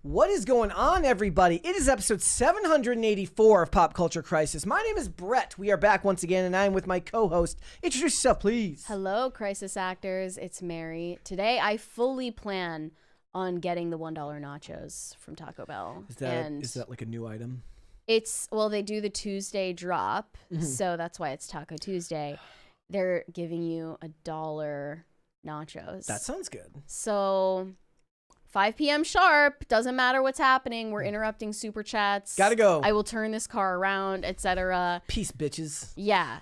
What is going on, everybody? It is episode 784 of Pop Culture Crisis. My name is Brett. We are back once again, and I am with my co-host. Introduce yourself, please. Hello, Crisis Actors. It's Mary. Today, I fully plan on getting the $1 nachos from Taco Bell. Is that like a new item? Well, they do the Tuesday drop, so that's why it's Taco Tuesday. They're giving you $1 nachos. That sounds good. So 5 p.m. sharp, doesn't matter what's happening. We're interrupting Superchats. Gotta go. I will turn this car around, etc. Peace, bitches. Yeah.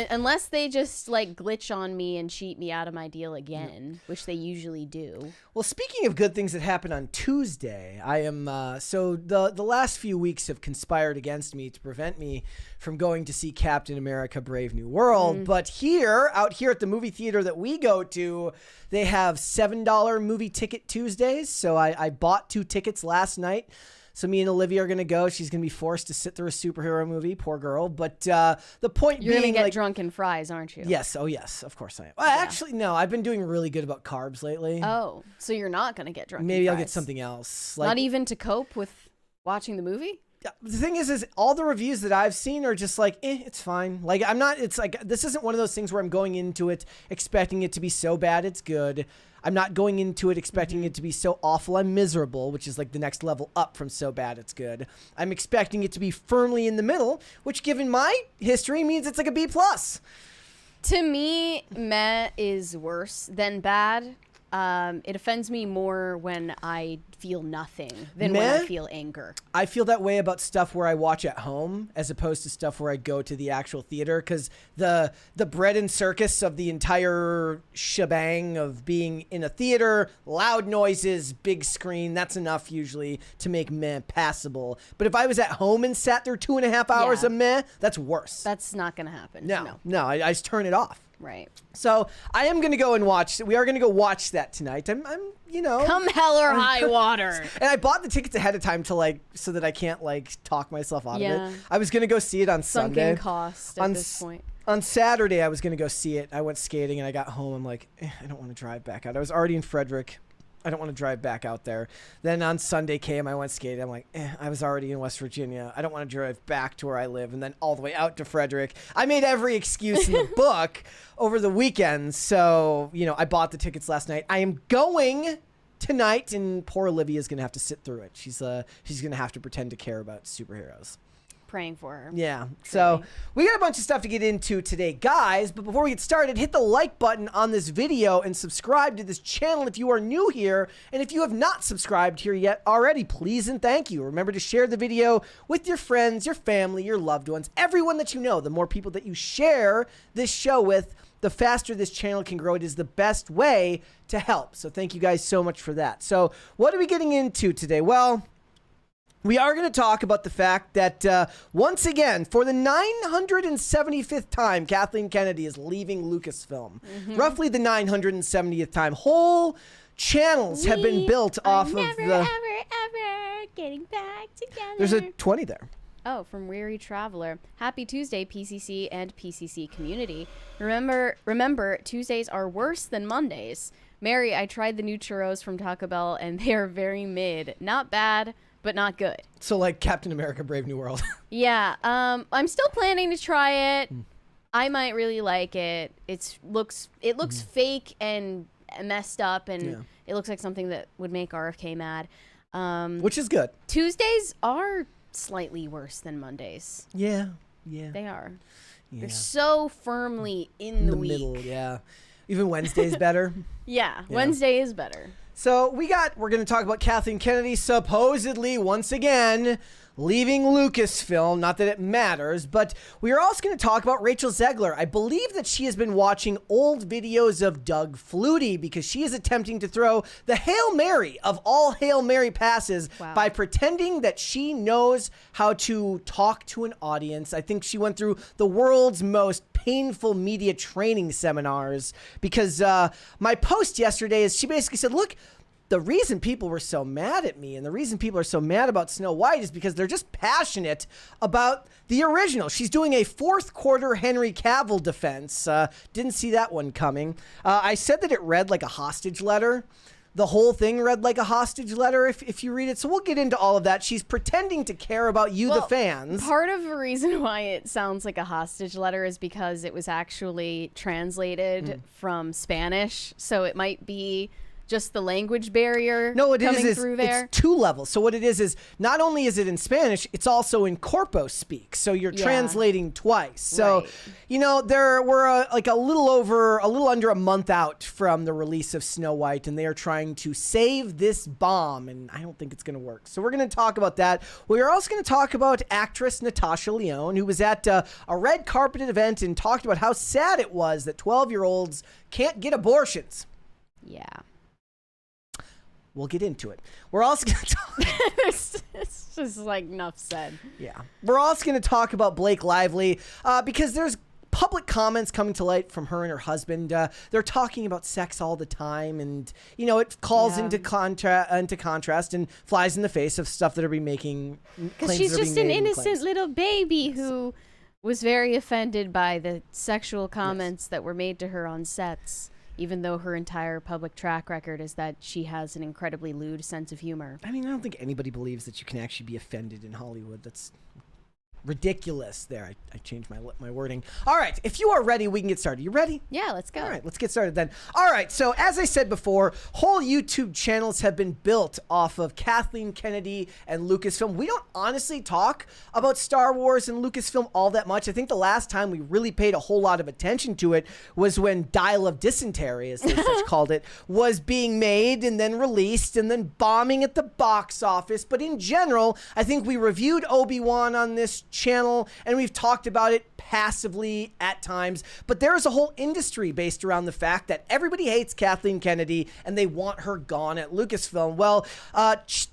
Unless they just like glitch on me and cheat me out of my deal again, which they usually do. Well, speaking of good things that happened on Tuesday, I am the last few weeks have conspired against me to prevent me from going to see Captain America: Brave New World. But out here at the movie theater that we go to, they have $7 movie ticket Tuesdays. So I bought 2 tickets last night. So me and Olivia are going to go. She's going to be forced to sit through a superhero movie. Poor girl. But the point You're being... going to get drunk in fries, aren't you? Yes. Oh, yes. Of course I am. Actually, no. I've been doing really good about carbs lately. Oh, so you're not going to get drunk Maybe in I'll fries. get something else. Not even to cope with watching the movie? The thing is all the reviews that I've seen are just like, it's fine. Like, it's like, this isn't one of those things where I'm going into it expecting it to be so bad it's good. I'm not going into it expecting it to be so awful I'm miserable, which is like the next level up from so bad it's good. I'm expecting it to be firmly in the middle, which given my history means it's like a B+. To me, meh is worse than bad. It offends me more when I feel nothing than when I feel anger. I feel that way about stuff where I watch at home as opposed to stuff where I go to the actual theater, because the bread and circus of the entire shebang of being in a theater, loud noises, big screen, that's enough usually to make meh passable. But if I was at home and sat there 2.5 hours of meh, that's worse. That's not going to happen. No, I just turn it off. Right. So I am going to go and watch. We are going to go watch that tonight. I'm come hell or high water. And I bought the tickets ahead of time to so that I can't talk myself out of it. I was going to go see it on Sunday. Sunken cost at this point. On Saturday, I was going to go see it. I went skating and I got home. I'm like, I don't want to drive back out. I was already in Frederick. I don't want to drive back out there. Then on Sunday came, I went skating. I'm like, I was already in West Virginia. I don't want to drive back to where I live and then all the way out to Frederick. I made every excuse in the book over the weekend. So, I bought the tickets last night. I am going tonight, and poor Olivia's going to have to sit through it. She's going to have to pretend to care about superheroes. Praying for her. Yeah. Truly. So we got a bunch of stuff to get into today, guys. But before we get started, hit the like button on this video and subscribe to this channel if you are new here. And if you have not subscribed here yet already, please and thank you. Remember to share the video with your friends, your family, your loved ones, everyone that you know. The more people that you share this show with, the faster this channel can grow. It is the best way to help. So thank you guys so much for that. So what are we getting into today? Well, we are going to talk about the fact that, once again, for the 975th time, Kathleen Kennedy is leaving Lucasfilm. Roughly the 970th time. Whole channels have been built off of the... ever getting back together. There's a 20 there. Oh, from Weary Traveler. Happy Tuesday, PCC and PCC community. Remember, Tuesdays are worse than Mondays. Mary, I tried the new churros from Taco Bell, and they are very mid. Not bad, but not good. So like Captain America: Brave New World. Yeah, I'm still planning to try it. I might really like it. It looks fake and messed up, and it looks like something that would make RFK mad. Which is good. Tuesdays are slightly worse than Mondays. Yeah. They are. Yeah. They're so firmly in the week. Middle, yeah. Even Wednesday's better. Yeah, Wednesday is better. So we're going to talk about Kathleen Kennedy supposedly once again leaving Lucasfilm. Not that it matters, but we are also going to talk about Rachel Zegler. I believe that she has been watching old videos of Doug Flutie because she is attempting to throw the Hail Mary of all Hail Mary passes by pretending that she knows how to talk to an audience. I think she went through the world's most painful media training seminars because my post yesterday is she basically said, look, the reason people were so mad at me and the reason people are so mad about Snow White is because they're just passionate about the original. She's doing a fourth quarter Henry Cavill defense. Didn't see that one coming. I said that it read like a hostage letter. the whole thing read like a hostage letter if you read it. So we'll get into all of that. She's pretending to care about you, the fans. Part of the reason why it sounds like a hostage letter is because it was actually translated from Spanish. So it might be just the language barrier coming through there. It's 2 levels. So what it is not only is it in Spanish, it's also in corpo speak. So you're translating twice. So, you know, we're like a little under a month out from the release of Snow White, and they are trying to save this bomb, and I don't think it's going to work. So we're going to talk about that. We're also going to talk about actress Natasha Lyonne, who was at a red carpeted event and talked about how sad it was that 12-year-olds can't get abortions. Yeah. We'll get into it. We're also going to talk... It's just like enough said. Yeah. We're also going to talk about Blake Lively because there's public comments coming to light from her and her husband. They're talking about sex all the time, and, you know, it calls into contrast and flies in the face of stuff that are being making claims. Because she's just an innocent little baby who was very offended by the sexual comments that were made to her on sets. Even though her entire public track record is that she has an incredibly lewd sense of humor. I mean, I don't think anybody believes that you can actually be offended in Hollywood. That's ridiculous. There, I changed my wording. All right, if you are ready, we can get started. You ready? Yeah, let's go. All right, let's get started then. All right, so as I said before, whole YouTube channels have been built off of Kathleen Kennedy and Lucasfilm. We don't honestly talk about Star Wars and Lucasfilm all that much. I think the last time we really paid a whole lot of attention to it was when Dial of Dysentery, as they such called it, was being made and then released and then bombing at the box office. But in general, I think we reviewed Obi-Wan on this channel and we've talked about it passively at times, but there is a whole industry based around the fact that everybody hates Kathleen Kennedy and they want her gone at Lucasfilm. Well,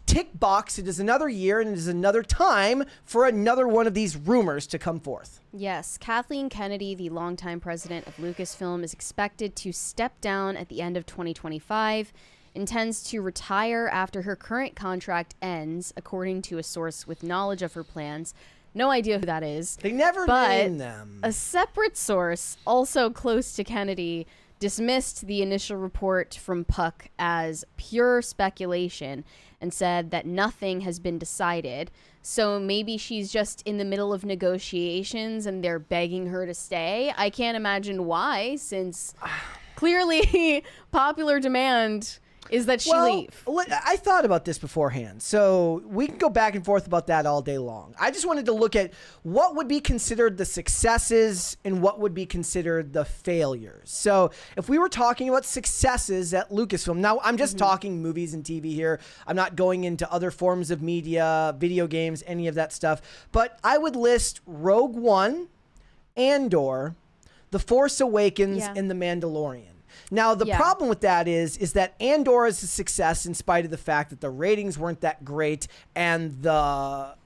tick box, it is another year and it is another time for another one of these rumors to come forth. Yes, Kathleen Kennedy, the longtime president of Lucasfilm, is expected to step down at the end of 2025, intends to retire after her current contract ends, according to a source with knowledge of her plans. No idea who that is. They never name them. A separate source, also close to Kennedy, dismissed the initial report from Puck as pure speculation and said that nothing has been decided. So maybe she's just in the middle of negotiations and they're begging her to stay. I can't imagine why, since clearly popular demand is that she leave. I thought about this beforehand, so we can go back and forth about that all day long. I just wanted to look at what would be considered the successes and what would be considered the failures. So if we were talking about successes at Lucasfilm, now I'm just talking movies and TV here. I'm not going into other forms of media, video games, any of that stuff. But I would list Rogue One, Andor, The Force Awakens, and The Mandalorian. Now, the problem with that is that Andor is a success in spite of the fact that the ratings weren't that great and the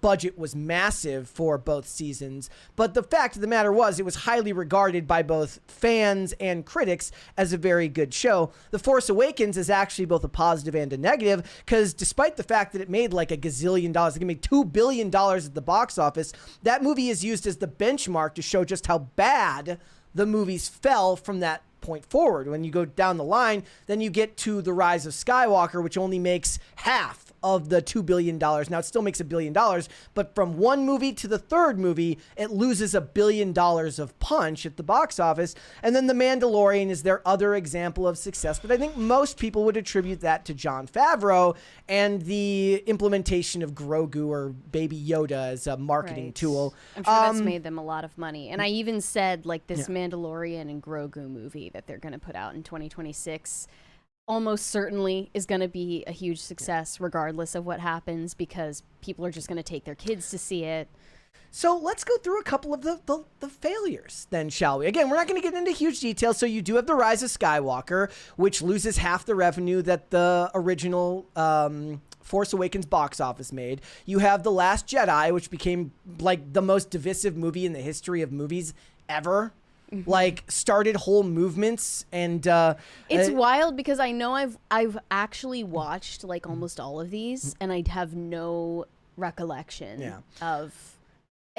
budget was massive for both seasons. But the fact of the matter was it was highly regarded by both fans and critics as a very good show. The Force Awakens is actually both a positive and a negative because despite the fact that it made like $1 gazillion, it made $2 billion at the box office, that movie is used as the benchmark to show just how bad the movies fell from that point forward. When you go down the line, then you get to The Rise of Skywalker, which only makes half of the $2 billion. Now, it still makes $1 billion, but from one movie to the third movie, it loses $1 billion of punch at the box office. And then The Mandalorian is their other example of success, but I think most people would attribute that to Jon Favreau and the implementation of Grogu or Baby Yoda as a marketing tool. I'm sure that's made them a lot of money. And I even said, like, this Mandalorian and Grogu movie that they're going to put out in 2026 almost certainly is going to be a huge success regardless of what happens because people are just going to take their kids to see it. So let's go through a couple of the failures then, shall we? Again, we're not going to get into huge details. So you do have The Rise of Skywalker, which loses half the revenue that the original Force Awakens box office made. You have The Last Jedi, which became like the most divisive movie in the history of movies ever. Like started whole movements and it's wild because I know I've actually watched like almost all of these and I have no recollection of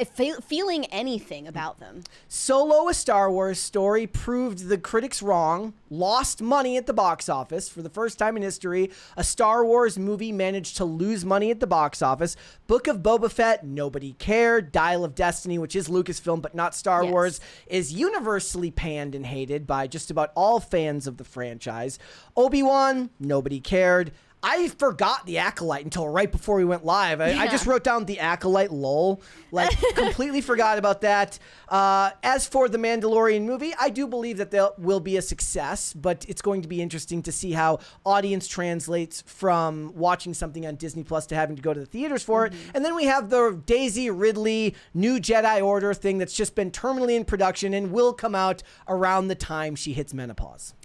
feeling anything about them. Solo, a Star Wars story, proved the critics wrong, lost money at the box office. For the first time in history, a Star Wars movie managed to lose money at the box office. Book of Boba Fett, nobody cared. Dial of Destiny, which is Lucasfilm but not Star Wars, is universally panned and hated by just about all fans of the franchise. Obi-Wan, nobody cared. I forgot The Acolyte until right before we went live. I just wrote down The Acolyte, lol. Like, completely forgot about that. As for the Mandalorian movie, I do believe that there will be a success, but it's going to be interesting to see how audience translates from watching something on Disney Plus to having to go to the theaters for it. And then we have the Daisy Ridley New Jedi Order thing that's just been terminally in production and will come out around the time she hits menopause.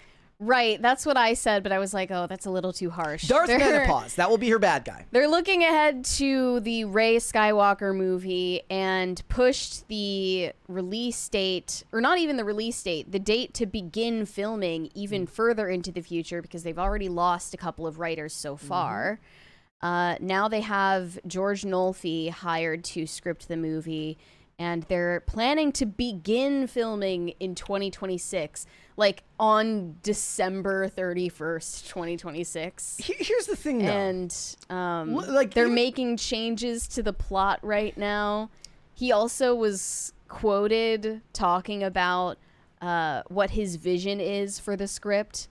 Right, that's what I said, but I was like, oh, that's a little too harsh. Darth Menopause, that will be her bad guy. They're looking ahead to the Rey Skywalker movie and pushed the release date, or not even the release date, the date to begin filming even further into the future because they've already lost a couple of writers so far. Now they have George Nolfi hired to script the movie, and they're planning to begin filming in 2026. Like on December 31st, 2026. Here's the thing, though. And they're making changes to the plot right now. He also was quoted talking about what his vision is for the script,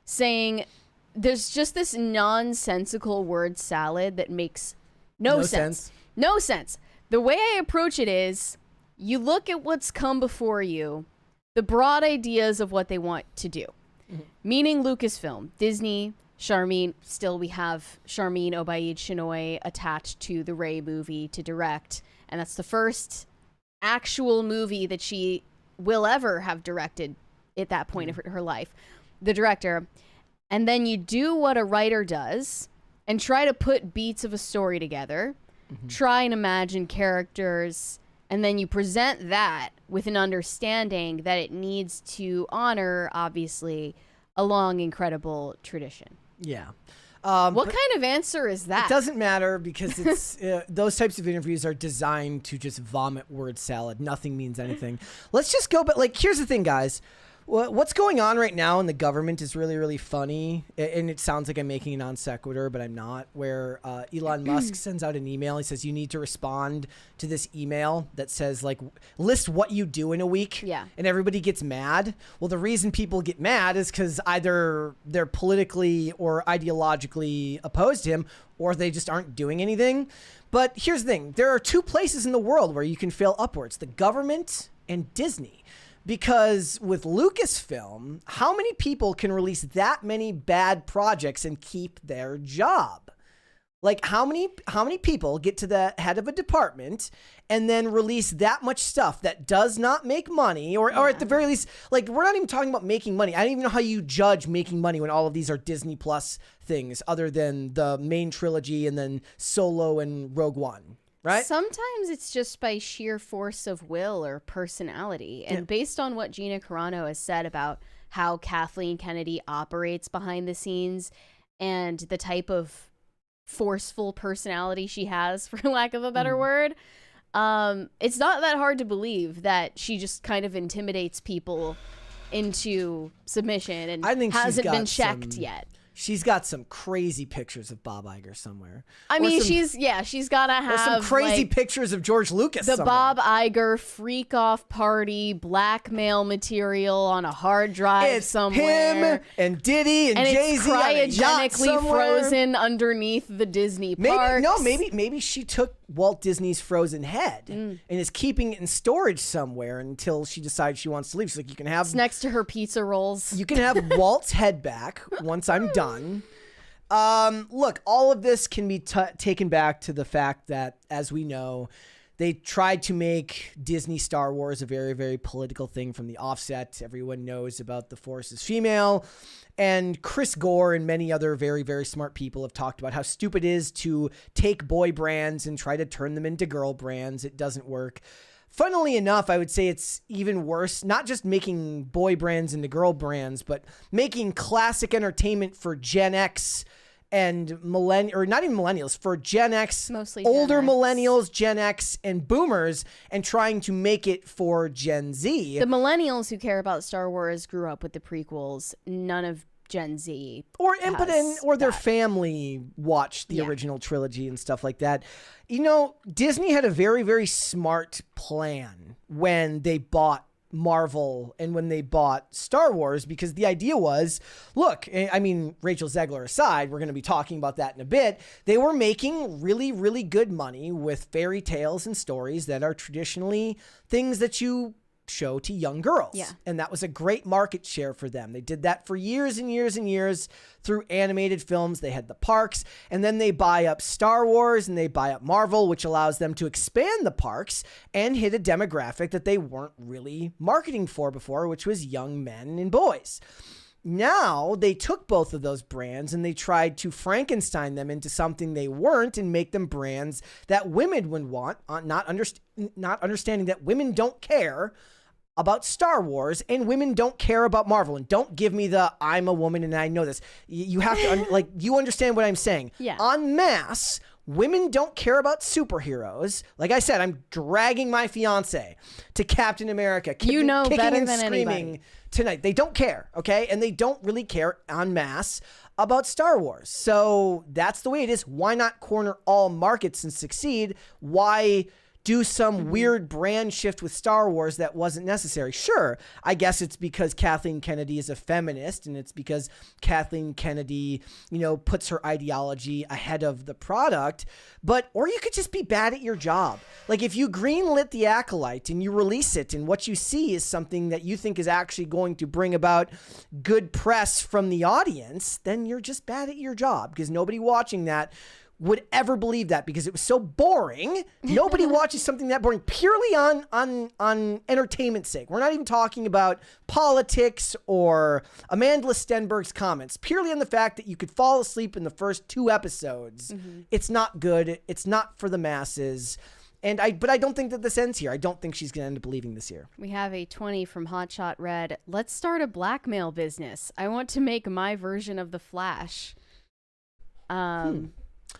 saying there's just this nonsensical word salad that makes no sense. No sense. The way I approach it is you look at what's come before you, the broad ideas of what they want to do, meaning Lucasfilm, Disney, Charmin. Still, we have Charmin Obaid Chinoy attached to the Rey movie to direct, and that's the first actual movie that she will ever have directed at that point of her life, the director. And then you do what a writer does and try to put beats of a story together, try and imagine characters, and then you present that with an understanding that it needs to honor, obviously, a long, incredible tradition. Yeah. What kind of answer is that? It doesn't matter because it's those types of interviews are designed to just vomit word salad. Nothing means anything. Let's just go. But like, here's the thing, guys. What's going on right now in the government is really, really funny. And it sounds like I'm making a non sequitur, but I'm not. Where Elon Musk sends out an email. He says, you need to respond to this email that says, like, list what you do in a week. Yeah. And everybody gets mad. Well, the reason people get mad is because either they're politically or ideologically opposed to him, or they just aren't doing anything. But here's the thing. There are two places in the world where you can fail upwards. The government and Disney. Because with Lucasfilm, how many people can release that many bad projects and keep their job? Like, how many people get to the head of a department and then release that much stuff that does not make money, or at the very least, like, we're not even talking about making money. I don't even know how you judge making money when all of these are Disney Plus things other than the main trilogy and then Solo and Rogue One. Right? Sometimes it's just by sheer force of will or personality. And based on what Gina Carano has said about how Kathleen Kennedy operates behind the scenes and the type of forceful personality she has, for lack of a better word, it's not that hard to believe that she just kind of intimidates people into submission and I think hasn't been checked yet. She's got some crazy pictures of Bob Iger somewhere. I mean, she's got to have some crazy like, pictures of George Lucas. The somewhere. Bob Iger freak off party blackmail material on a hard drive somewhere. Him and Diddy and Jay-Z cryogenically frozen underneath the Disney parks. Maybe she took Walt Disney's frozen head and is keeping it in storage somewhere until she decides she wants to leave. She's like, you can have it's next to her pizza rolls. You can have Walt's head back once I'm done. Look, all of this can be taken back to the fact that, as we know, they tried to make Disney Star Wars a very, very political thing from the offset. Everyone knows about the Force is female. And Chris Gore and many other very, very smart people have talked about how stupid it is to take boy brands and try to turn them into girl brands. It doesn't work. Funnily enough, I would say it's even worse, not just making boy brands into girl brands, but making classic entertainment for Gen X and or not even millennials, for Gen X, Mostly older Gen X. millennials, Gen X, and boomers, and trying to make it for Gen Z. The millennials who care about Star Wars grew up with the prequels. None of Gen Z Or impotent, or their that. family watched the Yeah. original trilogy and stuff like that. You know, Disney had a very, very smart plan when they bought Marvel and when they bought Star Wars, because the idea was, look, I mean, Rachel Zegler aside, we're going to be talking about that in a bit. They were making really, really good money with fairy tales and stories that are traditionally things that you show to young girls. Yeah. And that was a great market share for them. They did that for years and years and years through animated films. They had the parks, and then they buy up Star Wars and they buy up Marvel, which allows them to expand the parks and hit a demographic that they weren't really marketing for before, which was young men and boys. Now they took both of those brands and they tried to Frankenstein them into something they weren't and make them brands that women would want, not understanding that women don't care about Star Wars and women don't care about Marvel. And don't give me the I'm a woman and I know this. You have to you understand what I'm saying. Yeah. En masse, women don't care about superheroes. Like I said, I'm dragging my fiance to Captain America. You know kicking better and than screaming anybody. tonight. They don't care, okay? And they don't really care en masse about Star Wars. So that's the way it is. Why not corner all markets and succeed? Why do some weird brand shift with Star Wars that wasn't necessary? Sure, I guess it's because Kathleen Kennedy is a feminist, and it's because Kathleen Kennedy, you know, puts her ideology ahead of the product. But, or you could just be bad at your job. Like if you greenlit The Acolyte and you release it and what you see is something that you think is actually going to bring about good press from the audience, then you're just bad at your job, because nobody watching that would ever believe that, because it was so boring. Nobody watches something that boring purely on entertainment's sake. We're not even talking about politics or Amanda Stenberg's comments. Purely on the fact that you could fall asleep in the first 2 episodes. It's not good. It's not for the masses. But I don't think that this ends here. I don't think she's going to end up leaving this year. We have a 20 from Hotshot Red. Let's start a blackmail business. I want to make my version of the Flash.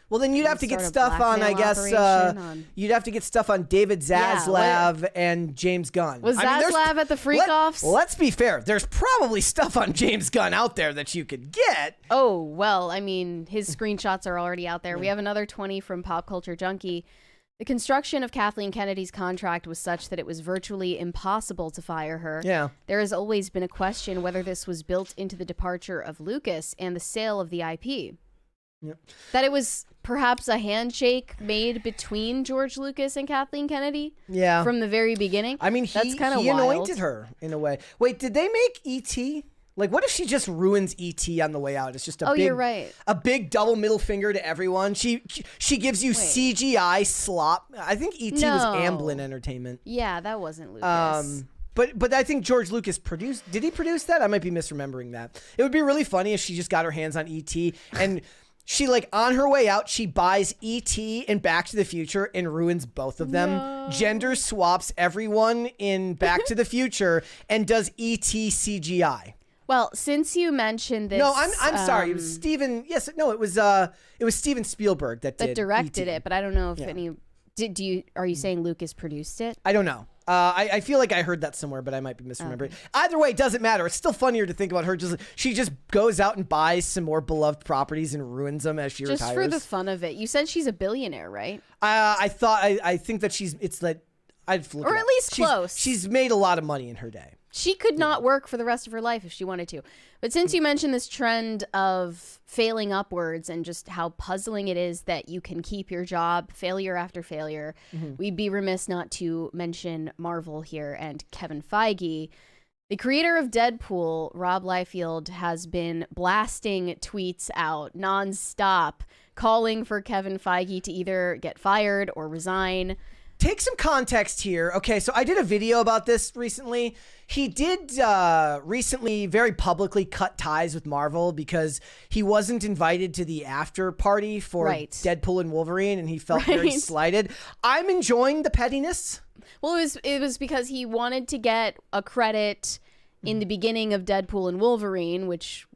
Well, then you'd have to get start a stuff on, I blackmail guess, operation on- you'd have to get stuff on David Zaslav and James Gunn. Was there's- Zaslav at the Freak-Offs? Let's be fair. There's probably stuff on James Gunn out there that you could get. Oh, well, I mean, his screenshots are already out there. We have another 20 from Pop Culture Junkie. The construction of Kathleen Kennedy's contract was such that it was virtually impossible to fire her. Yeah. There has always been a question whether this was built into the departure of Lucas and the sale of the IP. Yep. That it was perhaps a handshake made between George Lucas and Kathleen Kennedy Yeah. from the very beginning. I mean, That's kind of he wild. anointed her in a way. Wait, did they make E.T.? Like, what if she just ruins E.T. on the way out? It's just a you're right. a big double middle finger to everyone. She gives you CGI slop. I think E.T. was No. Amblin Entertainment. Yeah, that wasn't Lucas. But I think George Lucas produced. Did he produce that? I might be misremembering that. It would be really funny if she just got her hands on E.T. and she, like, on her way out, she buys E.T. and Back to the Future and ruins both of them. No. Gender swaps everyone in Back to the Future and does E.T. CGI. Well, since you mentioned this, No, I'm sorry. It was Steven. Yes, no, it was Steven Spielberg that did directed E.T. it, but I don't know if Yeah. any. Do you? Are you saying Lucas produced it? I don't know. I feel like I heard that somewhere, but I might be misremembering. Either way, it doesn't matter. It's still funnier to think about her. She just goes out and buys some more beloved properties and ruins them as she Just retires. for the fun of it. You said she's a billionaire, right? I think that it's that I'd look Or it at up. least close. She's made a lot of money in her day. She could not work for the rest of her life if she wanted to. But since you mentioned this trend of failing upwards and just how puzzling it is that you can keep your job failure after failure, we'd be remiss not to mention Marvel here and Kevin Feige. The creator of Deadpool, Rob Liefeld, has been blasting tweets out nonstop, calling for Kevin Feige to either get fired or resign. Take some context here. Okay, so I did a video about this recently. He did recently very publicly cut ties with Marvel because he wasn't invited to the after party for Deadpool and Wolverine, and he felt very slighted. I'm enjoying the pettiness. Well, it was because he wanted to get a credit in the beginning of Deadpool and Wolverine, which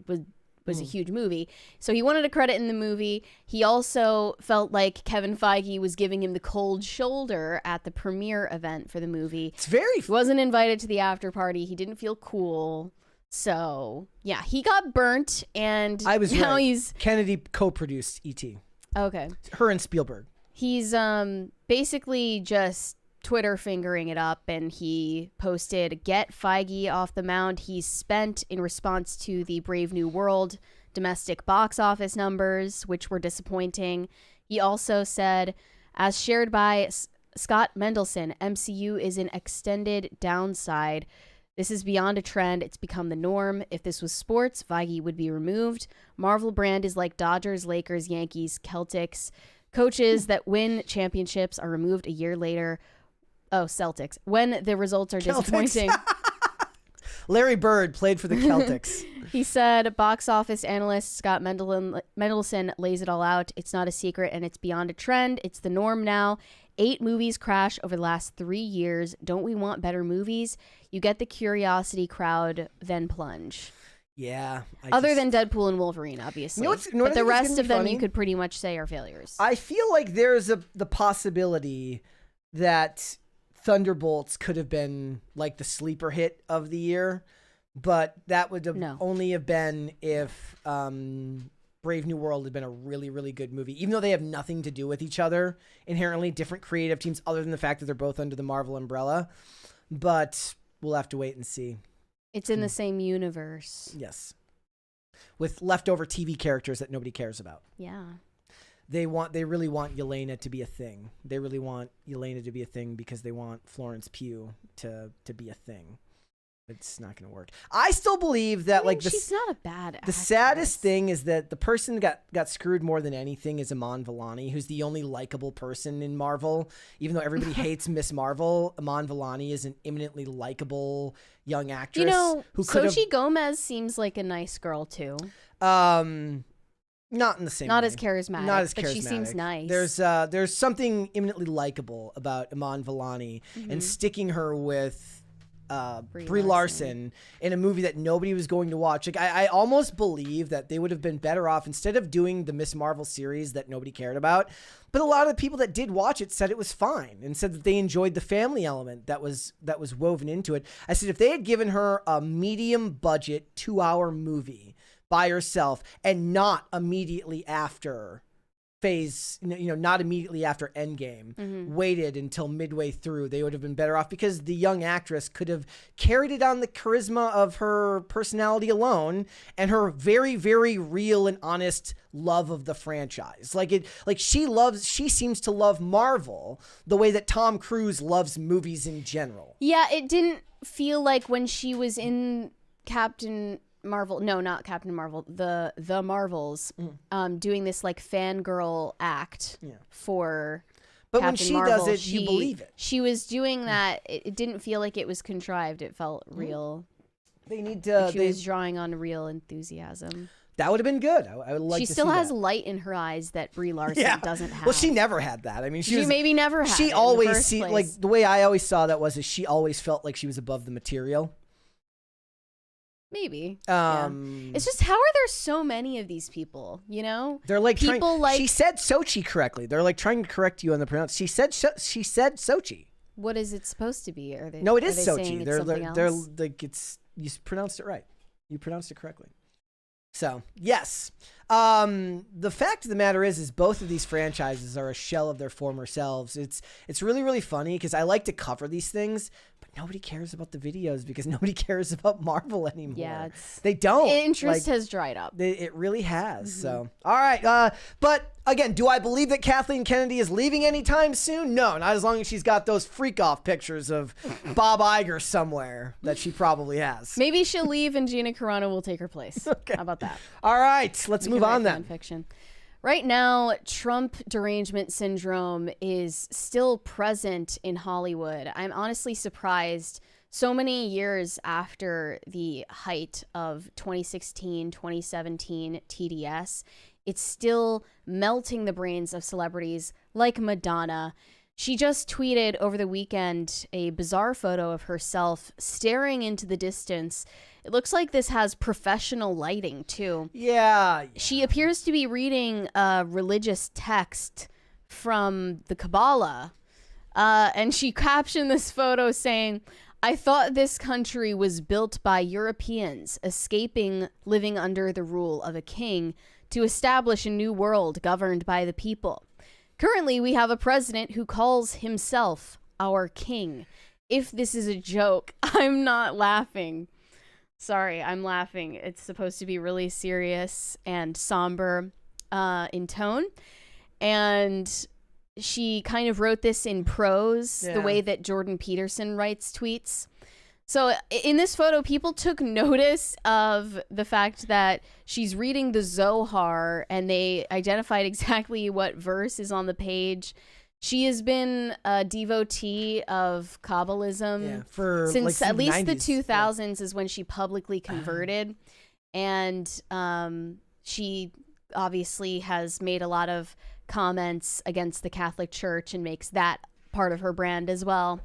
was a huge movie. So he wanted a credit in the movie. He also felt like Kevin Feige was giving him the cold shoulder at the premiere event for the movie. It's very... He wasn't invited to the after party. He didn't feel cool. So, yeah, he got burnt, and I was now right. he's... Kennedy co-produced E.T. Okay. Her and Spielberg. He's basically just Twitter fingering it up, and he posted, "Get Feige off the mound. He's spent," in response to the Brave New World domestic box office numbers, which were disappointing. He also said, as shared by Scott Mendelson, "MCU is an extended downside. This is beyond a trend. It's become the norm. If this was sports, Feige would be removed. Marvel brand is like Dodgers, Lakers, Yankees, Celtics. Coaches that win championships are removed a year later." Oh, Celtics. When the results are disappointing. Larry Bird played for the Celtics. He said, box office analyst Scott Mendelson lays it all out. "It's not a secret, and it's beyond a trend. It's the norm now. 8 movies crash over the last 3 years. Don't we want better movies? You get the curiosity crowd, then plunge." Yeah. Other than Deadpool and Wolverine, obviously. But the rest of them you could pretty much say are failures. I feel like there's the possibility that Thunderbolts could have been like the sleeper hit of the year, but that would have only have been if Brave New World had been a really, really good movie, even though they have nothing to do with each other, inherently different creative teams, other than the fact that they're both under the Marvel umbrella. But we'll have to wait and see. It's in the same universe. Yes. With leftover TV characters that nobody cares about. Yeah. They really want Yelena to be a thing. They really want Yelena to be a thing because they want Florence Pugh to be a thing. It's not going to work. I still believe that she's not a bad actress. The saddest thing is that the person got screwed more than anything is Iman Vellani, who's the only likable person in Marvel. Even though everybody hates Miss Marvel, Iman Vellani is an eminently likable young actress. You know, who Xochitl Gomez seems like a nice girl too. Not in the same Not way. as charismatic. Not as charismatic. But she seems nice. There's something eminently likable about Iman Vellani, and sticking her with Brie Larson in a movie that nobody was going to watch. Like I almost believe that they would have been better off instead of doing the Miss Marvel series that nobody cared about. But a lot of the people that did watch it said it was fine and said that they enjoyed the family element that was woven into it. I said if they had given her a medium budget 2-hour movie by herself and not immediately after not immediately after Endgame, waited until midway through, they would have been better off because the young actress could have carried it on the charisma of her personality alone and her very, very real and honest love of the franchise. She seems to love Marvel the way that Tom Cruise loves movies in general. Yeah, it didn't feel like when she was in Captain Marvel, no, not Captain Marvel, the Marvels, doing this like fangirl act for but Captain when she Marvel, does it, you believe it. She was doing that. It didn't feel like it was contrived. It felt real. They need to. Like she was drawing on real enthusiasm. That would have been good. I would like to see that. She still has light in her eyes that Brie Larson doesn't have. Well, she never had that. I mean, she maybe never had. She always the way I always saw that was she always felt like she was above the material. Maybe. It's just, how are there so many of these people, you know? They're like she said Sochi correctly. They're like trying to correct you on the pronounce. She said Sochi. What is it supposed to be? No, it is Sochi. They're like you pronounced it right. You pronounced it correctly. So, yes. The fact of the matter is both of these franchises are a shell of their former selves. It's really, really funny because I like to cover these things, but nobody cares about the videos because nobody cares about Marvel anymore. Yeah, they don't. Interest has dried up. It really has. So, all right. But again, do I believe that Kathleen Kennedy is leaving anytime soon? No, not as long as she's got those freak off pictures of Bob Iger somewhere that she probably has. Maybe she'll leave and Gina Carano will take her place. Okay. How about that? All right, let's move on then. Fiction. Right now, Trump derangement syndrome is still present in Hollywood. I'm honestly surprised so many years after the height of 2016, 2017 TDS, it's still melting the brains of celebrities like Madonna. She just tweeted over the weekend a bizarre photo of herself staring into the distance. It looks like this has professional lighting, too. Yeah. She appears to be reading a religious text from the Kabbalah. And she captioned this photo saying, "I thought this country was built by Europeans escaping living under the rule of a king to establish a new world governed by the people. Currently, we have a president who calls himself our king. If this is a joke, I'm not laughing." Sorry, I'm laughing. It's supposed to be really serious and somber in tone. And she kind of wrote this in prose, the way that Jordan Peterson writes tweets. So in this photo, people took notice of the fact that she's reading the Zohar, and they identified exactly what verse is on the page. She has been a devotee of Kabbalism since at least the 2000s is when she publicly converted. And she obviously has made a lot of comments against the Catholic Church and makes that part of her brand as well.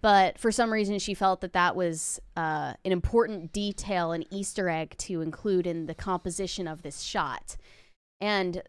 But for some reason, she felt that that was an important detail, an Easter egg to include in the composition of this shot. And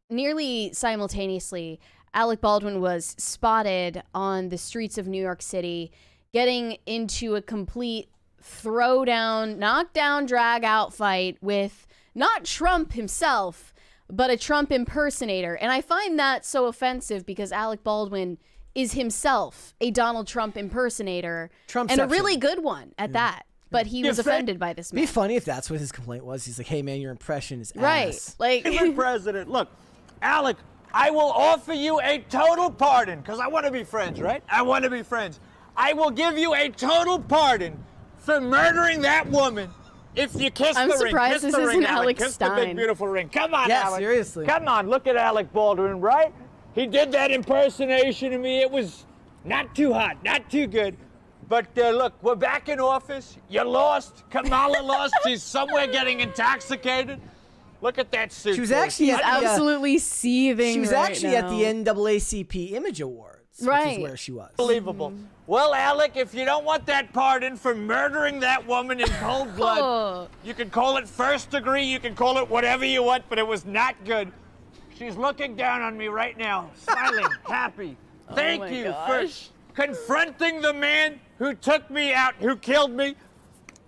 nearly simultaneously, Alec Baldwin was spotted on the streets of New York City getting into a complete throwdown, knockdown, drag-out fight with not Trump himself, but a Trump impersonator. And I find that so offensive because Alec Baldwin is himself a Donald Trump impersonator, and a really good one at that. But he was offended by this man. It'd be funny if that's what his complaint was. He's like, "Hey man, your impression is right." ass. Like, Mr. President, look, Alec, I will offer you a total pardon because I want to be friends, right? I want to be friends. I will give you a total pardon for murdering that woman if you kiss the ring. I'm surprised this isn't Alex Kiss Stein. the big beautiful ring. Come on, Yeah, Alec. seriously. Come on, look at Alec Baldwin, right? He did that impersonation of me. It was not too hot, not too good. But look, we're back in office. You lost. Kamala lost. She's somewhere getting intoxicated. Look at that suit. She was actually he's absolutely seething. She was right actually at now. the NAACP Image Awards, which Right. is where she was. Unbelievable. Well, Alec, if you don't want that pardon for murdering that woman in cold blood, Oh. you can call it first degree, you can call it whatever you want, but it was not good. She's looking down on me right now, smiling, happy. Thank my you gosh. for confronting the man who took me out, who killed me,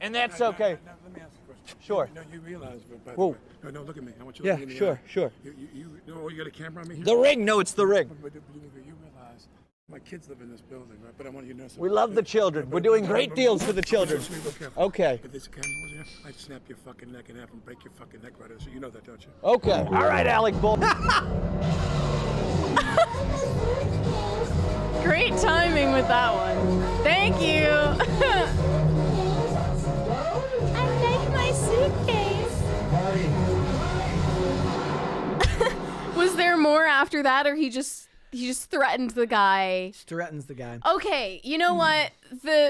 and that's okay. Now, let me ask you a question. Sure. No, you realize, but by the Whoa. way, no, look at me. I want you to Yeah, look in the sure, eye. sure. You you got a camera on me here? The ring, no, it's the ring. But you realize my kids live in this building, right? But I want you to know something. We love the children. We're doing great deals for the children. Okay. If there's a camera was here, I'd snap your fucking neck in half and break your fucking neck right out. So you know that, don't you? Okay. All right, Alec Baldwin. Great timing with that one. Thank you. I like my suitcase. Was there more after that, or he just threatened the guy? Threatens the guy. Okay, you know what?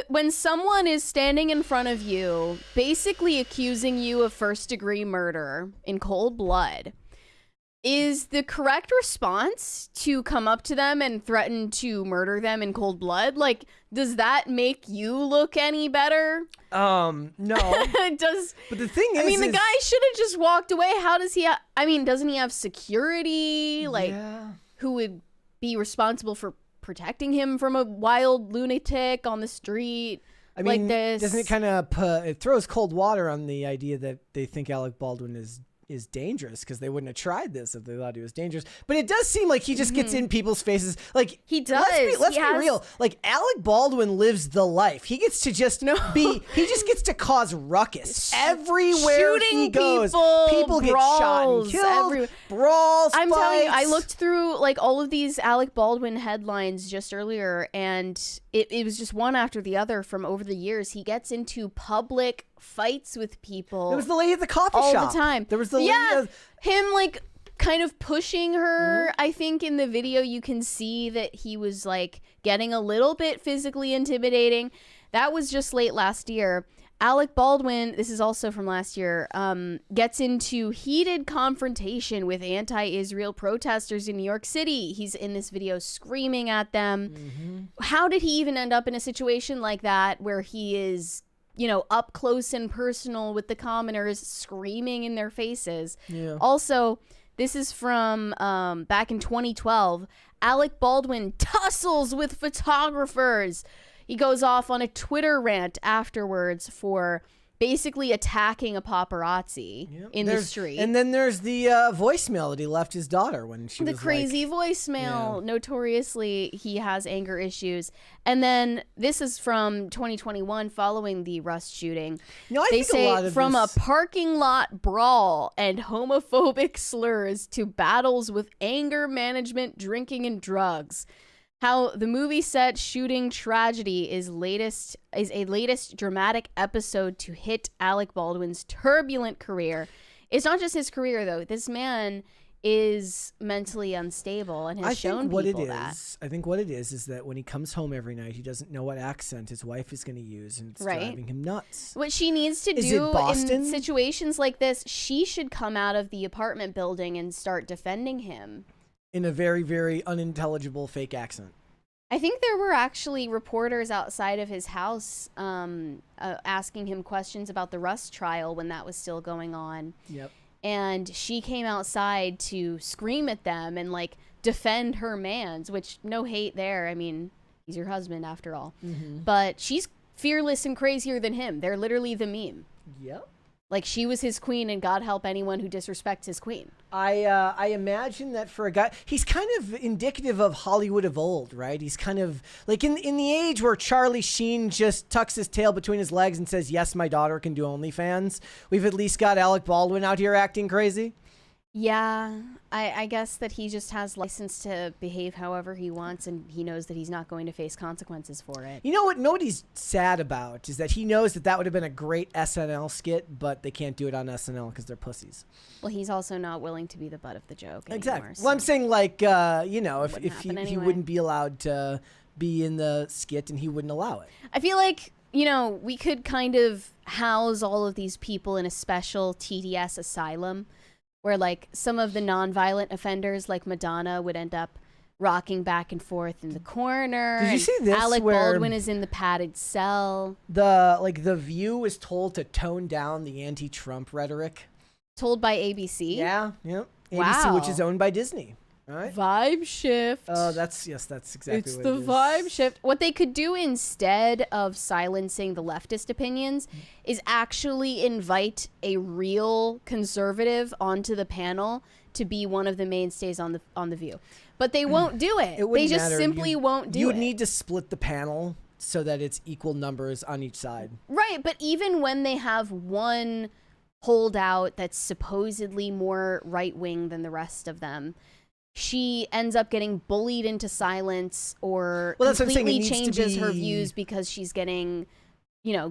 When someone is standing in front of you, basically accusing you of first-degree murder in cold blood, is the correct response to come up to them and threaten to murder them in cold blood? Like, does that make you look any better? No. It does. But the thing is, I mean, the guy should have just walked away. How does he? Doesn't he have security? Like, yeah. who would be responsible for protecting him from a wild lunatic on the street? I mean, like this? doesn't it kind of it throws cold water on the idea that they think Alec Baldwin is dangerous, because they wouldn't have tried this if they thought he was dangerous. But it does seem like he just gets in people's faces. Like, He does. Let's He be has- real. Like, Alec Baldwin lives the life. He gets to just he just gets to cause ruckus everywhere Shooting he goes. people, get shot and brawls killed. everywhere. Brawls. I'm telling you, I fights. looked through like all of these Alec Baldwin headlines just earlier, and it was just one after the other from over the years. He gets into public fights with people. There was the lady at the coffee all shop. the time. There was the lady. Him like kind of pushing her. I think in the video you can see that he was like getting a little bit physically intimidating. That was just late last year. Alec Baldwin, this is also from last year, gets into heated confrontation with anti-Israel protesters in New York City. He's in this video screaming at them. How did he even end up in a situation like that where he is, up close and personal with the commoners, screaming in their faces? Yeah. Also, this is from back in 2012. Alec Baldwin tussles with photographers. He goes off on a Twitter rant afterwards for basically attacking a paparazzi in the street. And then there's the voicemail that he left his daughter when she was the crazy voicemail. Notoriously, he has anger issues. And then this is from 2021 following the Rust shooting. I They think say a lot of from this... a parking lot brawl and homophobic slurs to battles with anger management, drinking, and drugs. How the movie set shooting tragedy is a latest dramatic episode to hit Alec Baldwin's turbulent career. It's not just his career, though. This man is mentally unstable and has shown people that. I think what it is that when he comes home every night, he doesn't know what accent his wife is going to use, and it's driving him nuts. What she needs to do in situations like this, she should come out of the apartment building and start defending him. In a very, very unintelligible fake accent. I think there were actually reporters outside of his house asking him questions about the Rust trial when that was still going on. Yep. And she came outside to scream at them and defend her mans, which no hate there. I mean, he's your husband after all. But she's fearless and crazier than him. They're literally the meme. Yep. She was his queen, and God help anyone who disrespects his queen. I imagine that for a guy, he's kind of indicative of Hollywood of old, right? He's kind of in the age where Charlie Sheen just tucks his tail between his legs and says, "Yes, my daughter can do OnlyFans." We've at least got Alec Baldwin out here acting crazy. Yeah, I guess that he just has license to behave however he wants, and he knows that he's not going to face consequences for it. You know what nobody's sad about is that he knows that would have been a great SNL skit, but they can't do it on SNL because they're pussies. Well, he's also not willing to be the butt of the joke anymore. Exactly. So well, I'm saying if he anyway. wouldn't be allowed to be in the skit, and he wouldn't allow it. I feel like, we could kind of house all of these people in a special TDS asylum, where some of the nonviolent offenders like Madonna would end up rocking back and forth in the corner. Did you see this? Alec where Baldwin is in the padded cell. The View is told to tone down the anti-Trump rhetoric. Told by ABC. Yeah, yep. Wow. ABC, which is owned by Disney. All right. Vibe shift. Oh, that's exactly it's what the it is. vibe shift. What they could do instead of silencing the leftist opinions is actually invite a real conservative onto the panel to be one of the mainstays on the View. But they won't do it. They just simply won't do it. You would need to split the panel so that it's equal numbers on each side. Right, but even when they have one holdout that's supposedly more right-wing than the rest of them, she ends up getting bullied into silence or completely changes her views because she's getting,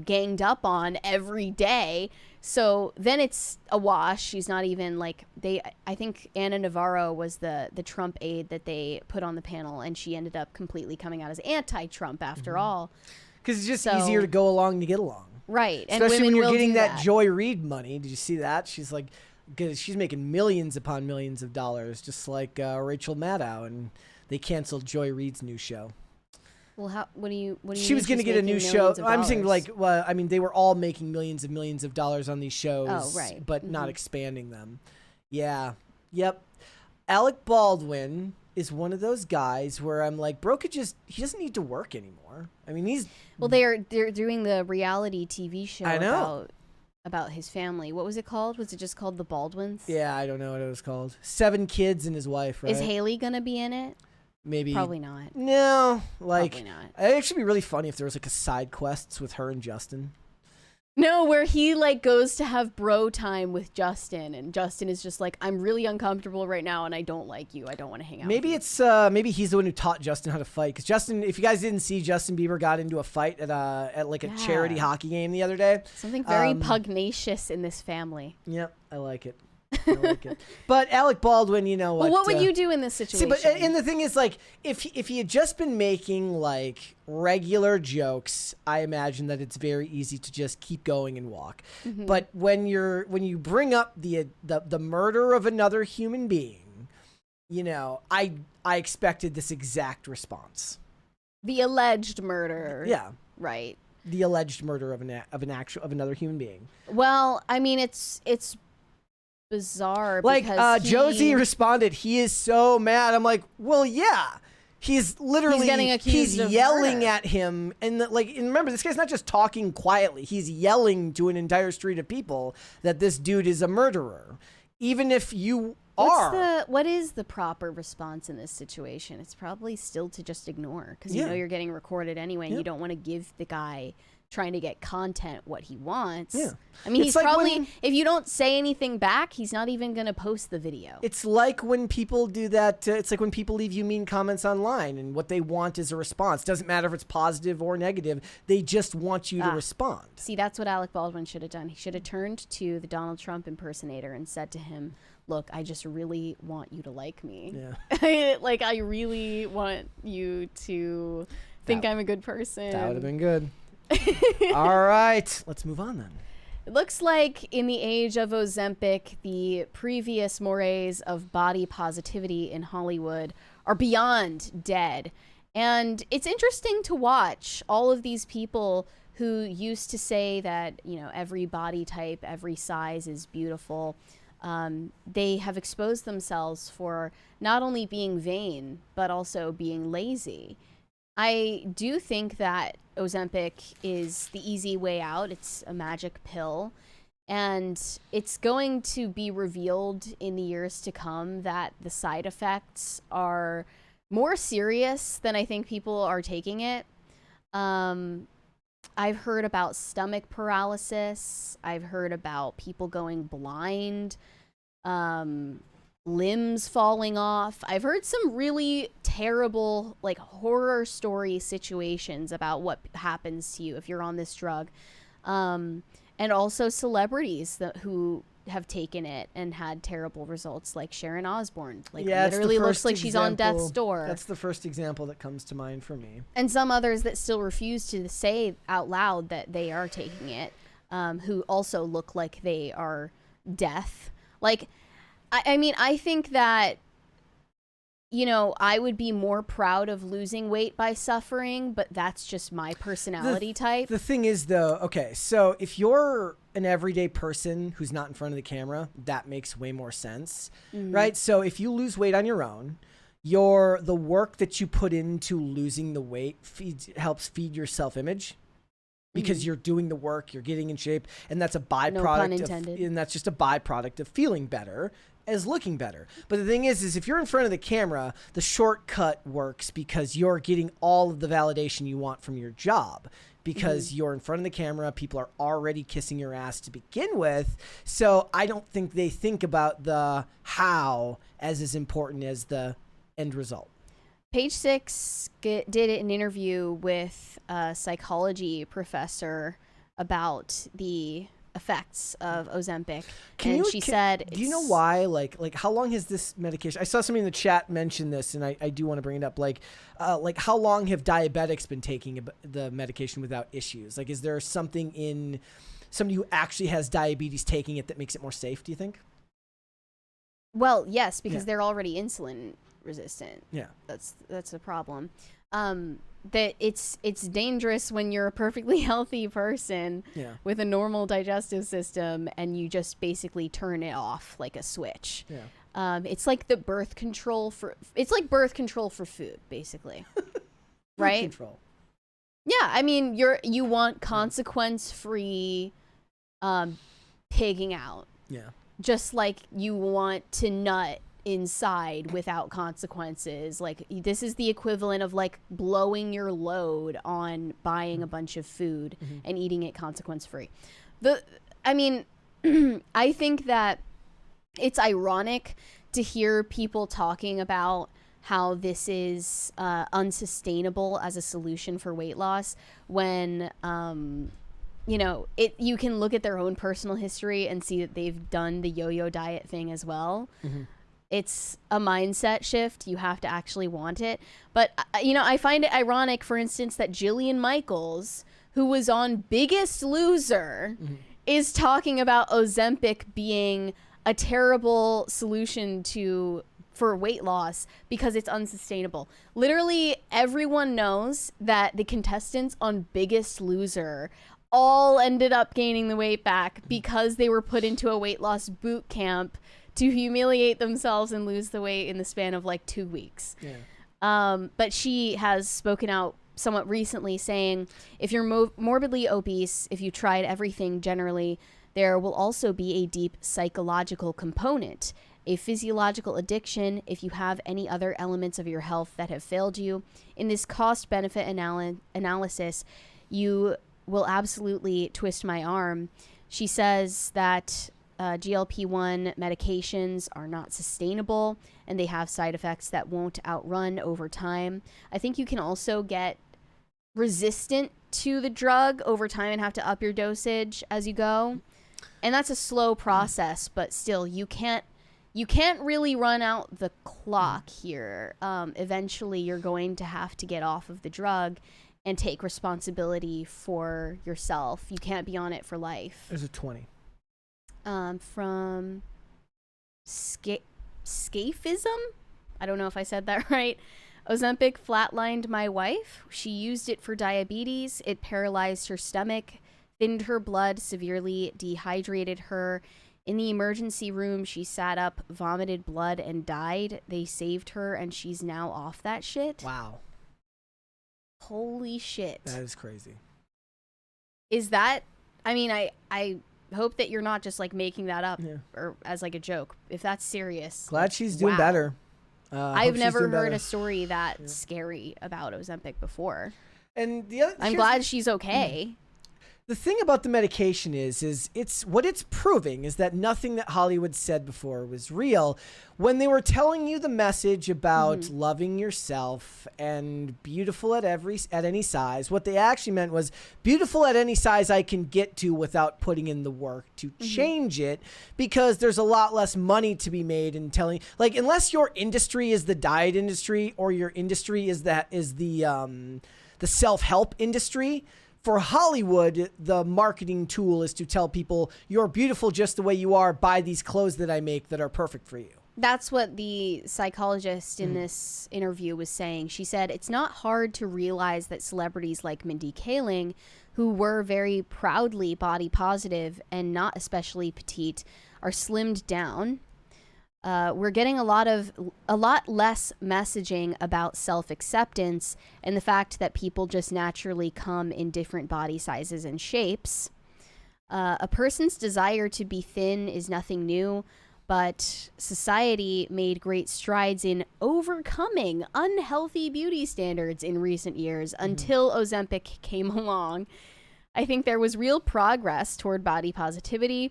ganged up on every day. So then it's a wash. She's not even I think Anna Navarro was the Trump aide that they put on the panel, and she ended up completely coming out as anti-Trump after all. Because it's just easier to go along to get along. Right. Especially and when you're getting that Joy Reid money. Did you see that? She's making millions upon millions of dollars, just like Rachel Maddow, and they canceled Joy Reid's new show. Well, what do you? She was going to get a new show. I'm saying they were all making millions of dollars on these shows, oh, right. but not expanding them. Yeah. Yep. Alec Baldwin is one of those guys where I'm like, bro, he doesn't need to work anymore. I mean, they're doing the reality TV show I know. about his family. What was it called? Was it just called The Baldwins? Yeah, I don't know what it was called. 7 kids and his wife, right? Is Haley gonna be in it? Maybe. Probably not. No, Probably not. It'd actually be really funny if there was a side quests with her and Justin. No, where he goes to have bro time with Justin, and Justin is just like, I'm really uncomfortable right now, and I don't like you. I don't want to hang out. Maybe with it's maybe he's the one who taught Justin how to fight. Because Justin, if you guys didn't see, Justin Bieber got into a fight at a charity hockey game the other day. Something very pugnacious in this family. Yep, I like it. I like it. But Alec Baldwin, you know what? Well, what would you do in this situation? See, but and the thing is, like, if he had just been making like regular jokes, I imagine that it's very easy to just keep going and walk. But when you bring up the murder of another human being, you know, I expected this exact response. The alleged murder. Yeah. Right. The alleged murder of another human being. Well, I mean, it's bizarre. Like because Josie responded, he is so mad. I'm like, well, yeah. He's literally getting accused of yelling murder. at him, and and remember, this guy's not just talking quietly. He's yelling to an entire street of people that this dude is a murderer, even if you are. What is the proper response in this situation? It's probably still to just ignore, because you know you're getting recorded anyway, and you don't want to give the guy trying to get content what he wants. Yeah. I mean, It's he's like probably, if you don't say anything back, he's not even going to post the video. It's like when people do that. It's like when people leave you mean comments online, and what they want is a response. Doesn't matter if it's positive or negative. They just want you to respond. See, that's what Alec Baldwin should have done. He should have turned to the Donald Trump impersonator and said to him, look, I just really want you to like me. Yeah. Like, I really want you to think I'm a good person. That would have been good. All right, let's move on then. It looks like in the age of Ozempic, the previous mores of body positivity in Hollywood are beyond dead. And it's interesting to watch all of these people who used to say that, you know, every body type, every size is beautiful. They have exposed themselves for not only being vain, but also being lazy. I do think that Ozempic is the easy way out. It's a magic pill. And it's going to be revealed in the years to come that the side effects are more serious than I think people are taking it. I've heard about stomach paralysis. I've heard about people going blind, limbs falling off. I've heard some really terrible, like, horror story situations about what happens to you if you're on this drug. And also celebrities who have taken it and had terrible results, like Sharon Osbourne. Like, literally looks like she's on death's door. That's the first example that comes to mind for me. And some others that still refuse to say out loud that they are taking it, who also look like they are death. Like, I mean, I think that, you know, I would be more proud of losing weight by suffering, but that's just my personality type. The thing is, though, okay, so if you're an everyday person who's not in front of the camera, that makes way more sense, right? So if you lose weight on your own, the work that you put into losing the weight helps feed your self-image. Because you're doing the work, you're getting in shape, and that's a byproduct. No pun intended. And that's just a byproduct of feeling better as looking better. But the thing is if you're in front of the camera, the shortcut works because you're getting all of the validation you want from your job. Because you're in front of the camera, people are already kissing your ass to begin with. So I don't think they think about the how as important as the end result. Page Six did an interview with a psychology professor about the effects of Ozempic, she said, do you know why? Like how long has this medication? I saw somebody in the chat mention this, and I do want to bring it up. Like how long have diabetics been taking the medication without issues? Like, is there something in somebody who actually has diabetes taking it that makes it more safe? Do you think? Well, yes, because they're already insulin resistant. Yeah, that's a problem. That it's dangerous when you're a perfectly healthy person with a normal digestive system and you just basically turn it off like a switch. Yeah. It's like birth control for food, basically. Right? Control. Yeah, I mean, you want consequence-free pigging out. Yeah. Just like you want to nut inside without consequences. Like, this is the equivalent of like blowing your load on buying a bunch of food and eating it consequence-free. I mean, I think that it's ironic to hear people talking about how this is unsustainable as a solution for weight loss when you know, you can look at their own personal history and see that they've done the yo-yo diet thing as well. It's a mindset shift. You have to actually want it. But, you know, I find it ironic, for instance, that Jillian Michaels, who was on Biggest Loser, is talking about Ozempic being a terrible solution for weight loss because it's unsustainable. Literally, everyone knows that the contestants on Biggest Loser all ended up gaining the weight back because they were put into a weight loss boot camp to humiliate themselves and lose the weight in the span of like 2 weeks. But she has spoken out somewhat recently saying, if you're morbidly obese, if you tried everything generally, there will also be a deep psychological component, a physiological addiction if you have any other elements of your health that have failed you. In this cost-benefit analysis, you will absolutely twist my arm. She says that GLP-1 medications are not sustainable and they have side effects that won't outrun over time. I think you can also get resistant to the drug over time and have to up your dosage as you go. And that's a slow process, but still you can't really run out the clock here. Eventually you're going to have to get off of the drug and take responsibility for yourself. You can't be on it for life. There's a 20. From Scafism? I don't know if I said that right. Ozempic flatlined my wife. She used it for diabetes. It paralyzed her stomach, thinned her blood, severely dehydrated her. In the emergency room, she sat up, vomited blood, and died. They saved her, and she's now off that shit. Wow. Holy shit. That is crazy. Is that... I mean, I hope that you're not just like making that up or as like a joke. If that's serious. Glad she's doing better. I've never heard a story that scary about Ozempic before. And I'm glad she's okay. The thing about the medication is it's what it's proving is that nothing that Hollywood said before was real. When they were telling you the message about loving yourself and beautiful at any size, what they actually meant was beautiful at any size I can get to without putting in the work to change it, because there's a lot less money to be made in telling, like, unless your industry is the diet industry or your industry is the self-help industry. For Hollywood, the marketing tool is to tell people you're beautiful just the way you are. Buy these clothes that I make that are perfect for you. That's what the psychologist in this interview was saying. She said, it's not hard to realize that celebrities like Mindy Kaling, who were very proudly body positive and not especially petite, are slimmed down. We're getting a lot less messaging about self-acceptance and the fact that people just naturally come in different body sizes and shapes. A person's desire to be thin is nothing new, but society made great strides in overcoming unhealthy beauty standards in recent years until Ozempic came along. I think there was real progress toward body positivity.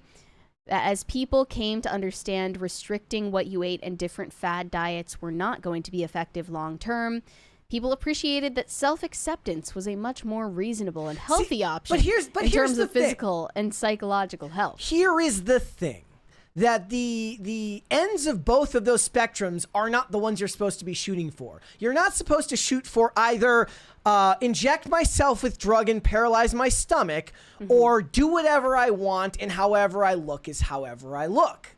As people came to understand restricting what you ate and different fad diets were not going to be effective long term, people appreciated that self-acceptance was a much more reasonable and healthy option in terms of physical and psychological health. Here is the thing. That the ends of both of those spectrums are not the ones you're supposed to be shooting for. You're not supposed to shoot for either inject myself with drug and paralyze my stomach, or do whatever I want and however I look is however I look.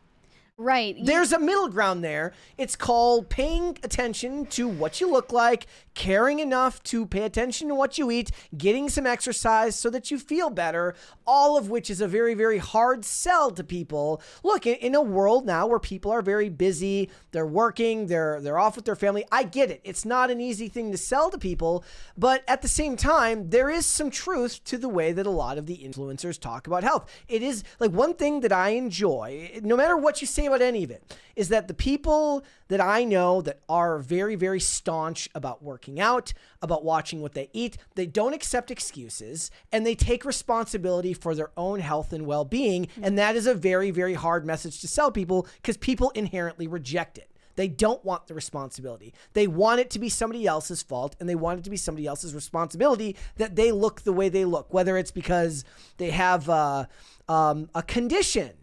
Right. There's a middle ground there. It's called paying attention to what you look like, caring enough to pay attention to what you eat, getting some exercise so that you feel better, all of which is a very, very hard sell to people. Look, in a world now where people are very busy, they're working, they're off with their family. I get it. It's not an easy thing to sell to people, but at the same time, there is some truth to the way that a lot of the influencers talk about health. It is like one thing that I enjoy, no matter what you say about any of it, is that the people that I know that are very, very staunch about working out, about watching what they eat, they don't accept excuses and they take responsibility for their own health and well-being. And that is a very, very hard message to sell people because people inherently reject it. They don't want the responsibility. They want it to be somebody else's fault, and they want it to be somebody else's responsibility that they look the way they look, whether it's because they have a condition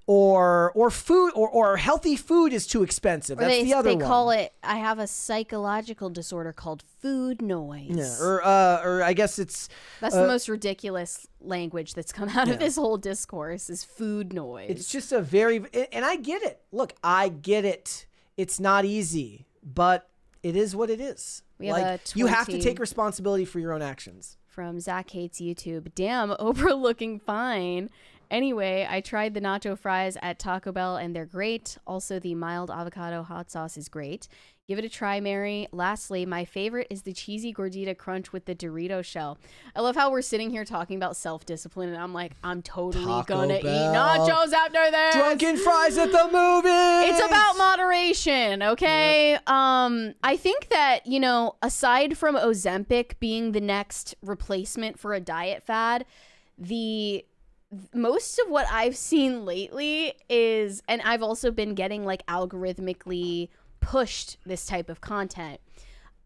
or food or healthy food is too expensive. That's the other one. They call it, I have a psychological disorder called food noise. Yeah, or I guess it's... That's the most ridiculous language that's come out of this whole discourse is food noise. It's just a very... And I get it. Look, I get it. It's not easy, but it is what it is. You have to take responsibility for your own actions. From Zach Hates YouTube. Damn, Oprah looking fine. Anyway, I tried the nacho fries at Taco Bell and they're great. Also, the mild avocado hot sauce is great. Give it a try, Mary. Lastly, my favorite is the cheesy gordita crunch with the Dorito shell. I love how we're sitting here talking about self-discipline and I'm like, I'm totally gonna eat nachos after this. Drunken fries at the movies. It's about moderation, okay? Yep. I think that, you know, aside from Ozempic being the next replacement for a diet fad, most of what I've seen lately is, and I've also been getting like algorithmically pushed this type of content.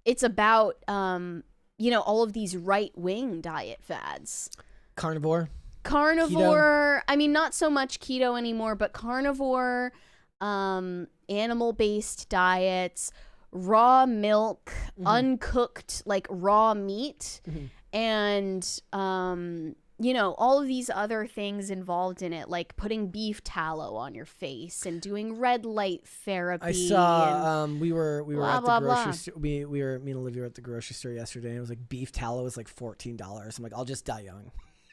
It's about, you know, all of these right-wing diet fads. Carnivore. Keto. I mean, not so much keto anymore, but carnivore, animal-based diets, raw milk, uncooked, like raw meat, and, you know, all of these other things involved in it, like putting beef tallow on your face and doing red light therapy. I saw, we were blah, at the blah, grocery blah. store. Me and Olivia were at the grocery store yesterday, and it was like beef tallow was like $14. I'm like, I'll just die young.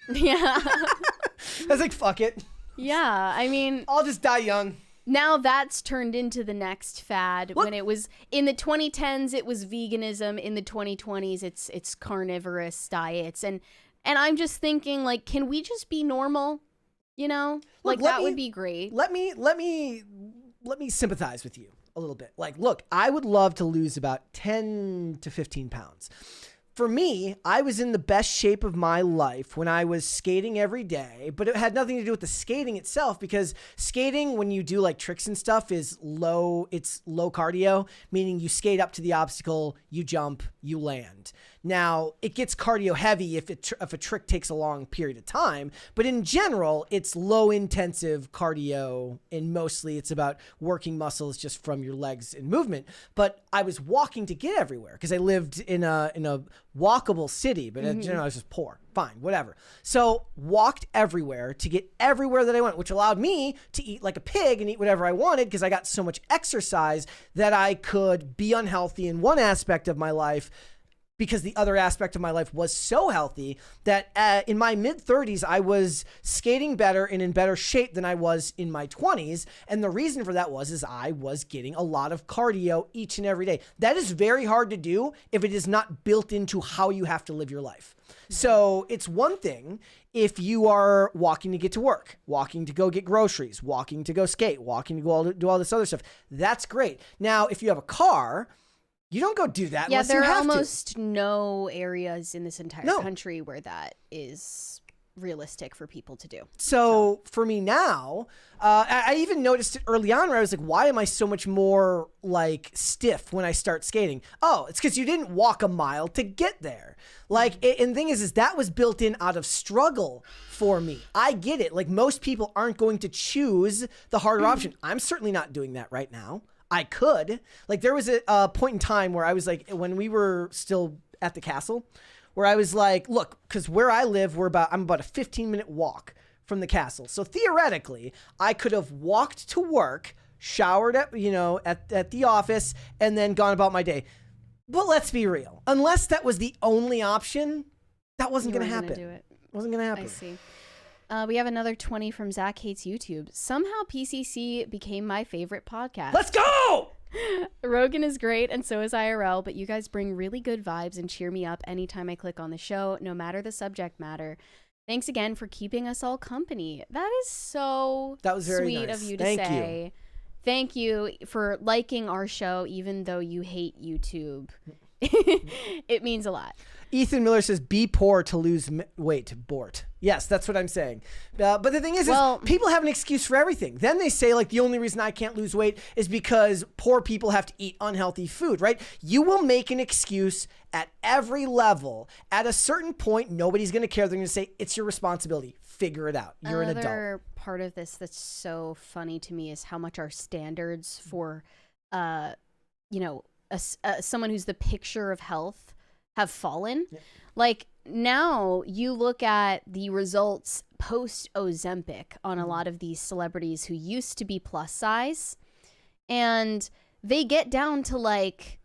Yeah. I was like, fuck it. Yeah, I mean, I'll just die young. now that's turned into the next fad. Look. When it was in the 2010s, it was veganism. In the 2020s, it's carnivorous diets. And I'm just thinking, like, can we just be normal? You know, Look, like that would be great. Let me sympathize with you a little bit. Like, look, I would love to lose about 10 to 15 pounds. For me, I was in the best shape of my life when I was skating every day, but it had nothing to do with the skating itself, because skating, when you do like tricks and stuff, it's low cardio, meaning you skate up to the obstacle, you jump, you land. Now, it gets cardio heavy if a trick takes a long period of time, but in general, it's low intensive cardio, and mostly it's about working muscles just from your legs and movement. But I was walking to get everywhere because I lived in a walkable city, but in general, I was just poor. Fine, whatever. So walked everywhere to get everywhere that I went, which allowed me to eat like a pig and eat whatever I wanted because I got so much exercise that I could be unhealthy in one aspect of my life, because the other aspect of my life was so healthy that in my mid-30s, I was skating better and in better shape than I was in my 20s. And the reason for that is I was getting a lot of cardio each and every day. That is very hard to do if it is not built into how you have to live your life. So it's one thing if you are walking to get to work, walking to go get groceries, walking to go skate, walking to go do all this other stuff. That's great. Now, if you have a car, you don't go do that unless you have to. Yeah, there are almost no areas in this entire country where that is realistic for people to do. So for me now, I even noticed it early on where I was like, why am I so much more like stiff when I start skating? Oh, it's because you didn't walk a mile to get there. Like, and the thing is that was built in out of struggle for me. I get it. Like, most people aren't going to choose the harder option. I'm certainly not doing that right now. I could. Like, there was a point in time where I was like, when we were still at the castle, where I was like, look, because where I live, I'm about a 15-minute walk from the castle. So theoretically, I could have walked to work, showered at the office, and then gone about my day. But let's be real. Unless that was the only option, that wasn't going to happen. It wasn't going to happen. I see. We have another 20 from Zach Hates YouTube. Somehow PCC became my favorite podcast. Let's go! Rogan is great, and so is IRL, but you guys bring really good vibes and cheer me up anytime I click on the show, no matter the subject matter. Thanks again for keeping us all company. That was very sweet nice of you to Thank say. You. Thank you for liking our show, even though you hate YouTube. It means a lot. Ethan Miller says, be poor to lose weight. Bort. Yes, that's what I'm saying. But the thing is Well- people have an excuse for everything. Then they say, like, the only reason I can't lose weight is because poor people have to eat unhealthy food, right? You will make an excuse at every level. At a certain point, nobody's going to care. They're going to say, it's your responsibility. Figure it out. You're an adult. Another part of this that's so funny to me is how much our standards for, someone who's the picture of health have fallen. Yeah. Like, now you look at the results post Ozempic on a lot of these celebrities who used to be plus size, and they get down to, like,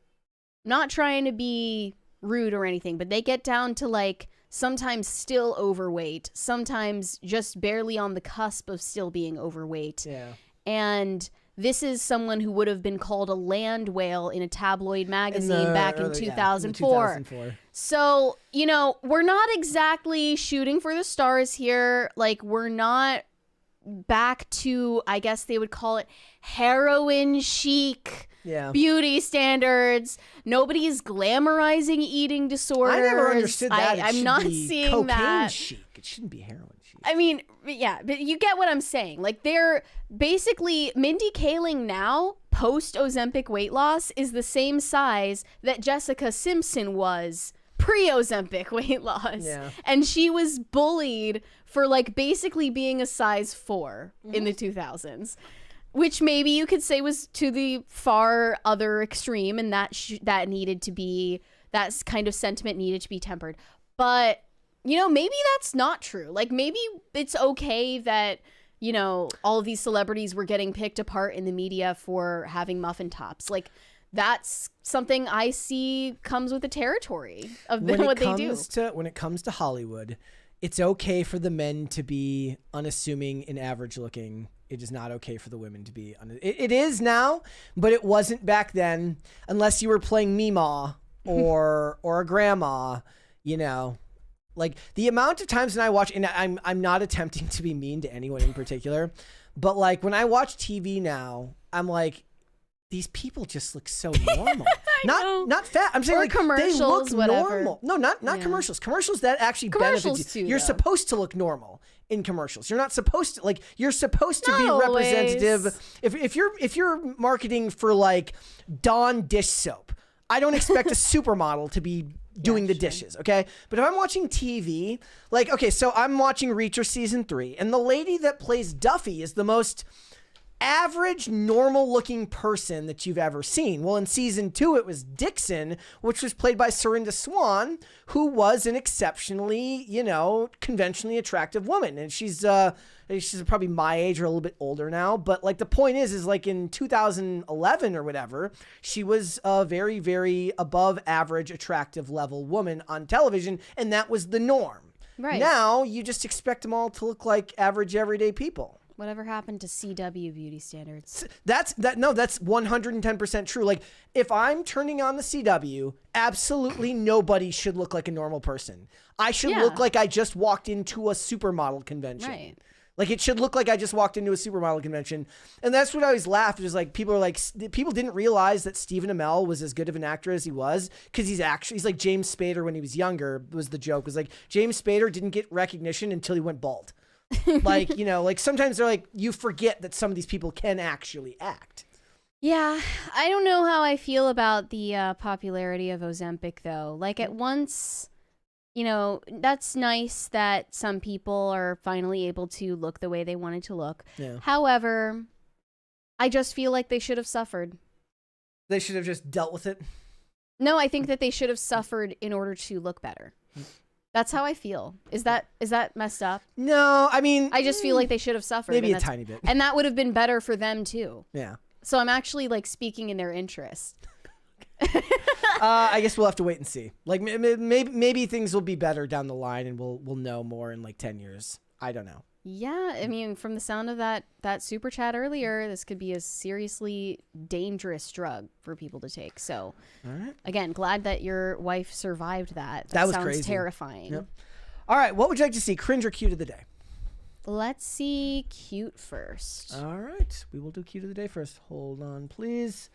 not trying to be rude or anything, but they get down to, like, sometimes still overweight, sometimes just barely on the cusp of still being overweight. Yeah. And this is someone who would have been called a land whale in a tabloid magazine back in 2004. 2004. So, we're not exactly shooting for the stars here. Like, we're not back to, I guess they would call it heroin chic beauty standards. Nobody's glamorizing eating disorders. I never understood that. I'm not seeing cocaine that. Chic. It shouldn't be heroin chic. I mean, yeah, but you get what I'm saying. Like, they're basically, Mindy Kaling now, post Ozempic weight loss, is the same size that Jessica Simpson was pre-Ozempic weight loss. Yeah. And she was bullied for, like, basically being a size 4 in the 2000s. Which maybe you could say was to the far other extreme, and that kind of sentiment needed to be tempered. But, maybe that's not true. Like, maybe it's okay that, all of these celebrities were getting picked apart in the media for having muffin tops. Like, that's something I see comes with the territory of what they do. When it comes to Hollywood, it's okay for the men to be unassuming and average looking. It is not okay for the women to be. It is now, but it wasn't back then, unless you were playing Meemaw or a grandma, Like, the amount of times when I watch, and I'm not attempting to be mean to anyone in particular, but, like, when I watch TV now, I'm like, these people just look so normal. Not fat. I'm saying, or like, commercials, they look whatever. normal. No, not commercials. Commercials that actually benefits you. Too, you're though. supposed to look normal in commercials. You're not supposed to, like, you're supposed to be Not representative. If you're marketing for, like, Dawn dish soap, I don't expect a supermodel to be doing the dishes, okay? But if I'm watching TV, like, okay, so I'm watching Reacher season 3, and the lady that plays Duffy is the most average, normal-looking person that you've ever seen. Well, in season 2, it was Dixon, which was played by Serinda Swan, who was an exceptionally, conventionally attractive woman. And she's probably my age or a little bit older now. But, like, the point is like, in 2011 or whatever, she was a very, very above average, attractive level woman on television, and that was the norm. Right. Now, you just expect them all to look like average, everyday people. Whatever happened to CW beauty standards? That's 110% true. Like, if I'm turning on the CW, absolutely nobody should look like a normal person. I should look like I just walked into a supermodel convention. Right. Like, it should look like I just walked into a supermodel convention. And that's what I always laugh is, like, people didn't realize that Stephen Amell was as good of an actor as he was, because he's like James Spader when he was younger. Was the joke was like, James Spader didn't get recognition until he went bald. Like, like, sometimes they're like, you forget that some of these people can actually act. Yeah, I don't know how I feel about the popularity of Ozempic, though. Like, at once, that's nice that some people are finally able to look the way they wanted to look. Yeah. However, I just feel like they should have suffered. They should have just dealt with it. No, I think that they should have suffered in order to look better. That's how I feel. Is that messed up? No, I mean, I just feel like they should have suffered. Maybe a tiny bit. And that would have been better for them too. Yeah. So I'm actually, like, speaking in their interest. I guess we'll have to wait and see. Like, maybe things will be better down the line, and we'll know more in, like, 10 years. I don't know. Yeah, I mean, from the sound of that super chat earlier, this could be a seriously dangerous drug for people to take. So, all right. Again, glad that your wife survived that. That was sounds crazy. Terrifying. Yep. All right, what would you like to see, cringe or cute of the day? Let's see cute first. All right, we will do cute of the day first. Hold on, please.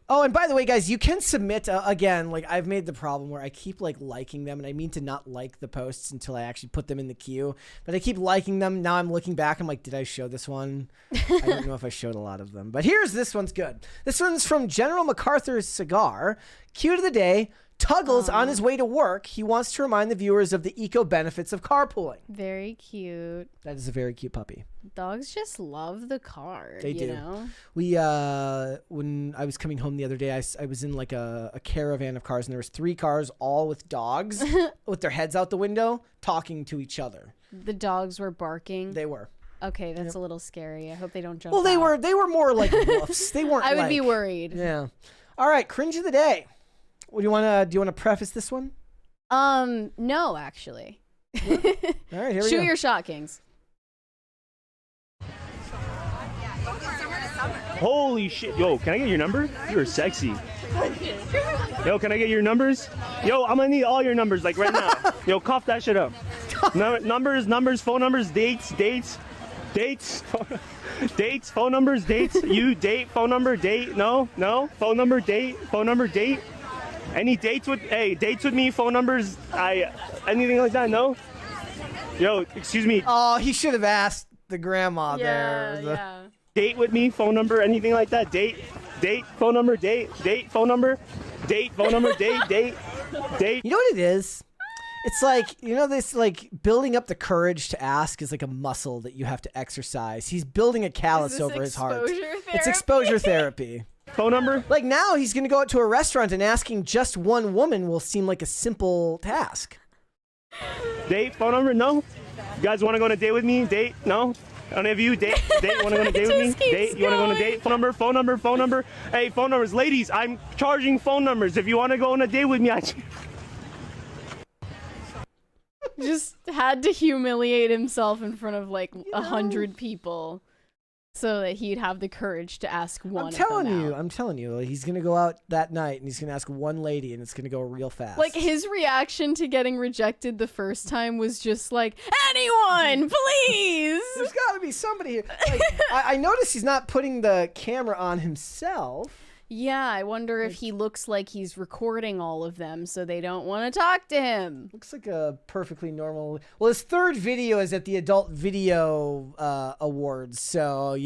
Oh, and by the way, guys, you can submit, again, like I've made the problem where I keep like liking them, and I mean to not like the posts until I actually put them in the queue, but I keep liking them. Now I'm looking back, I'm like, did I show this one? I don't know if I showed a lot of them, but this one's good. This one's from General MacArthur's Cigar. Cue to the day. Tuggles on his way to work. He wants to remind the viewers of the eco benefits of carpooling. Very cute. That is a very cute puppy. Dogs just love the car. They do. You know? We when I was coming home the other day, I was in like a caravan of cars, and there was 3 cars all with dogs with their heads out the window talking to each other. The dogs were barking. They were. Okay, that's a little scary. I hope they don't jump. Well, they out. were more like woofs. They weren't. I would be worried. Yeah. All right, cringe of the day. What do you want to preface this one? No, actually. All right, here we go. Shoot your shot, Kings. Holy shit. Yo, can I get your number? You're sexy. Yo, can I get your numbers? Yo, I'm gonna need all your numbers, like right now. Yo, cough that shit up. Numbers, phone numbers, dates, phone numbers, dates, you, date, phone number, date, no, phone number, date. Any dates with me, phone numbers, anything like that, no? Yo, excuse me. Oh, he should have asked the grandma there. Yeah. Date with me, phone number, anything like that, date, phone number, date, phone number, phone number, date. You know what it is? It's like, this like building up the courage to ask is like a muscle that you have to exercise. He's building a callus over his heart. It's exposure therapy. Phone number? Like now he's going to go out to a restaurant, and asking just one woman will seem like a simple task. Date, phone number, no? You guys want to go on a date with me? Date, no? Any of you, date, want to go on a date with me? Date, you want to go on a date? Phone number. Hey, phone numbers. Ladies, I'm charging phone numbers. If you want to go on a date with me, Just had to humiliate himself in front of like 100 people so that he'd have the courage to ask one. I'm telling you, he's gonna go out that night and he's gonna ask one lady, and it's gonna go real fast. Like his reaction to getting rejected the first time was just like, anyone, please. There's gotta be somebody here. Like, I noticed he's not putting the camera on himself. Yeah, I wonder if he looks like he's recording all of them so they don't want to talk to him. Looks like a perfectly normal. Well, his third video is at the Adult Video Awards, so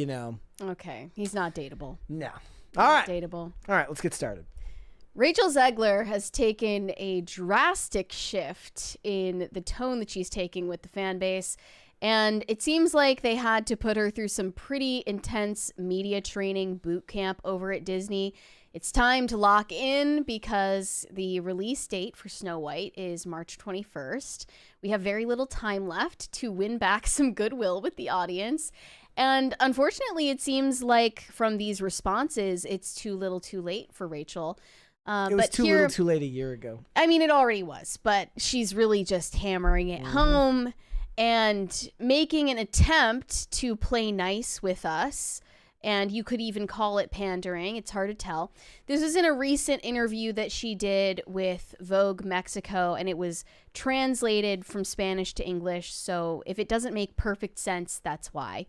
Okay, he's not dateable. No. All right. Dateable. All right, let's get started. Rachel Zegler has taken a drastic shift in the tone that she's taking with the fan base. And it seems like they had to put her through some pretty intense media training boot camp over at Disney. It's time to lock in because the release date for Snow White is March 21st. We have very little time left to win back some goodwill with the audience. And unfortunately, it seems like from these responses, it's too little too late for Rachel. It was too little too late a year ago. I mean, it already was, but she's really just hammering it home and making an attempt to play nice with us. And you could even call it pandering. It's hard to tell. This was in a recent interview that she did with Vogue Mexico, and it was translated from Spanish to English. So if it doesn't make perfect sense, that's why.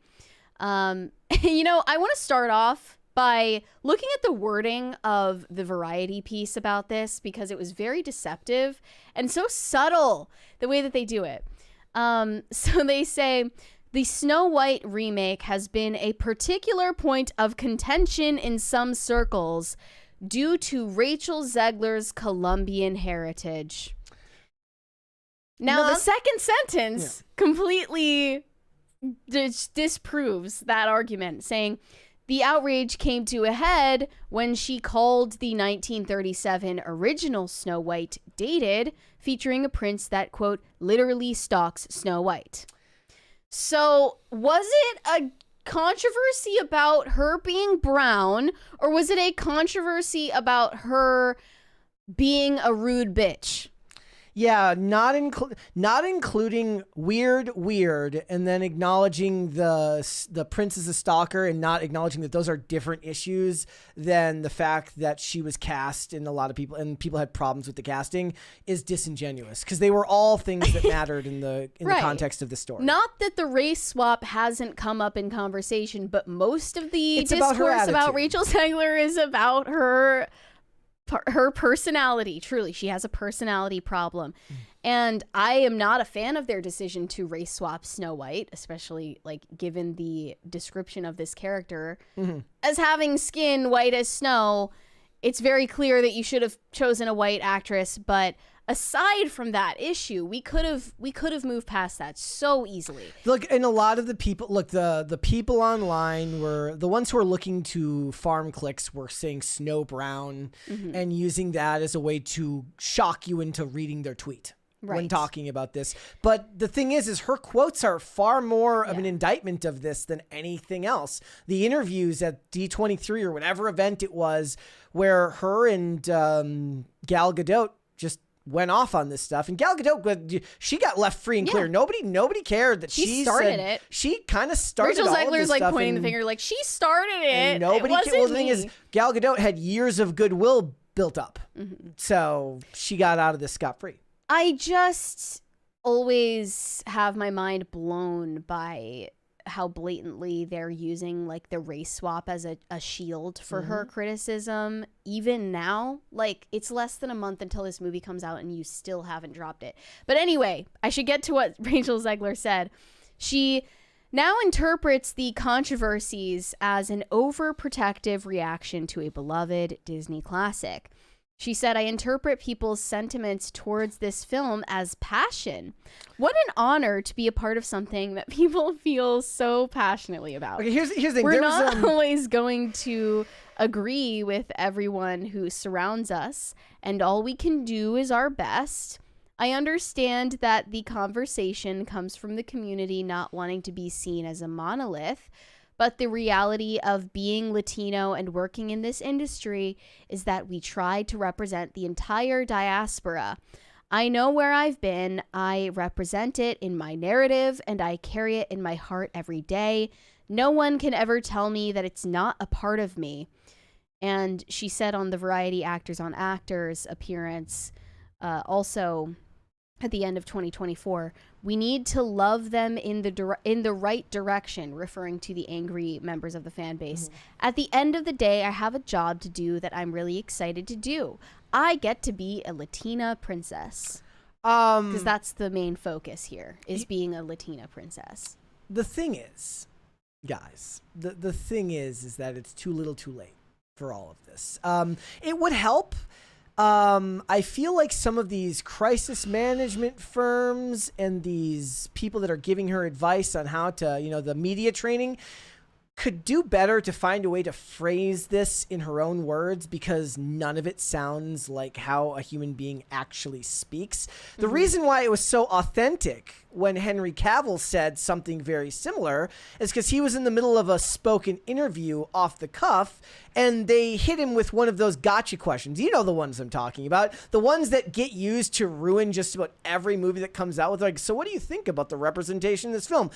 I want to start off by looking at the wording of the Variety piece about this, because it was very deceptive and so subtle the way that they do it. So they say, the Snow White remake has been a particular point of contention in some circles due to Rachel Zegler's Colombian heritage. Now, the second sentence completely disproves that argument, saying, the outrage came to a head when she called the 1937 original Snow White dated, featuring a prince that, quote, literally stalks Snow White. So was it a controversy about her being brown, or was it a controversy about her being a rude bitch? Yeah, not including weird, and then acknowledging the prince is a stalker, and not acknowledging that those are different issues than the fact that she was cast, and people had problems with the casting is disingenuous, because they were all things that mattered in the Right. context of the story. Not that the race swap hasn't come up in conversation, but most of the It's about her discourse about attitude. Rachel Zegler is about her personality. Truly, she has a personality problem. And I am not a fan of their decision to race swap Snow White, especially like given the description of this character as having skin white as snow. It's very clear that you should have chosen a white actress, but aside from that issue, we could have moved past that so easily. Look, and a lot of the people, the people online were the ones who are looking to farm clicks were saying Snow Brown and using that as a way to shock you into reading their tweet when Right. talking about this. But the thing is her quotes are far more of an indictment of this than anything else. The interviews at D23 or whatever event it was where her and Gal Gadot just went off on this stuff, and Gal Gadot, she got left free and clear. Nobody cared that She started said, it. She kind of started Rachel all of Zegler's this like stuff, pointing the and- finger, like she started it. and nobody it wasn't well, the thing me. is, Gal Gadot had years of goodwill built up, so she got out of this scot-free. I just always have my mind blown by how blatantly they're using like the race swap as a shield for her criticism. Even now, like it's less than a month until this movie comes out and you still haven't dropped it. But anyway, I should get to what Rachel Zegler said. She now interprets the controversies as an overprotective reaction to a beloved Disney classic. She said, I interpret people's sentiments towards this film as passion. What an honor to be a part of something that people feel so passionately about. Okay, here's the thing. We're There not was, always going to agree with everyone who surrounds us, and all we can do is our best. I understand that the conversation comes from the community not wanting to be seen as a monolith, but the reality of being Latino and working in this industry is that we try to represent the entire diaspora. I know where I've been. I represent it in my narrative, and I carry it in my heart every day. No one can ever tell me that it's not a part of me. And she said on the Variety Actors on Actors appearance, also at the end of 2024, we need to love them in the right direction, referring to the angry members of the fan base. At the end of the day, I have a job to do that I'm really excited to do. I get to be a Latina princess. Because that's the main focus here, is being a Latina princess. the thing is, guys, the thing is that it's too little too late for all of this. It would help. I feel like some of these crisis management firms and these people that are giving her advice on how to, the media training could do better to find a way to phrase this in her own words, because none of it sounds like how a human being actually speaks. The reason why it was so authentic when Henry Cavill said something very similar is because he was in the middle of a spoken interview off the cuff, and they hit him with one of those gotcha questions. You know the ones I'm talking about. The ones that get used to ruin just about every movie that comes out with, like, so what do you think about the representation in this film?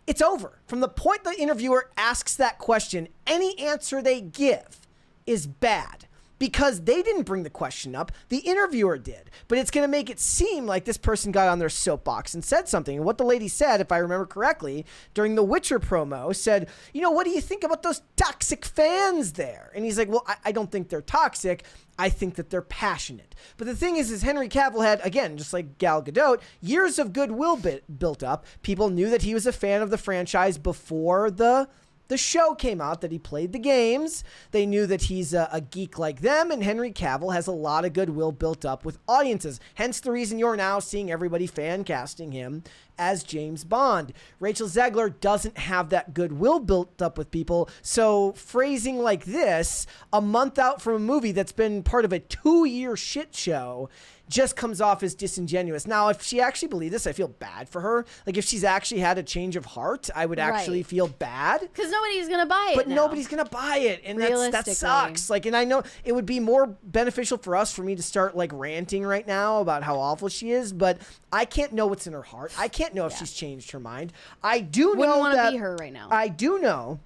It's over. From the point the interviewer asks that question, any answer they give is bad because they didn't bring the question up. The interviewer did. But it's going to make it seem like this person got on their soapbox and said something. And what the lady said, if I remember correctly, during the Witcher promo, said, what do you think about those toxic fans there? And he's like, well, I don't think they're toxic. I think that they're passionate. But the thing is Henry Cavill had, again, just like Gal Gadot, years of goodwill built up. People knew that he was a fan of the franchise before the show came out, that he played the games. They knew that he's a geek like them, and Henry Cavill has a lot of goodwill built up with audiences. Hence the reason you're now seeing everybody fan casting him as James Bond. Rachel Zegler doesn't have that goodwill built up with people, so phrasing like this, a month out from a movie that's been part of a 2-year shit show, just comes off as disingenuous. Now, if she actually believed this, I feel bad for her. Like, if she's actually had a change of heart, I would actually feel bad. Because nobody's going to buy it. But now. nobody's going to buy it. And that sucks. Like, and I know it would be more beneficial for us for me to start, like, ranting right now about how awful she is. But I can't know what's in her heart. I can't know if she's changed her mind. I do Wouldn't know want that to be her right now. I do know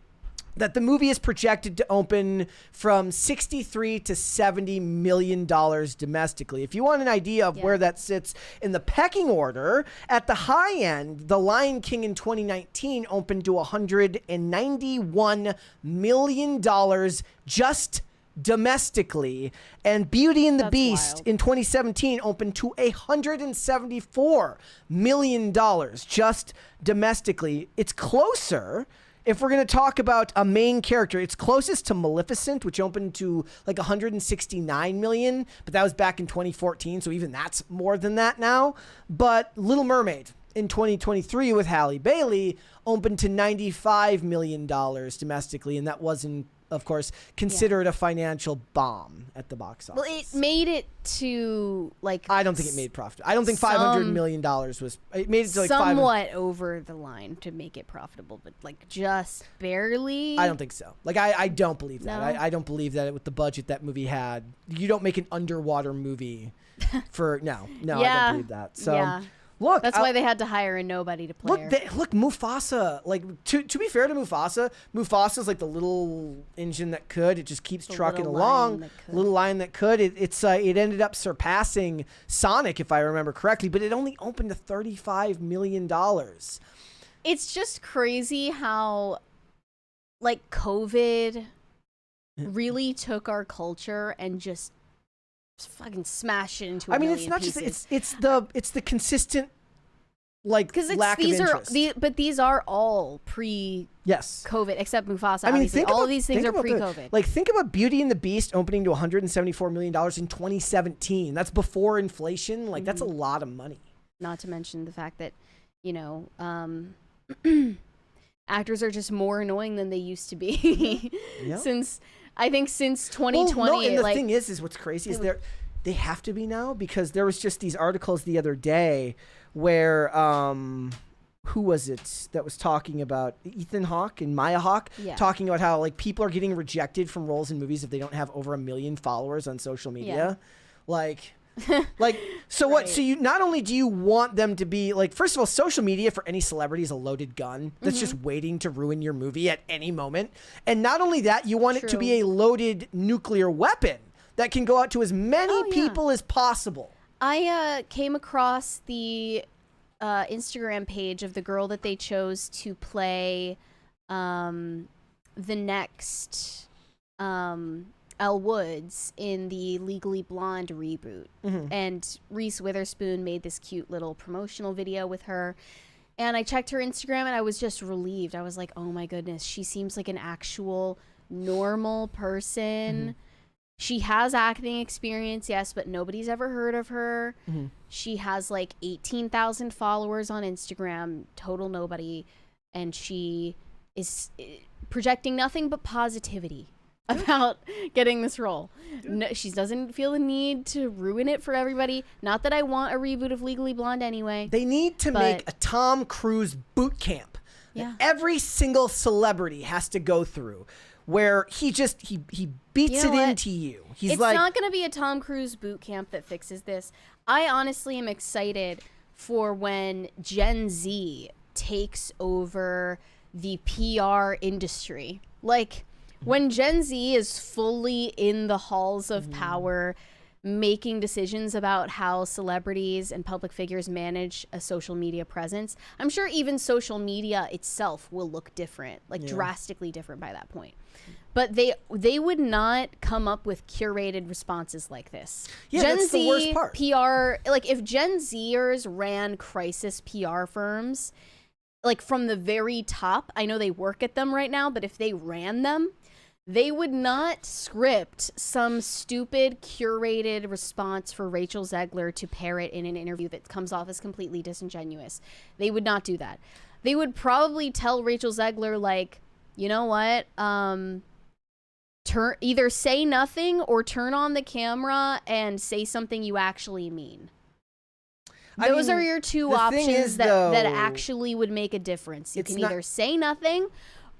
that the movie is projected to open from $63 to $70 million domestically. If you want an idea of where that sits in the pecking order, at the high end, The Lion King in 2019 opened to $191 million just domestically, and Beauty and the Beast in 2017 opened to $174 million just domestically. It's closer. If we're going to talk about a main character, it's closest to Maleficent, which opened to like 169 million, but that was back in 2014, so even that's more than that now. But Little Mermaid in 2023 with Halle Bailey opened to $95 million domestically, and that wasn't, of course, considered a financial bomb at the box office. Well, it made it to, like... I don't think it made profit. I don't think $500 million was... It made it to like somewhat over the line to make it profitable, but like just barely. I don't think so. Like, I don't believe that. No? I don't believe that with the budget that movie had. You don't make an underwater movie for... No, I don't believe that. So... Look, that's why they had to hire a nobody to play her. Look, Mufasa. Like, to be fair to Mufasa's like the little engine that could. It just keeps trucking along. Little lion that could. It ended up surpassing Sonic, if I remember correctly, but it only opened to $35 million. It's just crazy how, like, COVID really took our culture and just fucking smash it into a million it's not pieces. just it's the consistent lack of interest. But these are all pre-COVID, except Mufasa. Obviously, all of these things are pre-COVID. Think about Beauty and the Beast opening to $174 million in 2017. That's before inflation. Like, that's a lot of money. Not to mention the fact that, actors are just more annoying than they used to be. Since 2020. Well, no, and the thing is what's crazy is they have to be now, because there was just these articles the other day where who was it that was talking about Ethan Hawke and Maya Hawke talking about how, like, people are getting rejected from roles in movies if they don't have over 1 million followers on social media. So what? So you not only do you want them to be like, first of all, social media for any celebrity is a loaded gun that's just waiting to ruin your movie at any moment. And not only that, you want it to be a loaded nuclear weapon that can go out to as many people as possible. I came across the Instagram page of the girl that they chose to play the next Elle Woods in the Legally Blonde reboot. And Reese Witherspoon made this cute little promotional video with her. And I checked her Instagram and I was just relieved. I was like, oh my goodness, she seems like an actual normal person. She has acting experience, yes, but nobody's ever heard of her. She has like 18,000 followers on Instagram, total nobody. And she is projecting nothing but positivity about getting this role. No, she doesn't feel the need to ruin it for everybody. Not that I want a reboot of Legally Blonde anyway. They need to make a Tom Cruise boot camp that every single celebrity has to go through, where he beats it into you. It's not going to be a Tom Cruise boot camp that fixes this. I honestly am excited for when Gen Z takes over the PR industry. Like, when Gen Z is fully in the halls of power, making decisions about how celebrities and public figures manage a social media presence, I'm sure even social media itself will look different, like drastically different by that point. But they would not come up with curated responses like this. Yeah, Gen that's Z the worst part. PR, like if Gen Zers ran crisis PR firms, like from the very top, I know they work at them right now, but if they ran them, they would not script some stupid curated response for Rachel Zegler to parrot in an interview that comes off as completely disingenuous. They would not do that. They would probably tell Rachel Zegler, like, you know what? either say nothing or turn on the camera and say something you actually mean. Those are your two options that actually would make a difference. You can either say nothing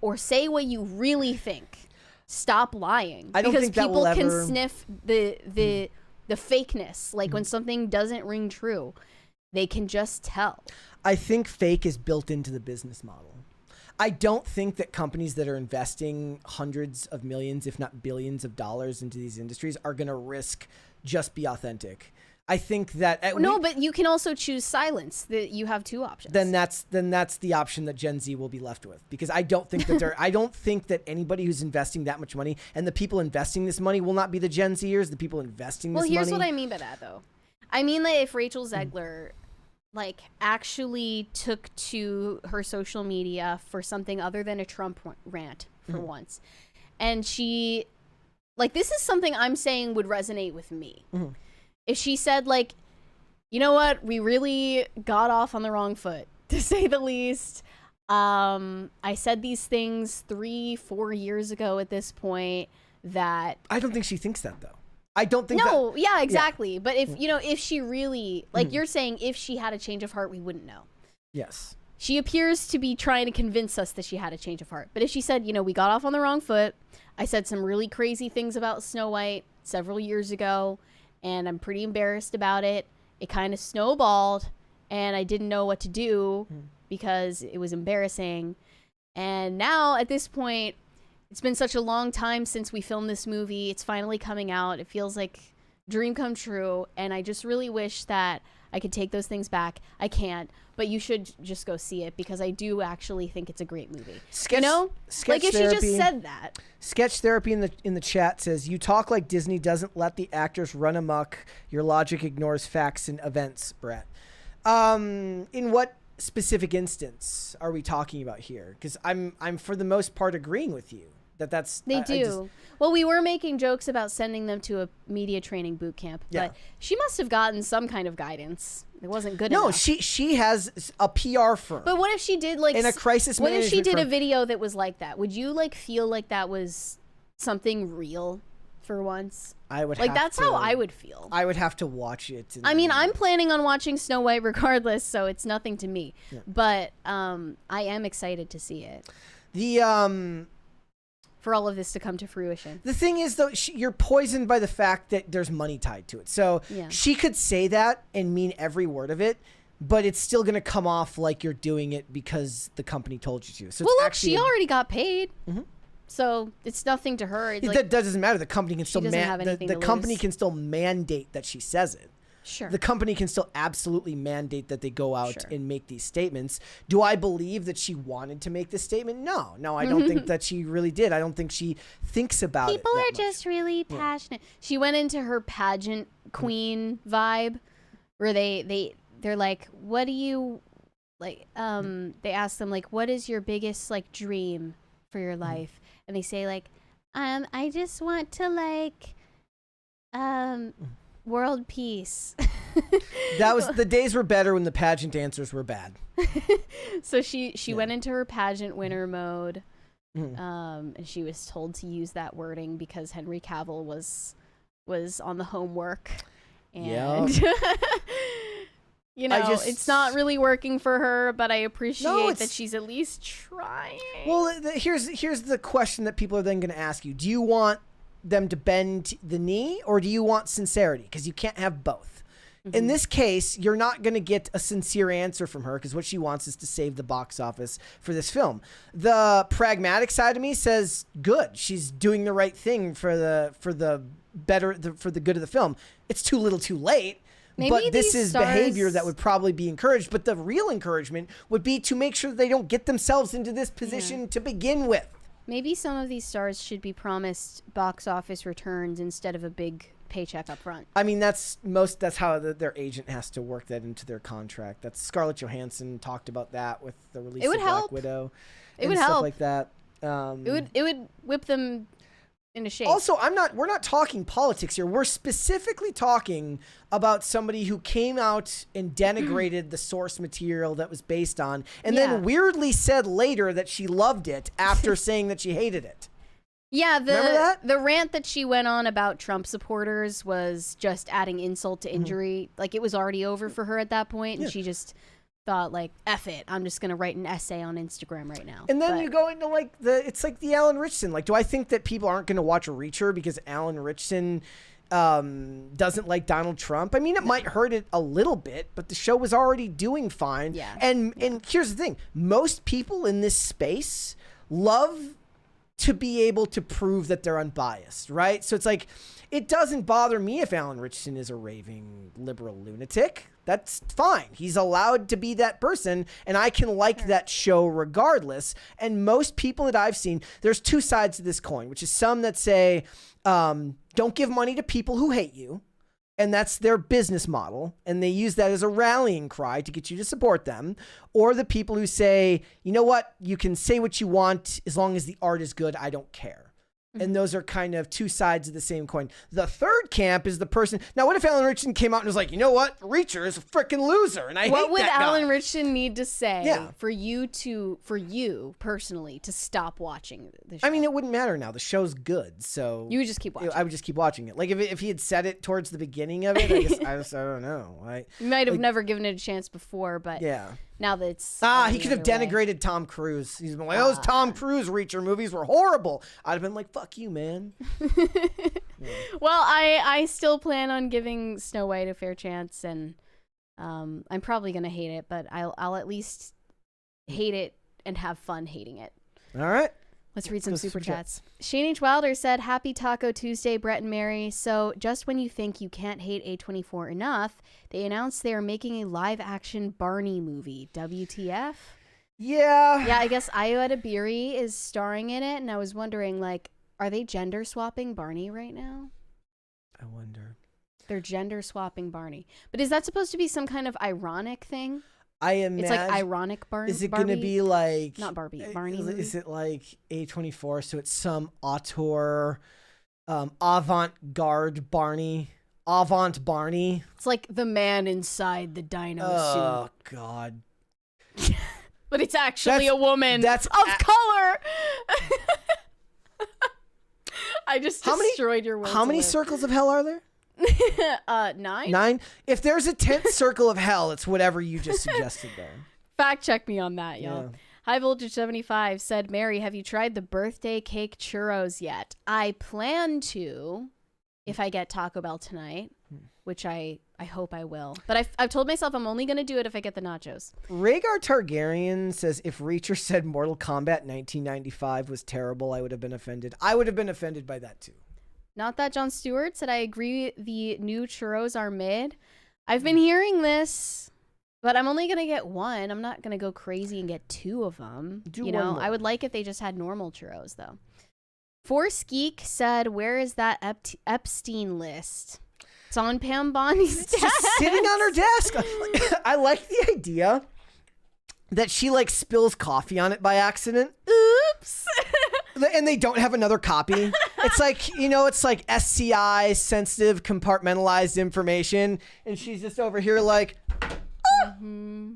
or say what you really think. Stop lying. I don't think that will ever... People can sniff the fakeness. Like when something doesn't ring true, they can just tell. I think fake is built into the business model. I don't think that companies that are investing hundreds of millions, if not billions of dollars into these industries are going to risk just be authentic. I think that but you can also choose silence. That you have two options. Then that's the option that Gen Z will be left with, because I don't think that I don't think that anybody who's investing that much money, and the people investing this money will not be the Gen Zers. The people investing this money. Well, here's what I mean by that, though. I mean that if Rachel Zegler like actually took to her social media for something other than a Trump rant for once, and she this is something I'm saying would resonate with me. If she said, like, you know what, we really got off on the wrong foot, to say the least. I said these things 3-4 years ago at this point that... I don't think she thinks that, though. I don't think No, yeah, exactly. Yeah. But if she really... Like, you're saying if she had a change of heart, we wouldn't know. Yes. She appears to be trying to convince us that she had a change of heart. But if she said, we got off on the wrong foot, I said some really crazy things about Snow White several years ago, and I'm pretty embarrassed about it. It kind of snowballed, and I didn't know what to do because it was embarrassing. And now, at this point, it's been such a long time since we filmed this movie. It's finally coming out. It feels like a dream come true, and I just really wish that I could take those things back. I can't, but you should just go see it, because I do actually think it's a great movie. Sketch like if therapy, she just said that. Sketch Therapy in the chat says, you talk like Disney doesn't let the actors run amok. Your logic ignores facts and events, Brett. In what specific instance are we talking about here? Because I'm for the most part agreeing with you. They do. Well, we were making jokes about sending them to a media training boot camp, but she must have gotten some kind of guidance. It wasn't good enough. No, she has a PR firm. But what if she did in a crisis management What if she did firm? a video that was like that? Would you feel like that was something real for once? I would that's how I would feel. I would have to watch it. I mean, I'm planning on watching Snow White regardless, so it's nothing to me. Yeah. But I am excited to see it. For all of this to come to fruition. The thing is, though, you're poisoned by the fact that there's money tied to it. So she could say that and mean every word of it, but it's still going to come off like you're doing it because the company told you to. So she already got paid. So it's nothing to her. That doesn't matter. The company can still the company can still mandate that she says it. Sure. The company can still absolutely mandate that they go out and make these statements. Do I believe that she wanted to make this statement? No, I don't think that she really did. I don't think she thinks about People it. People are just really passionate. She went into her pageant queen vibe, where they're like, what do you like? They ask them like, what is your biggest dream for your life? And they say I just want to world peace. That was the days were better when the pageant answers were bad. So she went into her pageant winner mode, and she was told to use that wording because Henry Cavill was on the homework, and it's not really working for her. But I appreciate that she's at least trying. Well, here's the question that people are then going to ask you: do you want them to bend the knee, or do you want sincerity? Because you can't have both. In this case, you're not going to get a sincere answer from her, because what she wants is to save the box office for this film. The pragmatic side of me says, good, she's doing the right thing for the good of the film. It's too little, too late. But this is behavior that would probably be encouraged. But the real encouragement would be to make sure that they don't get themselves into this position to begin with. Maybe some of these stars should be promised box office returns instead of a big paycheck up front. I mean, that's how their agent has to work that into their contract. That's Scarlett Johansson talked about that with the release of Black Widow. It would stuff help. Like that. It would whip them into shape. Also, we're not talking politics here. We're specifically talking about somebody who came out and denigrated the source material that was based on, and then weirdly said later that she loved it after saying that she hated it. Yeah, Remember that? the rant that she went on about Trump supporters was just adding insult to injury. Like, it was already over for her at that point, and she just thought, like, F it, I'm just going to write an essay on Instagram right now. And then you go into, like, it's like the Alan Richson. Like, do I think that people aren't going to watch a Reacher because Alan Richson doesn't like Donald Trump? I mean, it might hurt it a little bit, but the show was already doing fine. Yeah. And here's the thing. Most people in this space love to be able to prove that they're unbiased, right? So it's like, it doesn't bother me if Alan Richardson is a raving liberal lunatic. That's fine. He's allowed to be that person, and I can like that show regardless. And most people that I've seen, there's two sides to this coin, which is some that say, don't give money to people who hate you. And that's their business model. And they use that as a rallying cry to get you to support them. Or the people who say, you know what? You can say what you want as long as the art is good. I don't care. And those are kind of two sides of the same coin. The third camp is the person. Now, what if Alan Richardson came out and was like, you know what? Reacher is a freaking loser, and I hate that guy. What would Alan Richardson need to say Yeah. for you personally to stop watching the show? I mean, it wouldn't matter now. The show's good, so You would just keep watching. I would just keep watching it. Like if he had said it towards the beginning of it, I don't know. You might have never given it a chance before, but Yeah. now that it's He could have denigrated Tom Cruise. He's been like, those Tom Cruise Reacher movies were horrible. I'd have been like, fuck you, man. Well, I still plan on giving Snow White a fair chance, and I'm probably gonna hate it, but I'll at least hate it and have fun hating it. All right. Let's read some Go super Super chats. Shane H. Wilder said, "Happy Taco Tuesday, Brett and Mary. So just when you think you can't hate A24 enough, they announced they are making a live-action Barney movie. WTF?" Yeah. Yeah, I guess Ayo Edebiri is starring in it, and I was wondering, like, are they gender swapping Barney right now? I wonder. They're gender swapping Barney. But is that supposed to be some kind of ironic thing? I imagine It's like ironic Barney. Is it going to be like Not Barbie, Barney Is, movie? is it like A24? So it's some auteur, avant-garde Barney, avant Barney. It's like the man inside the dino Oh God. suit. But it's actually That's- a woman that's of color. I just destroyed your will. How to many live. circles of hell are there? 9? 9. If there's a 10th circle of hell, it's whatever you just suggested there. Fact check me on that, y'all. Yeah. High Voltage 75 said, "Mary, have you tried the birthday cake churros yet? I plan to if I get Taco Bell tonight, which I hope I will. But I've told myself I'm only going to do it if I get the nachos." Rhaegar Targaryen says, if Reacher said Mortal Kombat 1995 was terrible, I would have been offended. I would have been offended by that too. Not that John Stewart said, "I agree the new churros are mid." I've been hearing this, but I'm only going to get one. I'm not going to go crazy and get 2 of them. Do you one know, more. I would like if they just had normal churros, though. Force Geek said, "Where is that Epstein list?" It's on Pam Bondi's desk. Just sitting on her desk. I like the idea that she like spills coffee on it by accident. Oops. And they don't have another copy. It's like, it's like SCI, sensitive, compartmentalized information. And she's just over here like, Mm-hmm.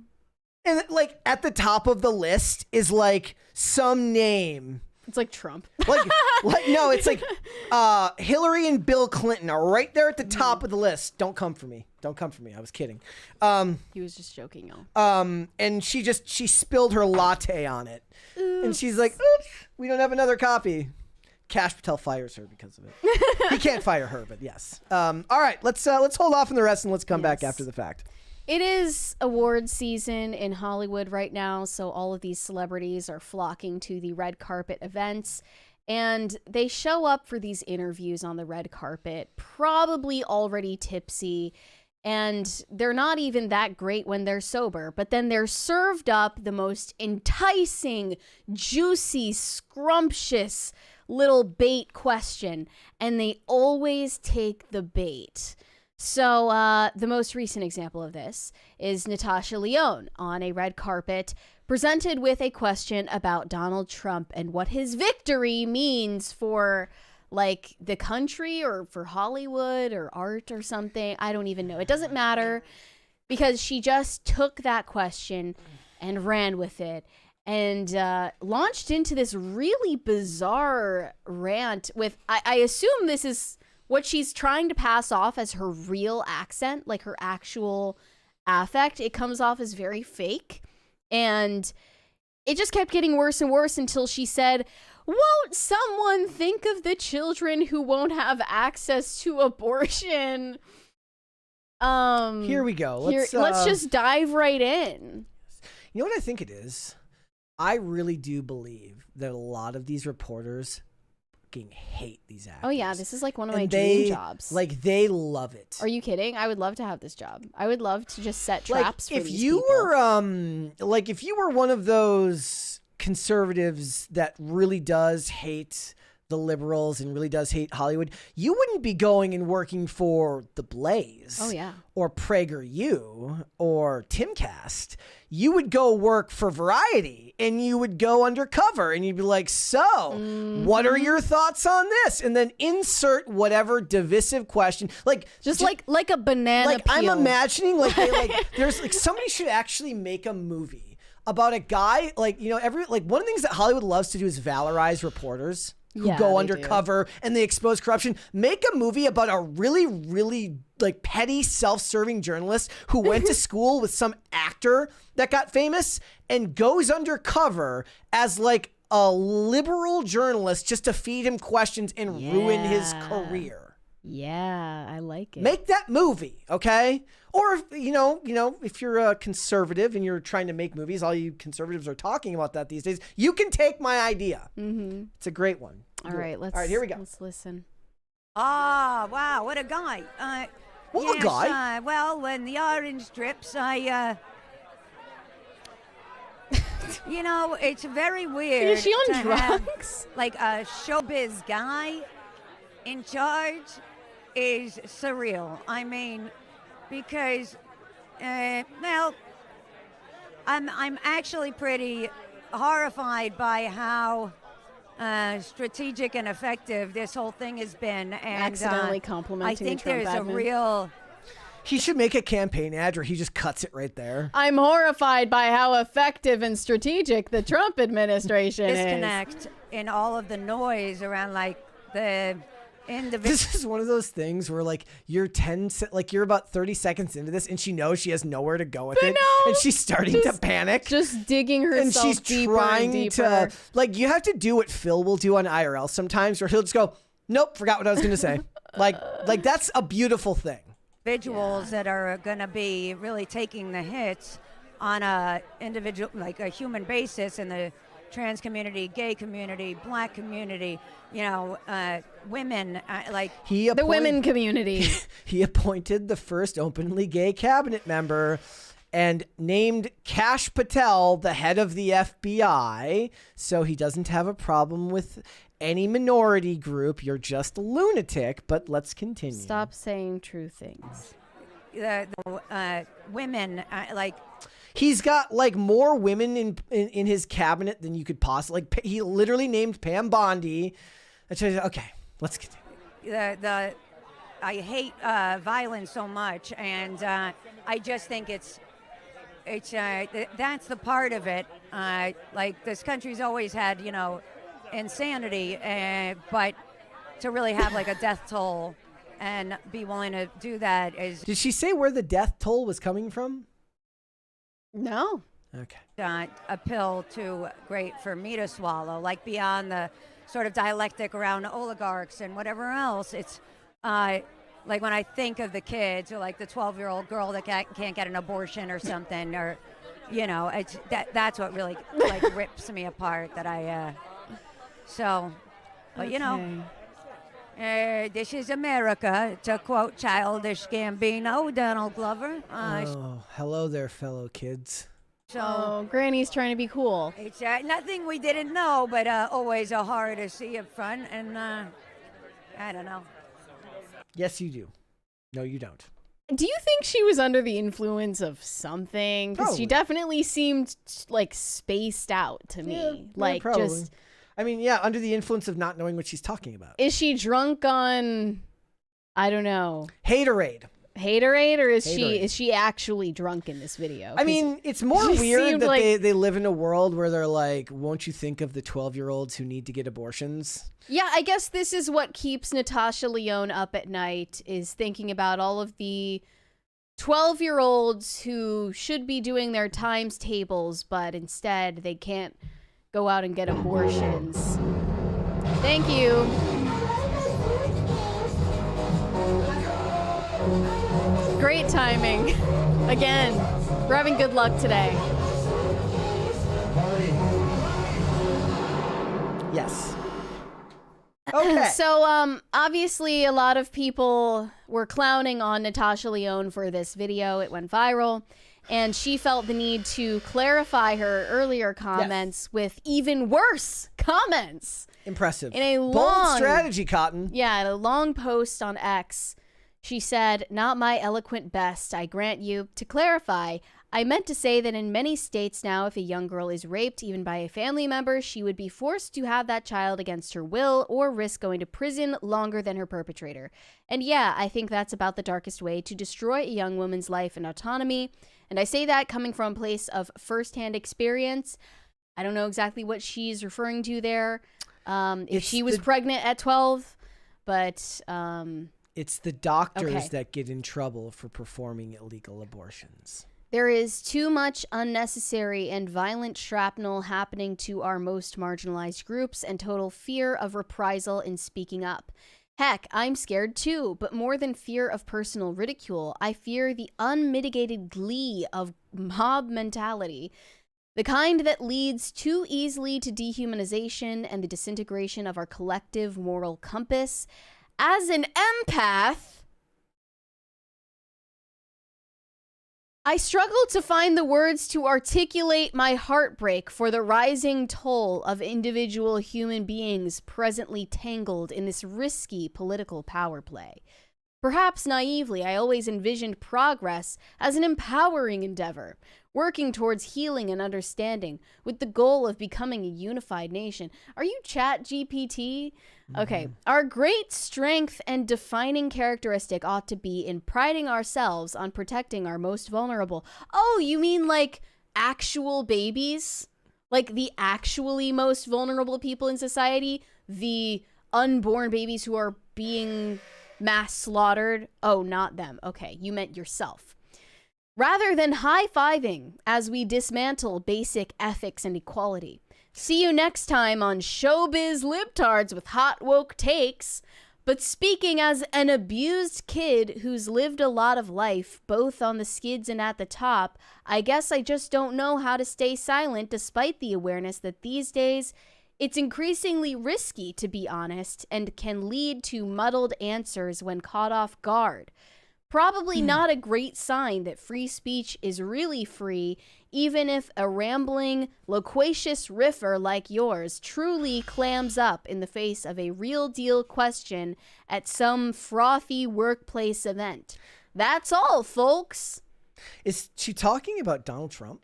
and like at the top of the list is like some name. It's like Trump. Like no, it's like Hillary and Bill Clinton are right there at the top of the list. Don't come for me. Don't come for me. I was kidding. He was just joking, y'all. And she spilled her latte on it. And she's like, "Oops, we don't have another copy." Kash Patel fires her because of it. He can't fire her, but yes. All right, let's hold off on the rest and let's come back Yes. after the fact. It is award season in Hollywood right now, so all of these celebrities are flocking to the red carpet events, and they show up for these interviews on the red carpet, probably already tipsy, and they're not even that great when they're sober, but then they're served up the most enticing, juicy, scrumptious little bait question, and they always take the bait. So the most recent example of this is Natasha Lyonne on a red carpet, presented with a question about Donald Trump and what his victory means for, like, the country or for Hollywood or art or something. I don't even know. It doesn't matter, because she just took that question and ran with it. and launched into this really bizarre rant with, I assume this is what she's trying to pass off as her real accent, like her actual affect. It comes off as very fake. And it just kept getting worse and worse until she said, "Won't someone think of the children who won't have access to abortion?" Here we go. Let's just dive right in. You know what I think it is? I really do believe that a lot of these reporters fucking hate these actors. Oh yeah, this is like one of my dream jobs. Like, they love it. Are you kidding? I would love to have this job. I would love to just set traps for if these you people. were if you were one of those conservatives that really does hate the liberals and really does hate Hollywood, you wouldn't be going and working for The Blaze. Oh yeah. Or PragerU or Timcast. You would go work for Variety and you would go undercover and you'd be like, so what are your thoughts on this? And then insert whatever divisive question. Like a banana peel. I'm imagining there's somebody should actually make a movie about a guy, one of the things that Hollywood loves to do is valorize reporters who go undercover and they expose corruption. Make a movie about a really, really petty, self-serving journalist who went to school with some actor that got famous and goes undercover as a liberal journalist just to feed him questions and ruin his career. Yeah, I like it. Make that movie, okay? Or if you're a conservative and you're trying to make movies, all you conservatives are talking about that these days. You can take my idea. Mm-hmm. It's a great one. All right, here we go. Let's listen. Ah, wow, what a guy. A guy? Well, when the orange drips, it's very weird. Is she on to drugs? Have, a showbiz guy in charge is surreal. I mean, because, I'm actually pretty horrified by how strategic and effective this whole thing has been. And accidentally complimenting I think the Trump there's a admin. real... He should make a campaign ad where he just cuts it right there. I'm horrified by how effective and strategic the Trump administration disconnect in all of the noise around the individual. This is one of those things where you're you're about 30 seconds into this and she knows she has nowhere to go with it. And she's starting to panic. Just digging herself and she's deeper trying and deeper. to you have to do what Phil will do on IRL sometimes where he'll just go, nope, forgot what I was going to say. That's a beautiful thing. Individuals that are going to be really taking the hits on a individual, a human basis in the trans community, gay community, black community, women, the women community. He appointed the first openly gay cabinet member and named Kash Patel the head of the FBI, so he doesn't have a problem with any minority group. You're just a lunatic, but let's continue. Stop saying true things. Women, He's got more women in his cabinet than you could possibly. He literally named Pam Bondi. Okay, let's continue. I hate violence so much, and I just think it's that's the part of it. This country's always had insanity, but to really have a death toll and be willing to do that is... Did she say where the death toll was coming from? No. Okay. A pill too great for me to swallow, beyond the sort of dialectic around oligarchs and whatever else. It's when I think of the kids, or the 12-year-old girl that can't get an abortion or something, or it's that's what really rips me apart. This is America, to quote Childish Gambino, Donald Glover. Hello there, fellow kids. So Granny's trying to be cool. It's nothing we didn't know, but always a horror to see up front, and I don't know. Yes, you do. No, you don't. Do you think she was under the influence of something? Because she definitely seemed spaced out to me. Probably. Just... under the influence of not knowing what she's talking about. Is she drunk on, I don't know. Haterade. haterade, or is Haterade. she actually drunk in this video? I mean, it's more she weird seemed that like- they live in a world where they're like, won't you think of the 12-year-olds who need to get abortions? Yeah, I guess this is what keeps Natasha Lyonne up at night, is thinking about all of the 12-year-olds who should be doing their times tables, but instead they can't go out and get abortions. Thank you. Great timing. Again, we're having good luck today. Yes. Okay. So, obviously a lot of people were clowning on Natasha Lyonne for this video. It went viral, and she felt the need to clarify her earlier comments with even worse comments. Impressive. In a Bold long strategy, Cotton. Yeah, in a long post on X, she said, "Not my eloquent best, I grant you. To clarify, I meant to say that in many states now, if a young girl is raped, even by a family member, she would be forced to have that child against her will or risk going to prison longer than her perpetrator. And yeah, I think that's about the darkest way to destroy a young woman's life and autonomy. And I say that coming from a place of firsthand experience." I don't know exactly what she's referring to there. If It's she was the- pregnant at 12, but It's the doctors Okay. that get in trouble for performing illegal abortions. there is too much unnecessary and violent shrapnel happening to our most marginalized groups and total fear of reprisal in speaking up. Heck, I'm scared too, but more than fear of personal ridicule, I fear the unmitigated glee of mob mentality. The kind that leads too easily to dehumanization and the disintegration of our collective moral compass. As an empath, I struggle to find the words to articulate my heartbreak for the rising toll of individual human beings presently tangled in this risky political power play. Perhaps naively, I always envisioned progress as an empowering endeavor, working towards healing and understanding, with the goal of becoming a unified nation. Are you ChatGPT? Okay. Our great strength and defining characteristic ought to be in priding ourselves on protecting our most vulnerable. Oh, you mean like actual babies? Like the actually most vulnerable people in society? The unborn babies who are being mass slaughtered? Oh, not them. Okay, you meant yourself. Rather than high-fiving as we dismantle basic ethics and equality. See you next time on Showbiz Libtards with hot woke takes. But speaking as an abused kid who's lived a lot of life, both on the skids and at the top, I guess I just don't know how to stay silent despite the awareness that these days it's increasingly risky to be honest and can lead to muddled answers when caught off guard. Probably not a great sign that free speech is really free, even if a rambling, loquacious riffer like yours truly clams up in the face of a real deal question at some frothy workplace event. That's all, folks. Is she talking about Donald Trump?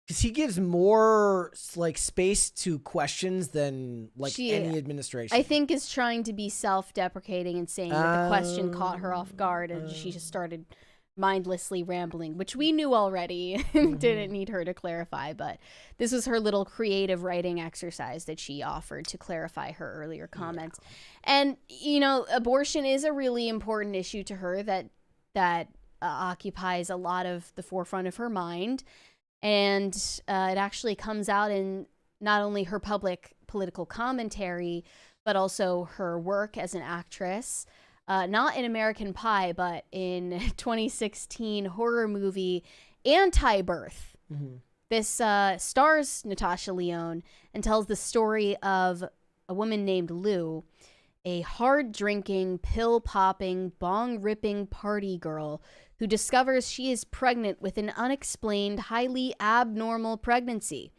Because he gives more like space to questions than like any administration. I think is trying to be self-deprecating and saying that the question caught her off guard and she just started mindlessly rambling, which we knew already and didn't need her to clarify. But this was her little creative writing exercise that she offered to clarify her earlier comments. And, you know, abortion is a really important issue to her that occupies a lot of the forefront of her mind. And it actually comes out in not only her public political commentary, but also her work as an actress. Not in American Pie, but in 2016 horror movie Anti-Birth. This stars Natasha Lyonne and tells the story of a woman named Lou, a hard-drinking, pill-popping, bong-ripping party girl who discovers she is pregnant with an unexplained, highly abnormal pregnancy.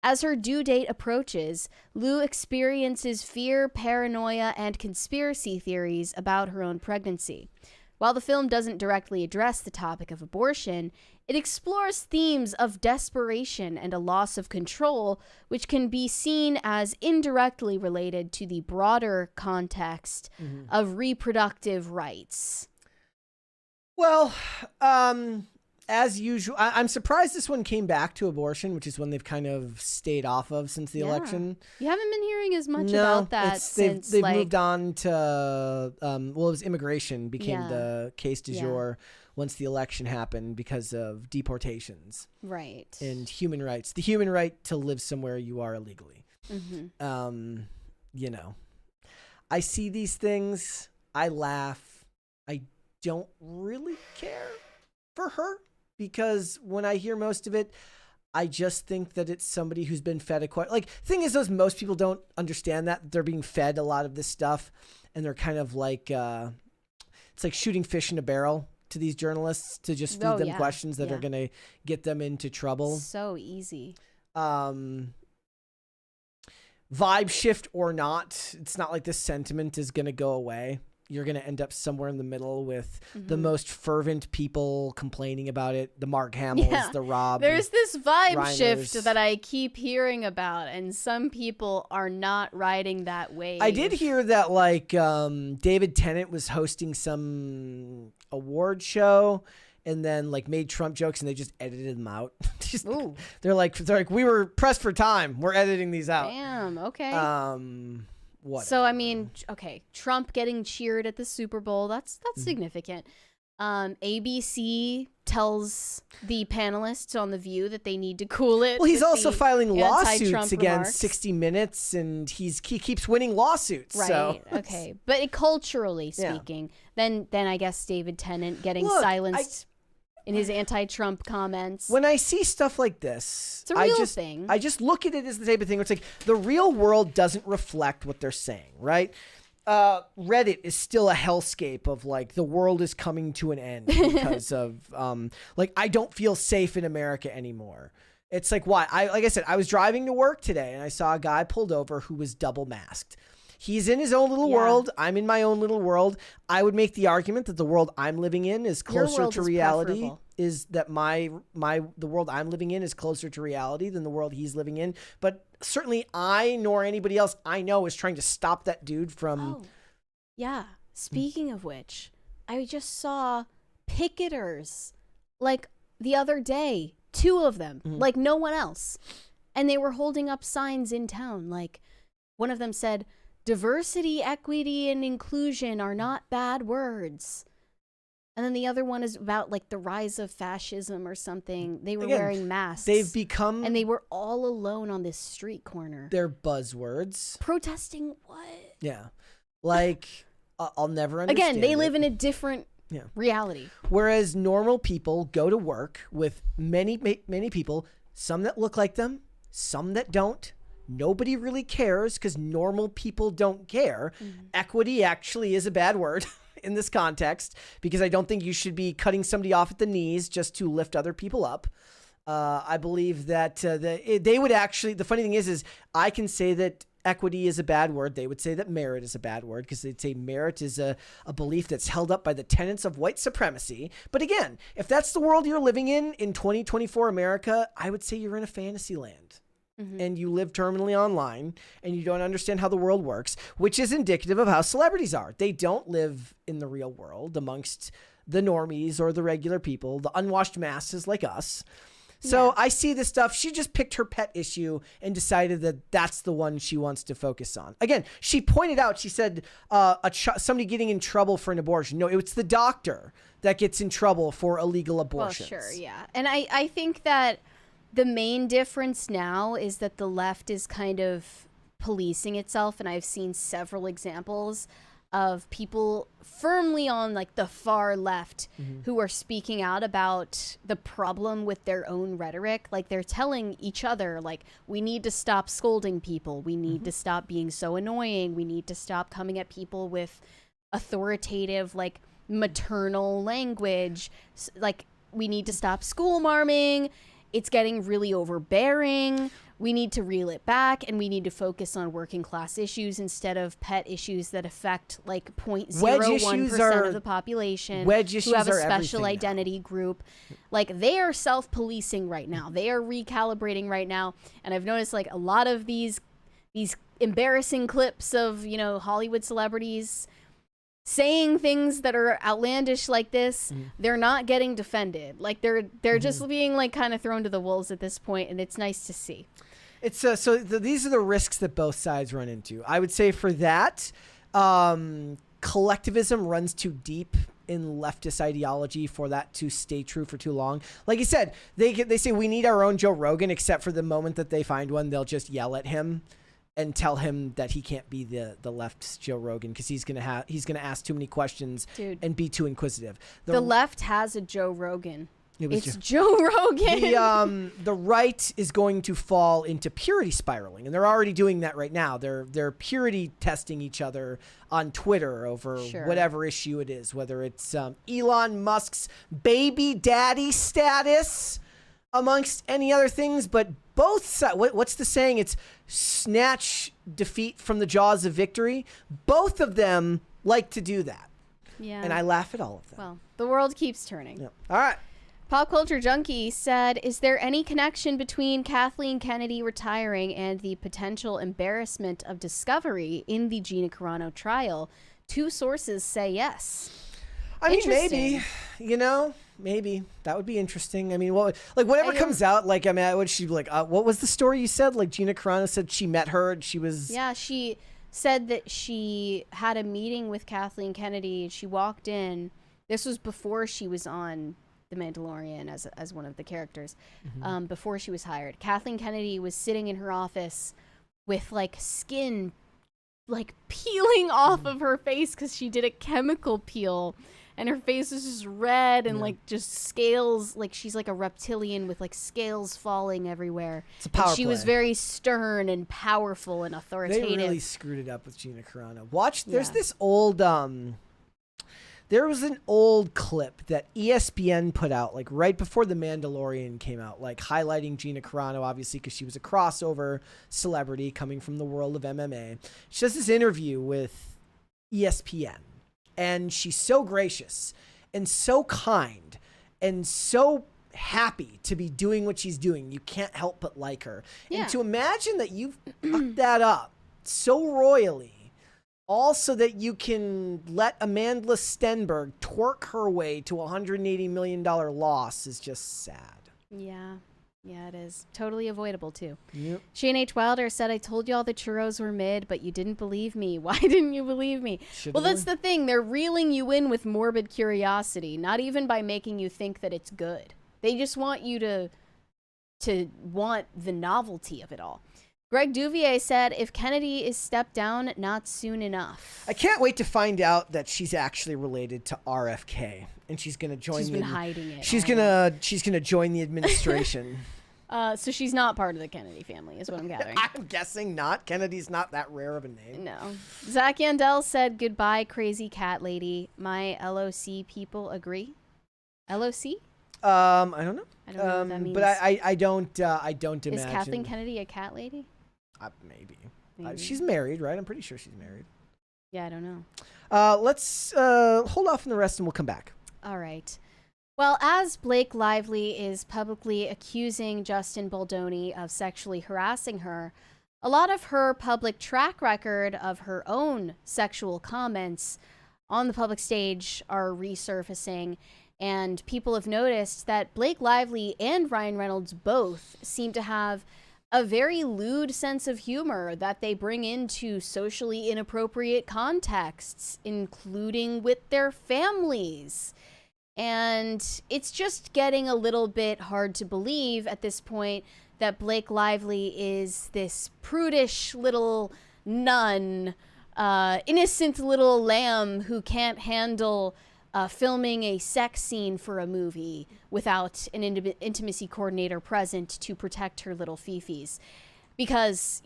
As her due date approaches, Lou experiences fear, paranoia, and conspiracy theories about her own pregnancy. While the film doesn't directly address the topic of abortion, it explores themes of desperation and a loss of control, which can be seen as indirectly related to the broader context of reproductive rights. Well, as usual, I'm surprised this one came back to abortion, which is one they've kind of stayed off of since the election. You haven't been hearing as much about that since they've moved on to it was immigration became the case du jour once the election happened because of deportations, right? And human rights, the human right to live somewhere you are illegally. You know, I see these things, I laugh, I don't really care for her. Because when I hear most of it, I just think that it's somebody who's been fed thing is, most people don't understand that they're being fed a lot of this stuff, and they're kind of like it's like shooting fish in a barrel to these journalists to just feed them questions that are going to get them into trouble. So easy. Vibe shift or not, it's not like this sentiment is going to go away. You're going to end up somewhere in the middle with the most fervent people complaining about it. The Mark Hamills, the Rob. There's this vibe Reiners. shift that I keep hearing about, and some people are not riding that wave. I did hear that David Tennant was hosting some award show and then made Trump jokes and they just edited them out. They're like, we were pressed for time. We're editing these out. Damn, okay. What? So I mean, okay, Trump getting cheered at the Super Bowl, that's significant. ABC tells the panelists on The View that they need to cool it. Well, he's also filing lawsuits against remarks. 60 Minutes, and he keeps winning lawsuits. Right. So. Okay. But culturally speaking, then I guess David Tennant getting silenced in his anti-Trump comments. When I see stuff like this, it's a real thing. I just look at it as the type of thing where it's like the real world doesn't reflect what they're saying, right? Reddit is still a hellscape of the world is coming to an end because of I don't feel safe in America anymore. It's like, why? Like I said, I was driving to work today and I saw a guy pulled over who was double masked. He's in his own little world. I'm in my own little world. I would make the argument that the world I'm living in is closer to reality. Preferable. Is that the world I'm living in is closer to reality than the world he's living in. But certainly I nor anybody else I know is trying to stop that dude from. Oh, yeah. Speaking of which, I just saw picketers the other day, 2 of them, no one else. And they were holding up signs in town. One of them said, "Diversity, equity, and inclusion are not bad words." And then the other one is about the rise of fascism or something. They were wearing masks. They've become... And they were all alone on this street corner. They're buzzwords. Protesting what? Yeah. I'll never understand. Again, they live in a different reality. Whereas normal people go to work with many people, some that look like them, some that don't. Nobody really cares because normal people don't care. Equity actually is a bad word in this context because I don't think you should be cutting somebody off at the knees just to lift other people up. I believe that they would actually, the funny thing is I can say that equity is a bad word. They would say that merit is a bad word because they'd say merit is a belief that's held up by the tenets of white supremacy. But again, if that's the world you're living in 2024 America, I would say you're in a fantasy land. And you live terminally online and you don't understand how the world works, which is indicative of how celebrities are. They don't live in the real world amongst the normies or the regular people, the unwashed masses like us. So I see this stuff. She just picked her pet issue and decided that that's the one she wants to focus on. Again, she pointed out, she said somebody getting in trouble for an abortion. No, it's the doctor that gets in trouble for illegal abortions. Well, sure, yeah. And I think that the main difference now is that the left is kind of policing itself, and I've seen several examples of people firmly on the far left who are speaking out about the problem with their own rhetoric. They're telling each other, we need to stop scolding people. We need to stop being so annoying. We need to stop coming at people with authoritative, maternal language. We need to stop school marming. It's getting really overbearing. We need to reel it back, and we need to focus on working class issues instead of pet issues that affect 0.01% of the population who have a special identity group. They are self-policing right now. They are recalibrating right now. And I've noticed a lot of these embarrassing clips of, Hollywood celebrities saying things that are outlandish like this, they're not getting defended. Like they're just being like kind of thrown to the wolves at this point, and it's nice to see. It's these are the risks that both sides run into. I would say for that, collectivism runs too deep in leftist ideology for that to stay true for too long. Like you said, they say we need our own Joe Rogan, except for the moment that they find one, they'll just yell at him and tell him that he can't be the left's Joe Rogan because he's gonna ask too many questions. Dude. And be too inquisitive. The left has a Joe Rogan. It's Joe Rogan. The right is going to fall into purity spiraling, and they're already doing that right now. They're purity testing each other on Twitter over whatever issue it is, whether it's Elon Musk's baby daddy status, amongst any other things. But both sides, what's the saying? It's snatch defeat from the jaws of victory. Both of them like to do that. Yeah. And I laugh at all of them. Well, the world keeps turning. Yeah. All right. Pop Culture Junkie said, is there any connection between Kathleen Kennedy retiring and the potential embarrassment of discovery in the Gina Carano trial? 2 sources say yes. I mean, maybe, maybe that would be interesting. I mean, whatever comes out, like, I mean, would she be like, what was the story you said? Like Gina Carano said she met her and she was. Yeah, she said that she had a meeting with Kathleen Kennedy. She walked in. This was before she was on The Mandalorian as one of the characters, before she was hired. Kathleen Kennedy was sitting in her office with like skin like peeling off of her face because she did a chemical peel, and her face was just red and like just scales, like she's like a reptilian with like scales falling everywhere. It's a power and she was very stern and powerful and authoritative. They really screwed it up with Gina Carano. There's this old there was an old clip that ESPN put out, like right before The Mandalorian came out, like highlighting Gina Carano, obviously, because she was a crossover celebrity coming from the world of MMA. She does this interview with ESPN, and she's so gracious and so kind and so happy to be doing what she's doing. You can't help but like her. Yeah. And to imagine that you've fucked that up so royally, also that you can let Amanda Stenberg twerk her way to a $180 million loss is just sad. Yeah. Yeah, it is. Totally avoidable, too. Yep. Shane H. Wilder said, I told y'all the churros were mid, but you didn't believe me. Why didn't you believe me? Well, that's the thing. They're reeling you in with morbid curiosity, not even by making you think that it's good. They just want you to want the novelty of it all. Greg Duvier said, if Kennedy is stepped down, not soon enough. I can't wait to find out that she's actually related to RFK, and she's going to join. She's been hiding it. She's gonna join the administration. So she's not part of the Kennedy family, is what I'm gathering. I'm guessing not. Kennedy's not that rare of a name. No. Zach Yandel said, goodbye, crazy cat lady. My LOC people agree. LOC? I don't know. I don't know what that means. But I don't imagine. Is Kathleen Kennedy a cat lady? Maybe. She's married, right? I'm pretty sure she's married. Yeah, I don't know. Let's hold off on the rest and we'll come back. All right. Well, as Blake Lively is publicly accusing Justin Baldoni of sexually harassing her, a lot of her public track record of her own sexual comments on the public stage are resurfacing, and people have noticed that Blake Lively and Ryan Reynolds both seem to have a very lewd sense of humor that they bring into socially inappropriate contexts, including with their families. And it's just getting a little bit hard to believe at this point that Blake Lively is this prudish little nun, innocent little lamb who can't handle filming a sex scene for a movie without an intimacy coordinator present to protect her little fifis. Because,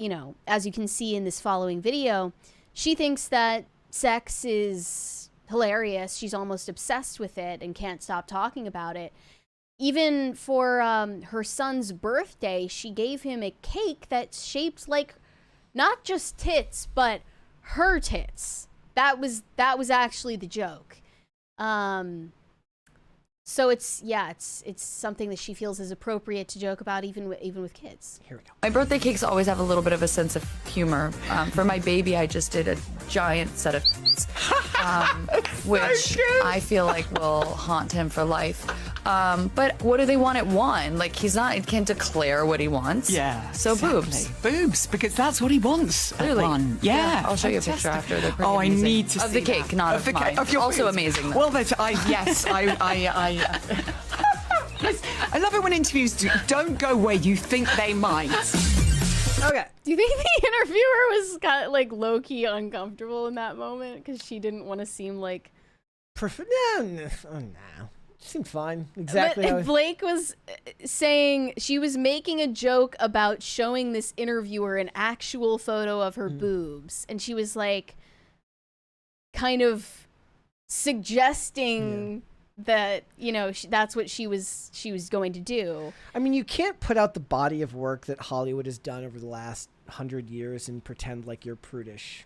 as you can see in this following video, she thinks that sex is hilarious. She's almost obsessed with it and can't stop talking about it. Even for her son's birthday, she gave him a cake that's shaped like not just tits, but her tits. That was actually the joke. So it's something that she feels is appropriate to joke about even with kids. Here we go. My birthday cakes always have a little bit of a sense of humor. For my baby, I just did a giant set of which I feel like will haunt him for life. But what do they want at 1? Like, he can't declare what he wants. Yeah. So exactly. boobs. Boobs, because that's what he wants at Really? 1. Yeah. I'll show you a picture after. They're pretty Oh, I amazing. need to of see the cake, that. not of the mine. cake. Of your Also boobs. amazing. Though. Well, yes, I love it when interviews don't go where you think they might. Okay. Do you think the interviewer was kind of like low key uncomfortable in that moment because she didn't want to seem like? No. Seemed fine. Exactly. But how Blake was saying she was making a joke about showing this interviewer an actual photo of her boobs, and she was like, kind of suggesting that that's what she was going to do. I mean, you can't put out the body of work that Hollywood has done over the last 100 years and pretend like you're prudish.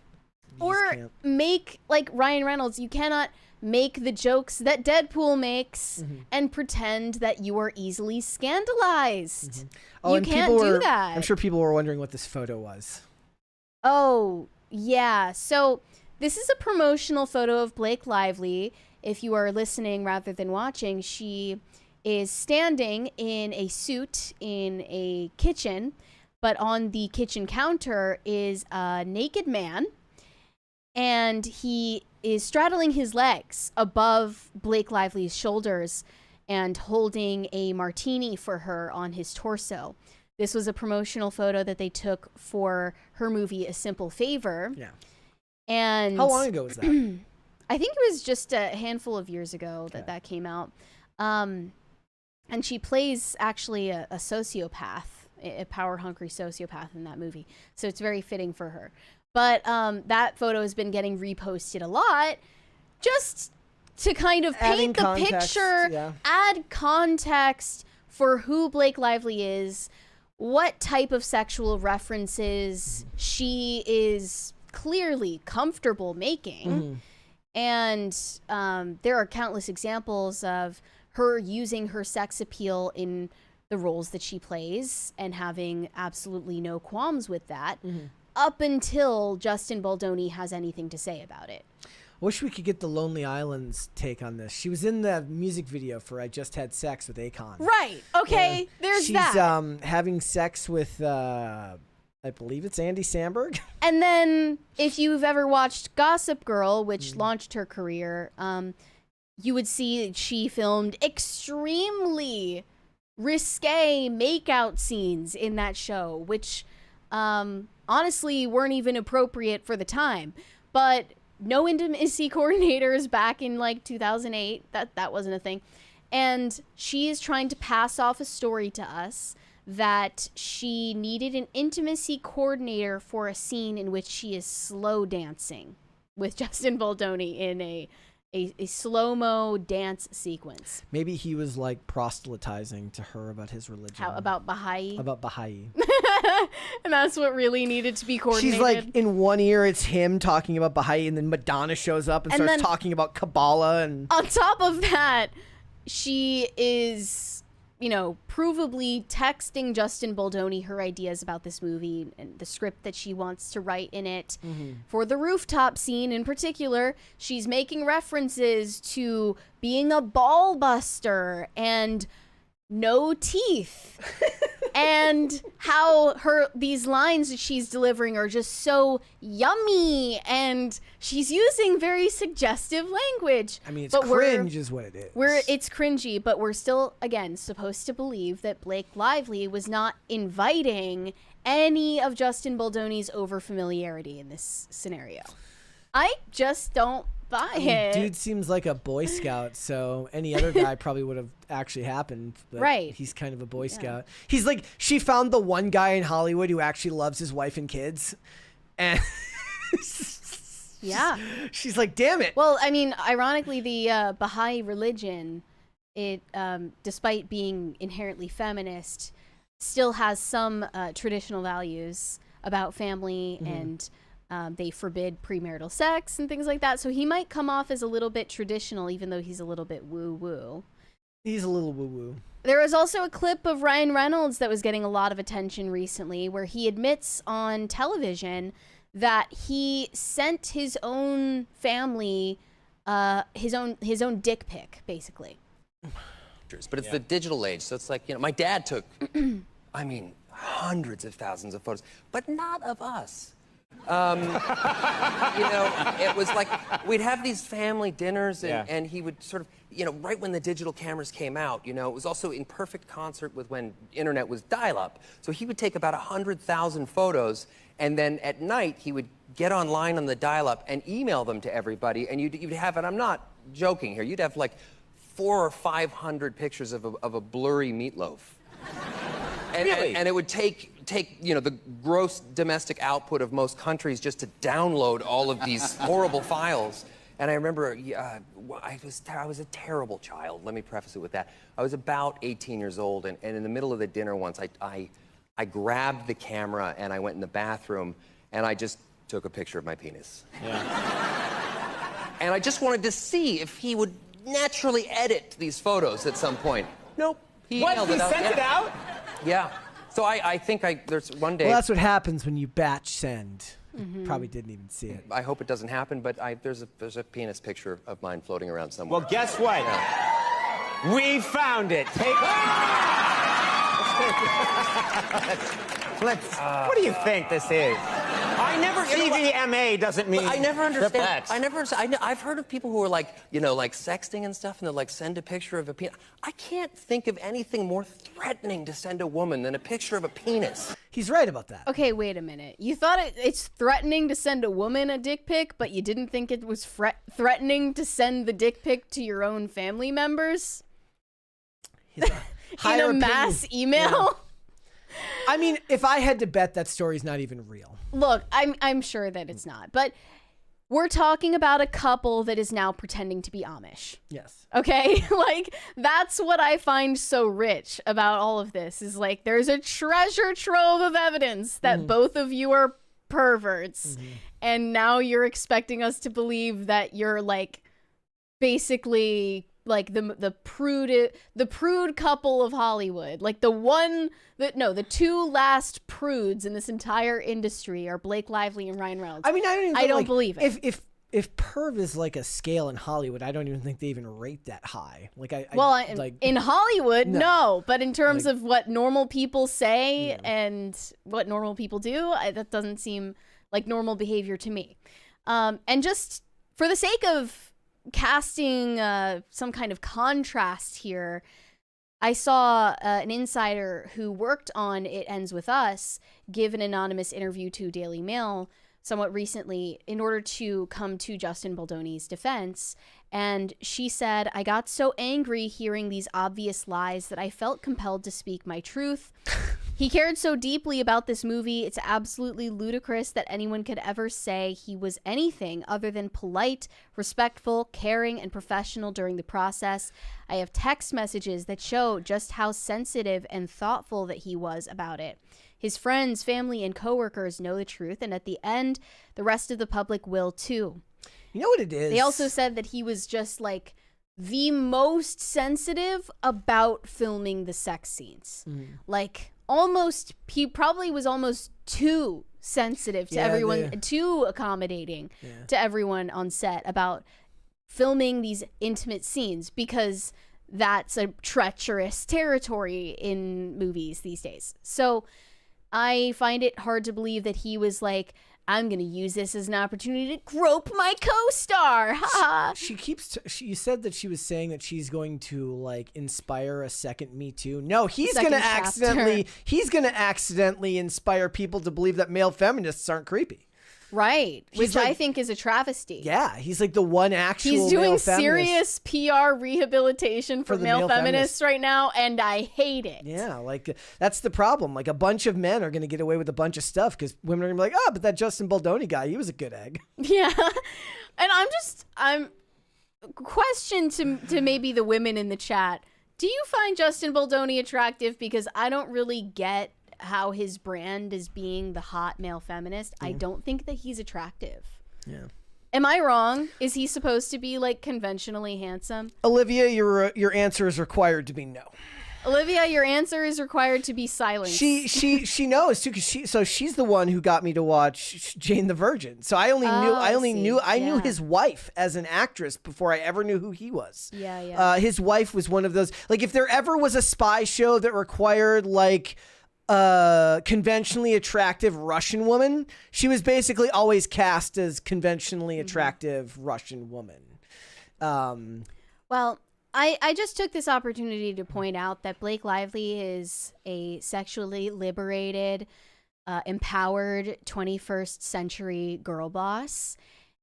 You just Or can't. make like Ryan Reynolds. You cannot make the jokes that Deadpool makes and pretend that you are easily scandalized. Oh, You and can't people do were, that. I'm sure people were wondering what this photo was. Oh, yeah. So this is a promotional photo of Blake Lively. If you are listening rather than watching, she is standing in a suit in a kitchen, but on the kitchen counter is a naked man, and he is straddling his legs above Blake Lively's shoulders and holding a martini for her on his torso. This was a promotional photo that they took for her movie A Simple Favor. Yeah. And How long ago was that? I think it was just a handful of years ago that came out. And she plays actually a sociopath, a power-hungry sociopath in that movie. So it's very fitting for her. But that photo has been getting reposted a lot just to kind of Adding paint the context, picture, yeah. add context for who Blake Lively is, what type of sexual references she is clearly comfortable making. And there are countless examples of her using her sex appeal in the roles that she plays and having absolutely no qualms with that up until Justin Baldoni has anything to say about it. Wish we could get the Lonely Island's take on this. She was in the music video for I Just Had Sex with Akon. Right. Okay. There's She's that. having sex with, I believe it's Andy Samberg. And then if you've ever watched Gossip Girl, which launched her career, you would see that she filmed extremely risque makeout scenes in that show, which honestly weren't even appropriate for the time. But no intimacy coordinators back in like 2008. That wasn't a thing. And she is trying to pass off a story to us that she needed an intimacy coordinator for a scene in which she is slow dancing with Justin Baldoni in a slow-mo dance sequence. Maybe he was like proselytizing to her about his religion. How about Baha'i? About Baha'i. And that's what really needed to be coordinated. She's like, in one ear it's him talking about Baha'i, and then Madonna shows up and starts then- talking about Kabbalah. And on top of that, she is, provably texting Justin Baldoni her ideas about this movie and the script that she wants to write in it. For the rooftop scene in particular, she's making references to being a ball buster and no teeth. And how these lines that she's delivering are just so yummy, and she's using very suggestive language. I mean, it's but cringe is what it is. It's cringy, but we're still, again, supposed to believe that Blake Lively was not inviting any of Justin Baldoni's overfamiliarity in this scenario. I just don't buy it. Dude seems like a Boy Scout, so any other guy probably would have actually happened. But Right. He's kind of a Boy Scout. He's like, she found the one guy in Hollywood who actually loves his wife and kids. And Yeah. she's like, damn it. Well, I mean, ironically, the Baha'i religion, it despite being inherently feminist, still has some traditional values about family, and they forbid premarital sex and things like that. So he might come off as a little bit traditional, even though he's a little bit woo-woo. He's a little woo-woo. There was also a clip of Ryan Reynolds that was getting a lot of attention recently where he admits on television that he sent his own family his own dick pic, basically. But it's the digital age, so it's like, you know, my dad took, I mean, hundreds of thousands of photos, but not of us. You know, it was like we'd have these family dinners, and he would sort of, you know, right when the digital cameras came out, you know, it was also in perfect concert with when internet was dial-up. So he would take about 100,000 photos, and then at night he would get online on the dial-up and email them to everybody, and you'd have, and I'm not joking here, you'd have like 400 or 500 pictures of a blurry meatloaf. And, Really? and it would take you know, the gross domestic output of most countries just to download all of these horrible files. And I remember I was a terrible child. Let me preface it with that. I was about 18 years old, and in the middle of the dinner once, I grabbed the camera and I went in the bathroom and I just took a picture of my penis. Yeah. And I just wanted to see if he would naturally edit these photos at some point. Nope. He What? emailed He it out. sent it out? Yeah. So I think there's one day. Well, that's what happens when you batch send. Probably didn't even see it. I hope it doesn't happen, but there's a penis picture of mine floating around somewhere. Well, guess what? We found it. What do you think this is? I never. CVMA doesn't mean. I never understand. triplets. I never understand. I've heard of people who are like, you know, like sexting and stuff, and they'll like send a picture of a penis. I can't think of anything more threatening to send a woman than a picture of a penis. He's right about that. Okay, wait a minute. You thought it's threatening to send a woman a dick pic, but you didn't think it was threatening to send the dick pic to your own family members? In a mass email? Yeah. I mean, if I had to bet, that story's not even real. Look, I'm sure that it's not, but we're talking about a couple that is now pretending to be Amish. Yes. Okay? Like, that's what I find so rich about all of this, is like, there's a treasure trove of evidence that both of you are perverts, and now you're expecting us to believe that you're like basically like the prude couple of Hollywood. Like the two last prudes in this entire industry are Blake Lively and Ryan Reynolds. I mean, I don't believe it. If perv is like a scale in Hollywood, I don't even think they even rate that high. Like in Hollywood, no. But in terms of what normal people say and what normal people do, that doesn't seem like normal behavior to me. And just for the sake of casting some kind of contrast here, I saw an insider who worked on It Ends With Us give an anonymous interview to Daily Mail somewhat recently in order to come to Justin Baldoni's defense. And she said, "I got so angry hearing these obvious lies that I felt compelled to speak my truth. He cared so deeply about this movie, it's absolutely ludicrous that anyone could ever say he was anything other than polite, respectful, caring, and professional during the process. I have text messages that show just how sensitive and thoughtful that he was about it. His friends, family, and coworkers know the truth, and at the end, the rest of the public will too." You know what it is? They also said that he was just like the most sensitive about filming the sex scenes. Like he probably was almost too sensitive to everyone, too accommodating to everyone on set about filming these intimate scenes, because that's a treacherous territory in movies these days. So I find it hard to believe that he was like, I'm going to use this as an opportunity to grope my co-star. Ha! She said that she was saying that she's going to like inspire a second Me Too. No, he's going to accidentally inspire people to believe that male feminists aren't creepy. Right, which like, I think is a travesty. Yeah, he's like the one actual He's doing male feminist. serious PR rehabilitation for male feminists right now, and I hate it. Yeah, like that's the problem. Like a bunch of men are going to get away with a bunch of stuff because women are going to be like, oh, but that Justin Baldoni guy, he was a good egg. Yeah, and I'm question to maybe the women in the chat. Do you find Justin Baldoni attractive? Because I don't really get how his brand is being the hot male feminist. I don't think that he's attractive. Yeah. Am I wrong? Is he supposed to be like conventionally handsome? Olivia, your answer is required to be no. Olivia, your answer is required to be silent. She knows too, because she's the one who got me to watch Jane the Virgin. So I knew his wife as an actress before I ever knew who he was. Yeah. His wife was one of those, like, if there ever was a spy show that required like conventionally attractive Russian woman, she was basically always cast as conventionally attractive Russian woman. Well, I just took this opportunity to point out that Blake Lively is a sexually liberated, empowered 21st century girl boss,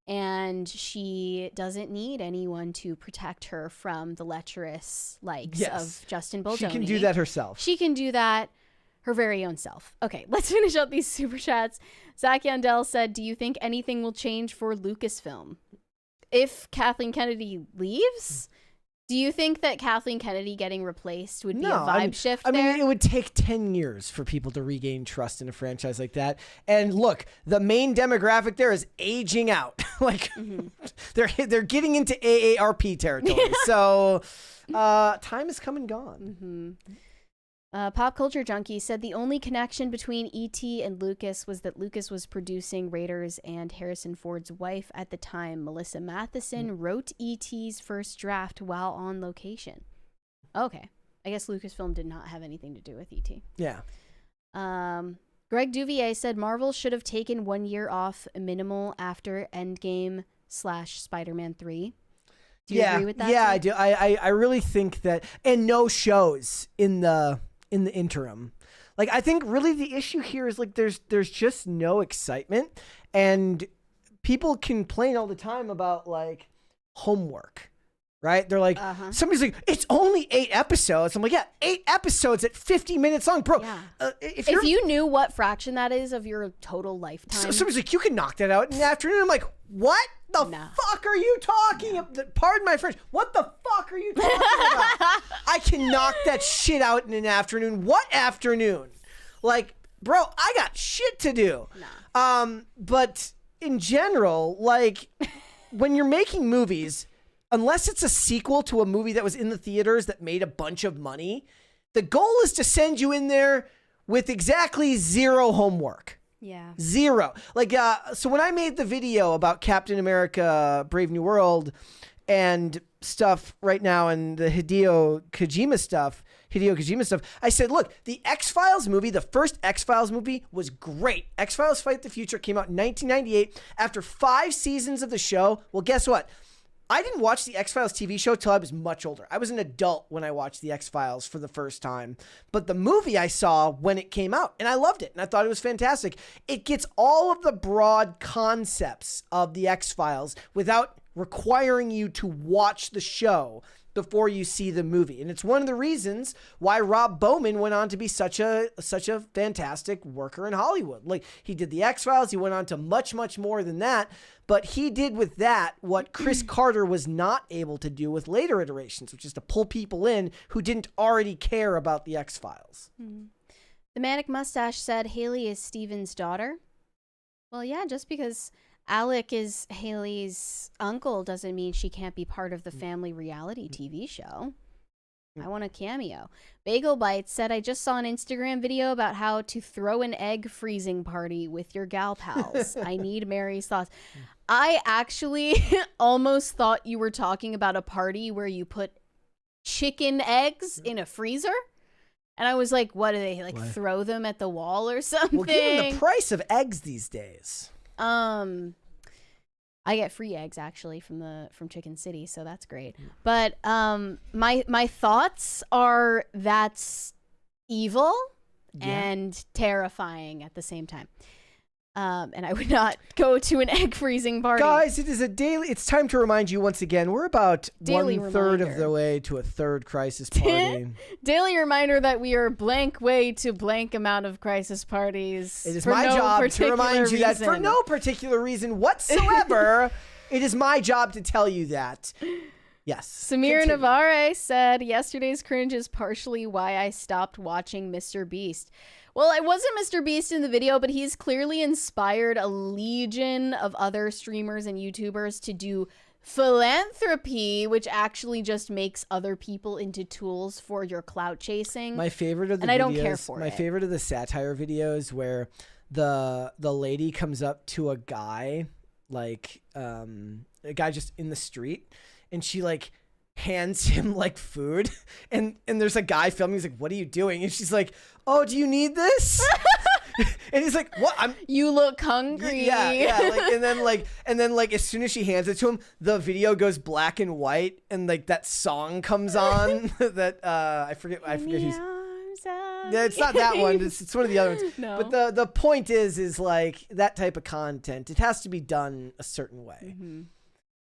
and she doesn't need anyone to protect her from the lecherous likes of Justin Bolzoni. She can do that herself. She can do that her very own self. Okay, let's finish up these super chats. Zach Yandel said, do you think anything will change for Lucasfilm if Kathleen Kennedy leaves? Do you think that Kathleen Kennedy getting replaced would be a vibe shift there? I mean, it would take 10 years for people to regain trust in a franchise like that. And look, the main demographic there is aging out. Like, they're getting into AARP territory. So time has come and gone. Pop Culture Junkie said the only connection between E.T. and Lucas was that Lucas was producing Raiders, and Harrison Ford's wife at the time, Melissa Matheson, wrote E.T.'s first draft while on location. Okay. I guess Lucasfilm did not have anything to do with E.T. Yeah. Greg Duvier said Marvel should have taken 1 year off minimal after Endgame / Spider-Man 3. Do you agree with that? Yeah, I do. I really think that, and no shows in the interim. Like, I think really the issue here is like there's just no excitement, and people complain all the time about like homework, right? They're like, somebody's like, it's only 8 episodes. I'm like, yeah, 8 episodes at 50 minutes long, bro. Yeah. If you knew what fraction that is of your total lifetime. Somebody's like, you can knock that out in the afternoon. I'm like, what the fuck are you talking about? Pardon my French. What the fuck are you talking about? I can knock that shit out in an afternoon. What afternoon? Like, bro, I got shit to do. But in general, like, when you're making movies, unless it's a sequel to a movie that was in the theaters that made a bunch of money, the goal is to send you in there with exactly 0 homework. Yeah. 0. Like, so when I made the video about Captain America Brave New World and stuff right now, and the Hideo Kojima stuff, I said, look, the X-Files movie, the first X-Files movie was great. X-Files Fight the Future came out in 1998 after 5 seasons of the show. Well, guess what? I didn't watch the X-Files TV show till I was much older. I was an adult when I watched the X-Files for the first time. But the movie I saw when it came out, and I loved it, and I thought it was fantastic. It gets all of the broad concepts of the X-Files without requiring you to watch the show before you see the movie. And it's one of the reasons why Rob Bowman went on to be such a fantastic worker in Hollywood. Like, he did the X-Files, he went on to much, much more than that, but he did with that what Chris Carter was not able to do with later iterations, which is to pull people in who didn't already care about the X-Files. The Manic Mustache said Haley is Steven's daughter. Well, yeah, just because Alec is Haley's uncle doesn't mean she can't be part of the family reality TV show. I want a cameo. Bagel Bites said, I just saw an Instagram video about how to throw an egg freezing party with your gal pals. I need Mary's thoughts. I actually almost thought you were talking about a party where you put chicken eggs in a freezer. And I was like, what do they, like, throw them at the wall or something? Well, given the price of eggs these days. I get free eggs actually from Chicken City, so that's great. But my thoughts are that's evil and terrifying at the same time. And I would not go to an egg freezing party. Guys, it's time to remind you once again, we're about 1/3 of the way to a 3rd crisis party. Daily reminder that we are blank way to blank amount of crisis parties. It is my job to remind you that for no particular reason whatsoever, it is my job to tell you that. Yes. Samir Continue. Navarre said, yesterday's cringe is partially why I stopped watching Mr. Beast. Well, it wasn't Mr. Beast in the video, but he's clearly inspired a legion of other streamers and YouTubers to do philanthropy, which actually just makes other people into tools for your clout chasing. My favorite of the and videos, I don't care for my it. favorite of the satire videos where the lady comes up to a guy, like a guy just in the street, and she like hands him like food, and there's a guy filming. He's like, "What are you doing?" And she's like, "Oh, do you need this?" And he's like, "What? You look hungry." Yeah. Like, and then as soon as she hands it to him, the video goes black and white, and like that song comes on. That I forget who's. Yeah, it's not that one. It's one of the other ones. No. But the point is like that type of content. It has to be done a certain way. Mm-hmm.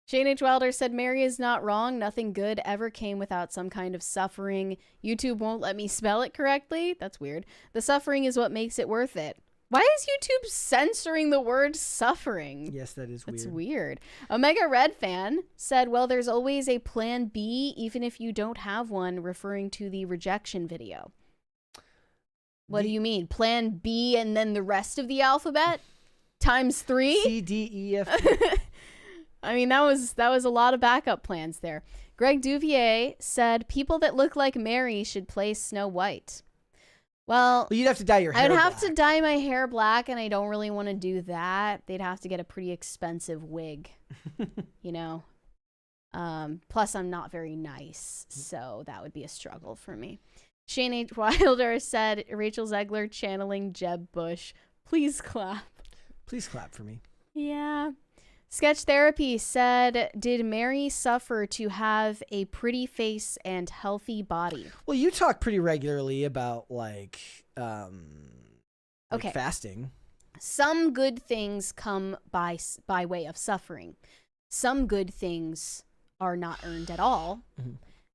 Shane H. Wilder said, Mary is not wrong. Nothing good ever came without some kind of suffering. YouTube won't let me spell it correctly. That's weird. The suffering is what makes it worth it. Why is YouTube censoring the word suffering? Yes, that is weird. That's weird. Omega Red Fan said, well, there's always a plan B, even if you don't have one, referring to the rejection video. What do you mean? Plan B and then the rest of the alphabet? Times 3? C, D, E, F, G. I mean, that was a lot of backup plans there. Greg Duvier said, people that look like Mary should play Snow White. Well, you'd have to dye your hair I'd have black. to dye my hair black, and I don't really want to do that. They'd have to get a pretty expensive wig, you know? Plus, I'm not very nice, so that would be a struggle for me. Shane H. Wilder said, Rachel Zegler channeling Jeb Bush. Please clap. Please clap for me. Yeah. Sketch Therapy said, did Mary suffer to have a pretty face and healthy body? Well, you talk pretty regularly about like Okay. fasting. Some good things come by way of suffering. Some good things are not earned at all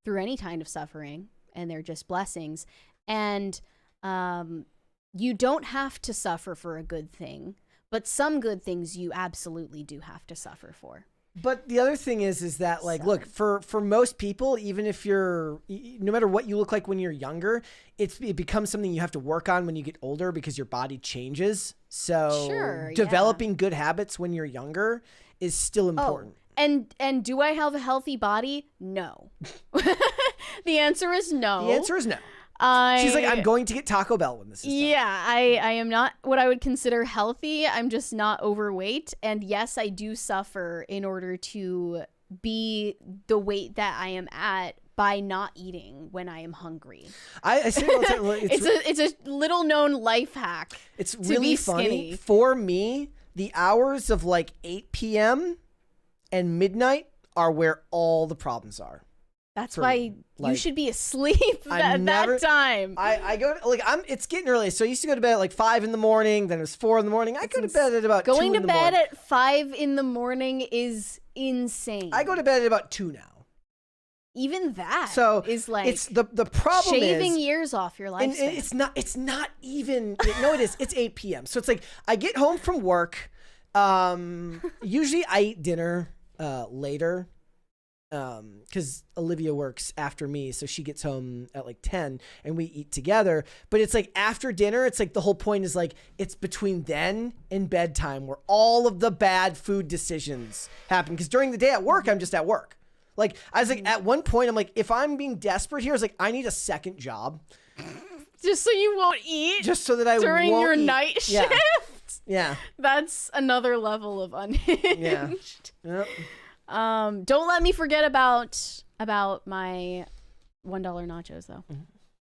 through any kind of suffering, and they're just blessings. And you don't have to suffer for a good thing. But some good things you absolutely do have to suffer for. But the other thing is that like, look, for most people, even if you're, no matter what you look like when you're younger, it becomes something you have to work on when you get older because your body changes. So Sure, developing good habits when you're younger is still important. Oh, and do I have a healthy body? No. The answer is no. The answer is no. She's like, I'm going to get Taco Bell when this is done. Yeah, I am not what I would consider healthy. I'm just not overweight. And yes, I do suffer in order to be the weight that I am at by not eating when I am hungry. I say all the time, it's a little known life hack. It's really funny. Skinny. For me, the hours of like 8 p.m. and midnight are where all the problems are. That's why you should be asleep at that time. I go to, like it's getting early, so I used to go to bed at like 5 in the morning. Then it was 4 in the morning. I go to bed at about 2 in the morning. Going to bed at 5 in the morning is insane. I go to bed at about 2 now. Even that is like it's the problem shaving is, years off your life. It's not even. No, it is. It's 8 p.m. So it's like I get home from work. Usually I eat dinner later. Because Olivia works after me, so she gets home at like 10 and we eat together. But it's like after dinner, it's like the whole point is like it's between then and bedtime where all of the bad food decisions happen. Because during the day at work, I'm just at work. Like I was like at one point, I'm like, if I'm being desperate here, I was like, I need a second job. Just so you won't eat? Just so that I during won't your eat. night shift? Yeah. That's another level of unhinged. Yep. Don't let me forget about my $1 nachos though.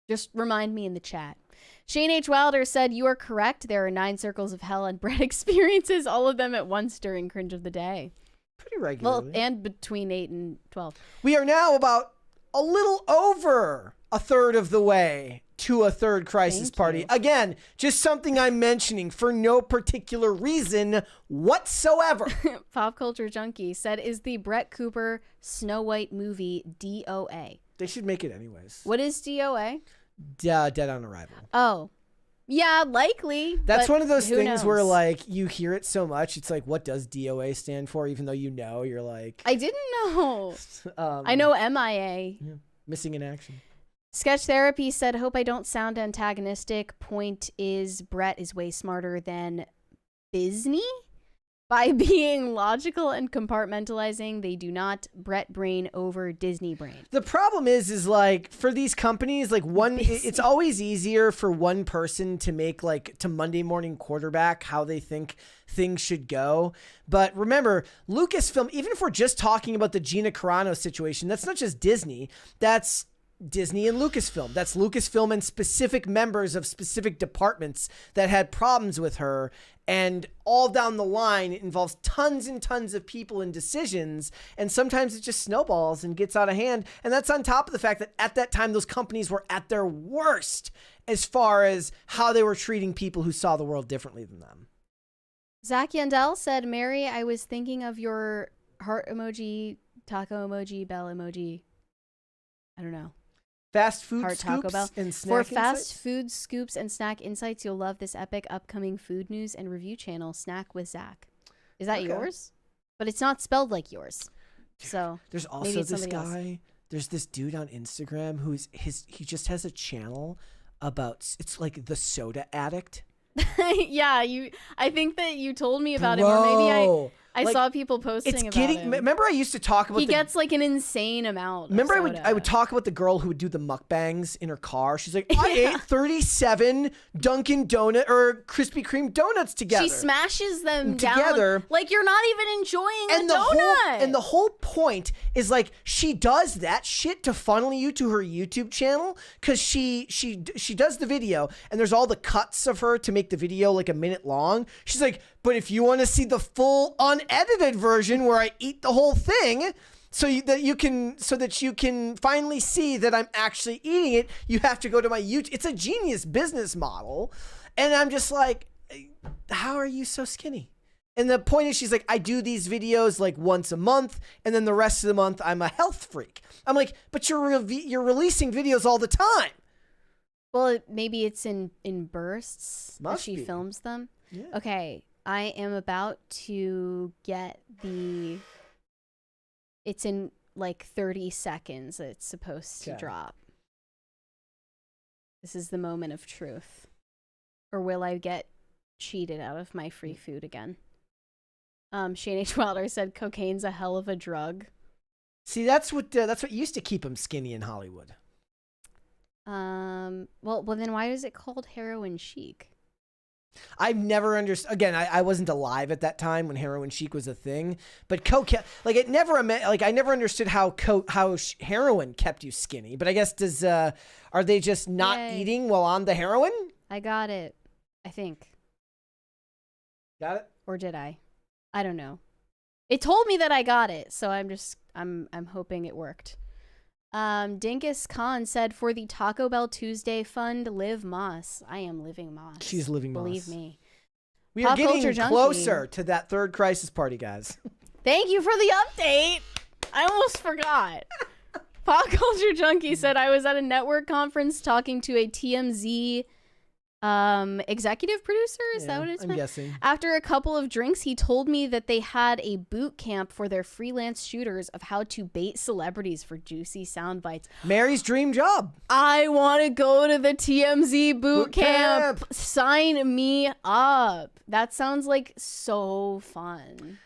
Just remind me in the chat. Shane H. Wilder said, you are correct. There are 9 circles of hell and bread experiences, all of them at once during Cringe of the Day. Pretty regularly. Well, and between 8 and 12. We are now about a little over a third of the way to a third crisis party. Again, just something I'm mentioning for no particular reason whatsoever. Pop Culture Junkie said, is the Brett Cooper Snow White movie DOA? They should make it anyways. What is DOA? Dead on Arrival. Oh. Yeah, likely. That's but one of those who things knows? where like you hear it so much, it's like, what does DOA stand for? Even though you know, you're like, I didn't know. I know MIA. yeah, missing in action. Sketch Therapy said, hope I don't sound antagonistic. Point is, Brett is way smarter than Disney. By being logical and compartmentalizing, they do not Brett brain over Disney brain. The problem is like for these companies, like it's always easier for one person to make like to Monday morning quarterback how they think things should go. But remember, Lucasfilm, even if we're just talking about the Gina Carano situation, that's not just Disney. That's Disney and Lucasfilm. That's Lucasfilm and specific members of specific departments that had problems with her. And all down the line, it involves tons and tons of people and decisions. And sometimes it just snowballs and gets out of hand. And that's on top of the fact that at that time, those companies were at their worst as far as how they were treating people who saw the world differently than them. Zach Yandel said, Mary, I was thinking of your heart emoji, taco emoji, bell emoji. I don't know. Fast food Heart scoops Taco Bell. and snack For insights? fast food scoops and snack insights, you'll love this epic upcoming food news and review channel, Snack with Zach. Is that yours? But it's not spelled like yours. So there's maybe also it's this somebody guy. else. There's this dude on Instagram he just has a channel about, it's like the soda addict. Yeah, I think that you told me about him, or maybe I like, saw people posting it's about getting, him. Remember I used to talk about he gets like an insane amount. Remember of I would talk about the girl who would do the mukbangs in her car. She's like, I ate 37 Dunkin' Donut or Krispy Kreme donuts together. She smashes them together. Down like you're not even enjoying a donut. And the whole point is like she does that shit to funnel you to her YouTube channel because she does the video and there's all the cuts of her to make the video like a minute long. She's like, but if you want to see the full unedited version where I eat the whole thing, so that you can finally see that I'm actually eating it, you have to go to my YouTube. It's a genius business model, and I'm just like, how are you so skinny? And the point is, she's like, I do these videos like once a month, and then the rest of the month I'm a health freak. I'm like, but you're releasing videos all the time. Well, maybe it's in bursts that Must she be. films them. Yeah. Okay, I am about to get it's in like 30 seconds that it's supposed to drop. This is the moment of truth. Or will I get cheated out of my free food again? Shane H. Wilder said cocaine's a hell of a drug. See, that's what used to keep him skinny in Hollywood. Well, then why is it called heroin chic? I've never understood. Again, I wasn't alive at that time when heroin chic was a thing. But cocaine, like it never, like I never understood how heroin kept you skinny. But I guess are they just not eating while on the heroin? I got it. I think. Got it? Or did I? I don't know. It told me that I got it, so I'm hoping it worked. Dinkus Khan said, for the Taco Bell Tuesday fund, live Moss. I am living Moss. She's living Moss. Believe me. We are getting closer to that third crisis party, guys. Thank you for the update. I almost forgot. Pop Culture Junkie said, I was at a network conference talking to a TMZ executive producer. Is that what it's I'm meant? guessing. After a couple of drinks, he told me that they had a boot camp for their freelance shooters of how to bait celebrities for juicy sound bites. Mary's dream job. I want to go to the TMZ boot camp. Sign me up. That sounds like so fun.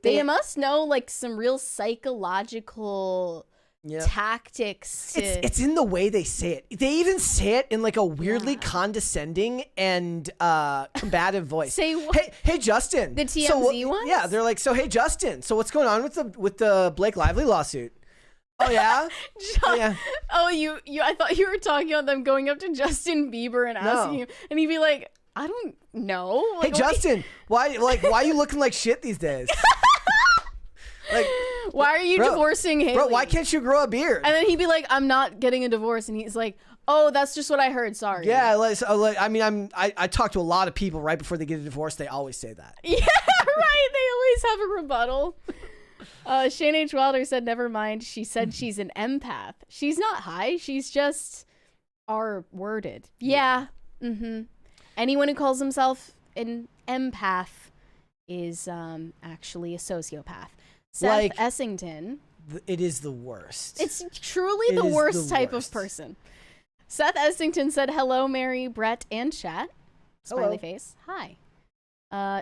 They must know like some real psychological tactics. It's in the way they say it. They even say it in like a weirdly condescending and combative voice. Say what? Hey Justin. The TMZ ones? Yeah, they're like, so hey Justin, so what's going on with the Blake Lively lawsuit? Oh yeah? Oh, you I thought you were talking about them going up to Justin Bieber and asking him, and he'd be like, I don't know. Like, hey Justin, why are you looking like shit these days? Like, why are you divorcing Haley? Bro, why can't you grow a beard? And then he'd be like, I'm not getting a divorce. And he's like, oh, that's just what I heard. Sorry. Yeah, I talk to a lot of people right before they get a divorce. They always say that. Yeah, right. They always have a rebuttal. Shane H. Wilder said, never mind. She said she's an empath. She's not high. She's just R-worded. Yeah. Mm-hmm. anyone who calls himself an empath is actually a sociopath. Seth Essington. It is the worst. It's truly the worst type of person. Seth Essington said, hello, Mary, Brett, and chat. Smiley face. Hi.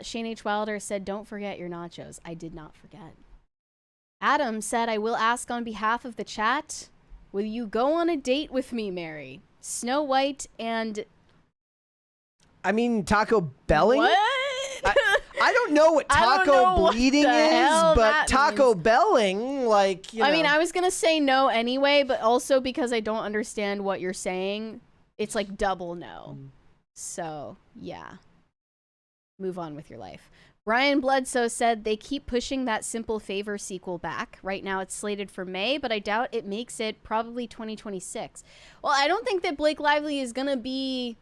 Shane H. Wilder said, don't forget your nachos. I did not forget. Adam said, I will ask on behalf of the chat, will you go on a date with me, Mary? Snow White and... I mean, Taco Belling? What? I don't know what taco bleeding is, but Taco Belling, like, you know. I mean, I was going to say no anyway, but also because I don't understand what you're saying, it's like double no. So, yeah. Move on with your life. Brian Bledsoe said they keep pushing that Simple Favor sequel back. Right now it's slated for May, but I doubt it makes it probably 2026. Well, I don't think that Blake Lively is going to be,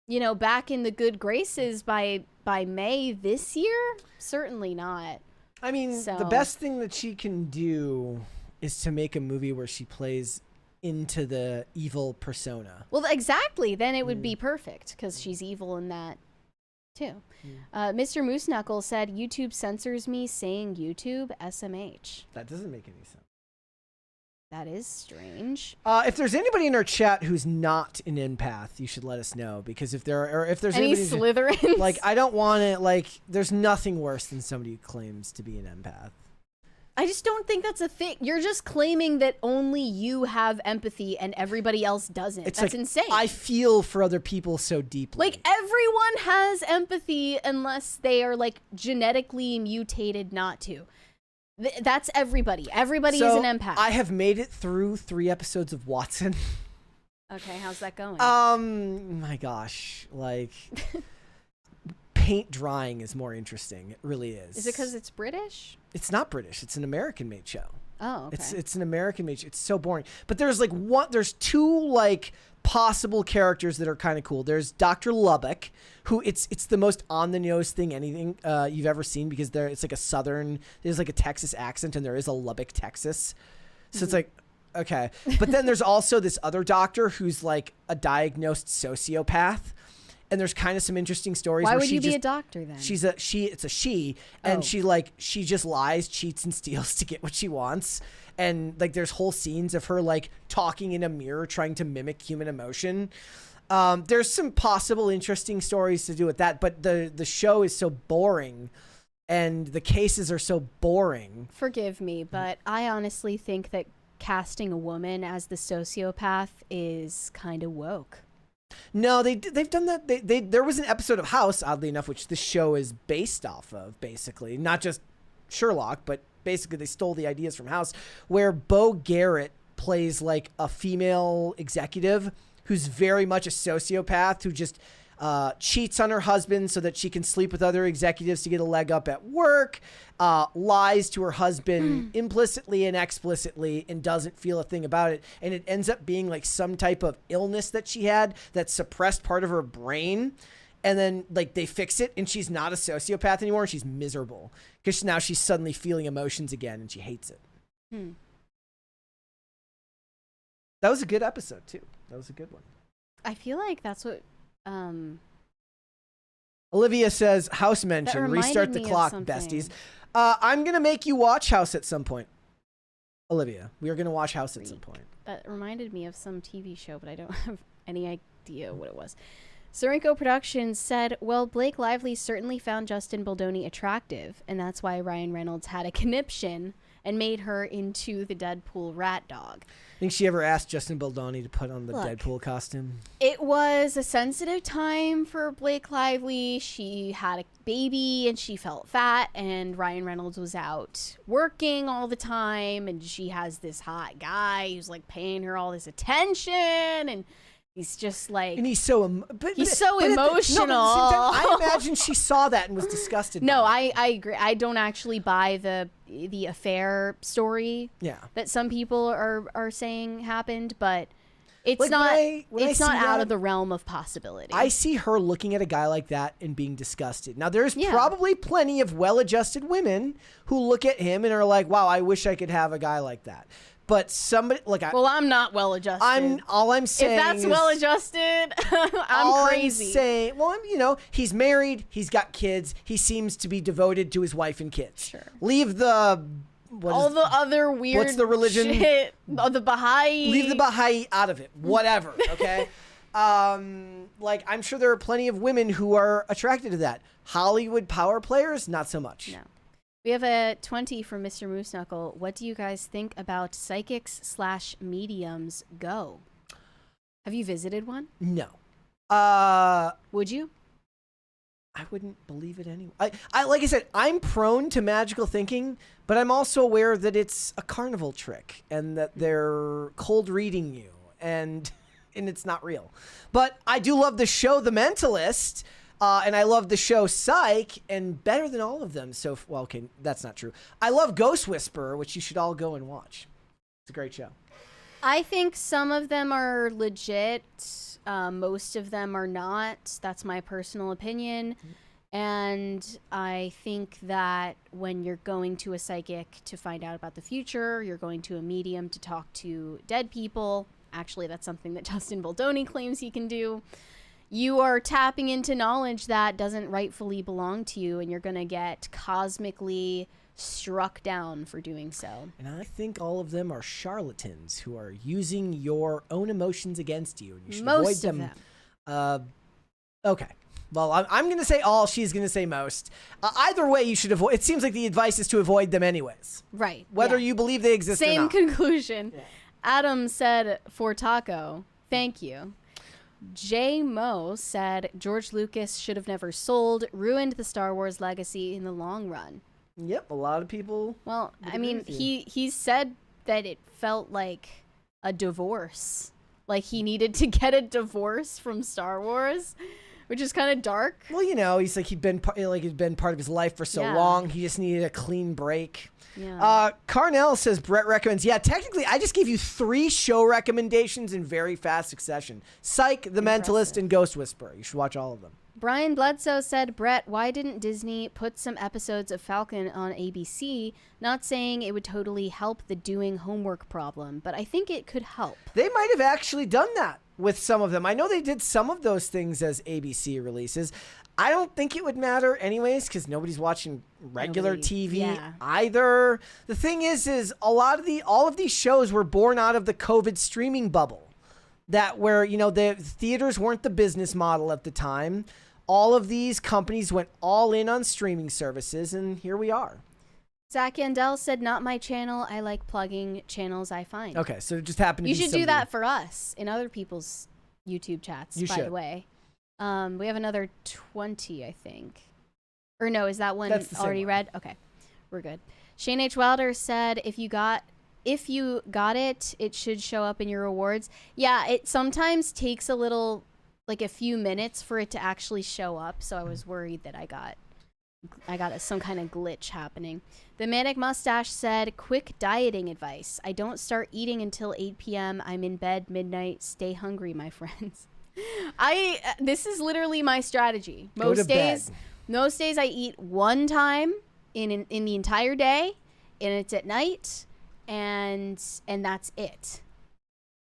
you know, back in the good graces by May this year. Certainly not. I mean, the best thing that she can do is to make a movie where she plays into the evil persona. Well, exactly. Then it would be perfect because she's evil in that too. Mr. Moose Knuckle said, YouTube censors me saying YouTube SMH. That doesn't make any sense. That is strange. If there's anybody in our chat who's not an empath, you should let us know, because if there's any anybody Slytherins, like, I don't want it. Like, there's nothing worse than somebody who claims to be an empath. I just don't think that's a thing. You're just claiming that only you have empathy and everybody else doesn't. That's like, insane. I feel for other people so deeply. Like, everyone has empathy unless they are like genetically mutated not to. That's everybody. Everybody is an empath. I have made it through 3 episodes of Watson. Okay, how's that going? My gosh, like paint drying is more interesting. It really is. Is it because it's British? It's not British. It's an American-made show. Oh, okay. It's an American-made show. It's so boring. But there's like there's 2 like possible characters that are kind of cool. There's Dr. Lubbock, who it's the most on the nose thing you've ever seen, because it's like there's like a Texas accent, and there is a Lubbock, Texas. So it's like, okay. But then there's also this other doctor who's like a diagnosed sociopath. And there's kind of some interesting stories. Why would you be a doctor then? It's a she, and she just lies, cheats, and steals to get what she wants. And like, there's whole scenes of her like talking in a mirror, trying to mimic human emotion. There's some possible interesting stories to do with that, but the show is so boring, and the cases are so boring. Forgive me, but I honestly think that casting a woman as the sociopath is kind of woke. No, they've done that. There was an episode of House, oddly enough, which the show is based off of, basically. Not just Sherlock, but basically they stole the ideas from House, where Beau Garrett plays like a female executive who's very much a sociopath, who just cheats on her husband so that she can sleep with other executives to get a leg up at work, lies to her husband implicitly and explicitly, and doesn't feel a thing about it. And it ends up being like some type of illness that she had that suppressed part of her brain. And then like they fix it, and she's not a sociopath anymore, and she's miserable because now she's suddenly feeling emotions again, and she hates it. That was a good episode too. That was a good one. I feel like that's what Olivia says, House mention, restart the clock, besties. I'm going to make you watch House at some point. Olivia, we are going to watch House at some point. That reminded me of some TV show, but I don't have any idea what it was. Sorenko Productions said, well, Blake Lively certainly found Justin Baldoni attractive, and that's why Ryan Reynolds had a conniption and made her into the Deadpool rat dog. Think she ever asked Justin Baldoni to put on the Deadpool costume? It was a sensitive time for Blake Lively. She had a baby and she felt fat, and Ryan Reynolds was out working all the time, and she has this hot guy who's like paying her all this attention, and he's just like, and he's so emotional. I imagine she saw that and was disgusted. No, I agree. I don't actually buy the affair story. Yeah, that some people are saying happened, but it's like not out of the realm of possibility. I see her looking at a guy like that and being disgusted. Now, there's probably plenty of well-adjusted women who look at him and are like, wow, I wish I could have a guy like that. But somebody like well, I'm not well adjusted. all I'm saying if that's is, well adjusted, I'm crazy. I'm saying, well, he's married, he's got kids, he seems to be devoted to his wife and kids. Sure. Leave the the other weird what's the religion? Shit. Oh, the Baha'i. Leave the Baha'i out of it. Whatever. Okay. Like I'm sure there are plenty of women who are attracted to that. Hollywood power players, not so much. No. We have a 20 from Mr. Moose Knuckle. What do you guys think about psychics/mediums go? Have you visited one? No. Would you? I wouldn't believe it anyway. I like I said, I'm prone to magical thinking, but I'm also aware that it's a carnival trick and that they're cold reading you and it's not real. But I do love the show The Mentalist. And I love the show Psych, and better than all of them. So, well, okay, that's not true. I love Ghost Whisperer, which you should all go and watch. It's a great show. I think some of them are legit. Most of them are not. That's my personal opinion. And I think that when you're going to a psychic to find out about the future, you're going to a medium to talk to dead people. Actually, that's something that Justin Baldoni claims he can do. You are tapping into knowledge that doesn't rightfully belong to you, and you're going to get cosmically struck down for doing so. And I think all of them are charlatans who are using your own emotions against you. And you should avoid them. Okay. Well, I'm going to say all. She's going to say most. Either way, you should avoid. It seems like the advice is to avoid them anyways. Right. Whether you believe they exist or Same not. conclusion. Yeah. Adam said, for taco, thank you. J. Mo said George Lucas should have never sold, ruined the Star Wars legacy in the long run. Yep, a lot of people. Well, I mean, he said that it felt like a divorce. Like he needed to get a divorce from Star Wars, which is kind of dark. Well, he's like he'd been part of his life for so long. He just needed a clean break. Yeah. Carnell says Brett recommends. Yeah, technically, I just gave you 3 show recommendations in very fast succession: Psych, The Mentalist, and Ghost Whisperer. You should watch all of them. Brian Bledsoe said, Brett, why didn't Disney put some episodes of Falcon on ABC? Not saying it would totally help the doing homework problem, but I think it could help. They might have actually done that with some of them. I know they did some of those things as ABC releases. I don't think it would matter anyways because nobody's watching regular TV either. The thing is all of these shows were born out of the COVID streaming bubble. That where, the theaters weren't the business model at the time. All of these companies went all in on streaming services, and here we are. Zach Yandel said, not my channel. I like plugging channels I find. Okay, so it just happened to be somebody. You should do that for us in other people's YouTube chats, by the way. We have another 20, I think. Or no, is that one already read? Okay, we're good. Shane H. Wilder said, if you got it, it should show up in your rewards. Yeah, it sometimes takes a few minutes for it to actually show up. So I was worried that I got some kind of glitch happening. The Manic Mustache said, quick dieting advice. I don't start eating until 8 p.m. I'm in bed midnight. Stay hungry, my friends. This is literally my strategy. Most days I eat one time in the entire day, and it's at night, and that's it.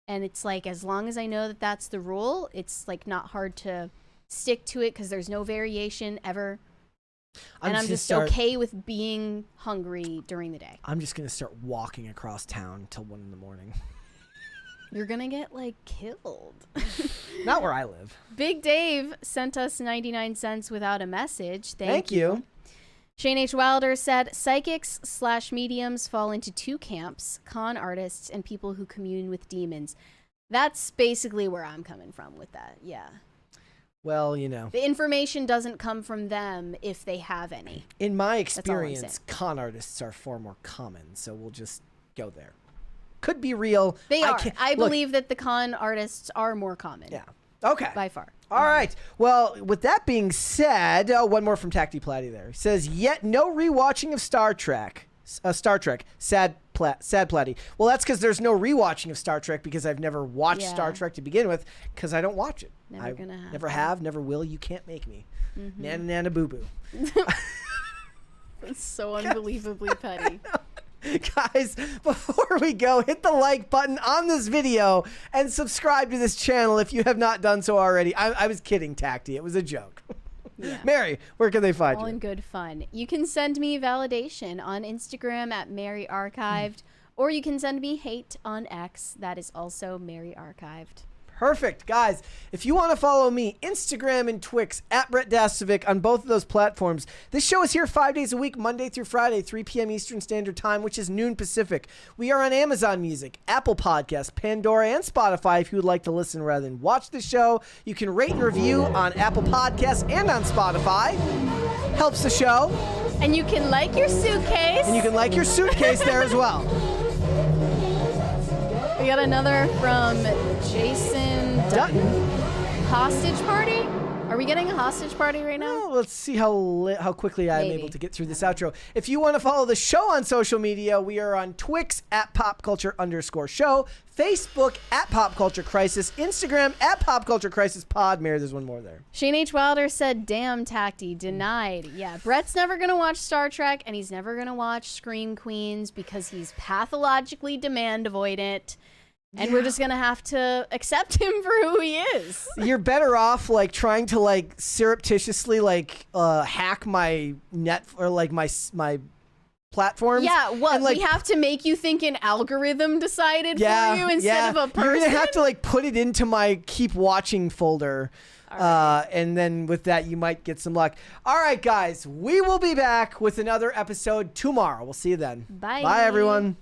And it's like, as long as I know that that's the rule, it's like not hard to stick to it because there's no variation ever. I'm just okay with being hungry during the day. I'm just gonna start walking across town till 1 a.m. You're gonna get killed. Not where I live. Big Dave sent us 99 cents without a message. Thank you. Shane H. Wilder said, psychics/mediums fall into 2 camps: con artists and people who commune with demons. That's basically where I'm coming from with that. Yeah. Well, the information doesn't come from them if they have any. In my experience, con artists are far more common, so we'll just go there. Could be real. They are. I believe that the con artists are more common. Yeah. Okay. By far. All right. Well, with that being said, one more from Tacti Platty there. He says, yet no rewatching of Star Trek. Sad Platty. Well, that's because there's no rewatching of Star Trek because I've never watched Star Trek to begin with because I don't watch it. Never have, never will. You can't make me. Nana boo boo. That's so unbelievably petty. Guys, before we go, hit the like button on this video and subscribe to this channel if you have not done so already. I was kidding, Tacty. It was a joke. Yeah. Mary, where can they find you? All in good fun. You can send me validation on Instagram at Mary Archived, or you can send me hate on X. That is also Mary Archived. Perfect. Guys, if you want to follow me, Instagram and Twix, at Brett Dastovic on both of those platforms. This show is here 5 days a week, Monday through Friday, 3 p.m. Eastern Standard Time, which is noon Pacific. We are on Amazon Music, Apple Podcasts, Pandora, and Spotify if you would like to listen rather than watch the show. You can rate and review on Apple Podcasts and on Spotify. Helps the show. And you can like your suitcase. And you can like your suitcase there as well. We got another from Jason Dutton. Hostage party? Are we getting a hostage party right now? Well, let's see how quickly I'm able to get through this outro. If you want to follow the show on social media, we are on Twix at popculture_show, Facebook at Pop Culture Crisis, Instagram at Pop Culture Crisis Pod. Mary, there's one more there. Shane H. Wilder said, damn, Tacty, denied. Yeah, Brett's never going to watch Star Trek, and he's never going to watch Scream Queens because he's pathologically demand avoidant. And we're just going to have to accept him for who he is. You're better off like trying to like surreptitiously like hack my net or like my platforms. Yeah, what? And, like, we have to make you think an algorithm decided for you instead of a person? You're going to have to like put it into my keep watching folder. Right. And then with that, you might get some luck. All right, guys, we will be back with another episode tomorrow. We'll see you then. Bye. Bye, everyone.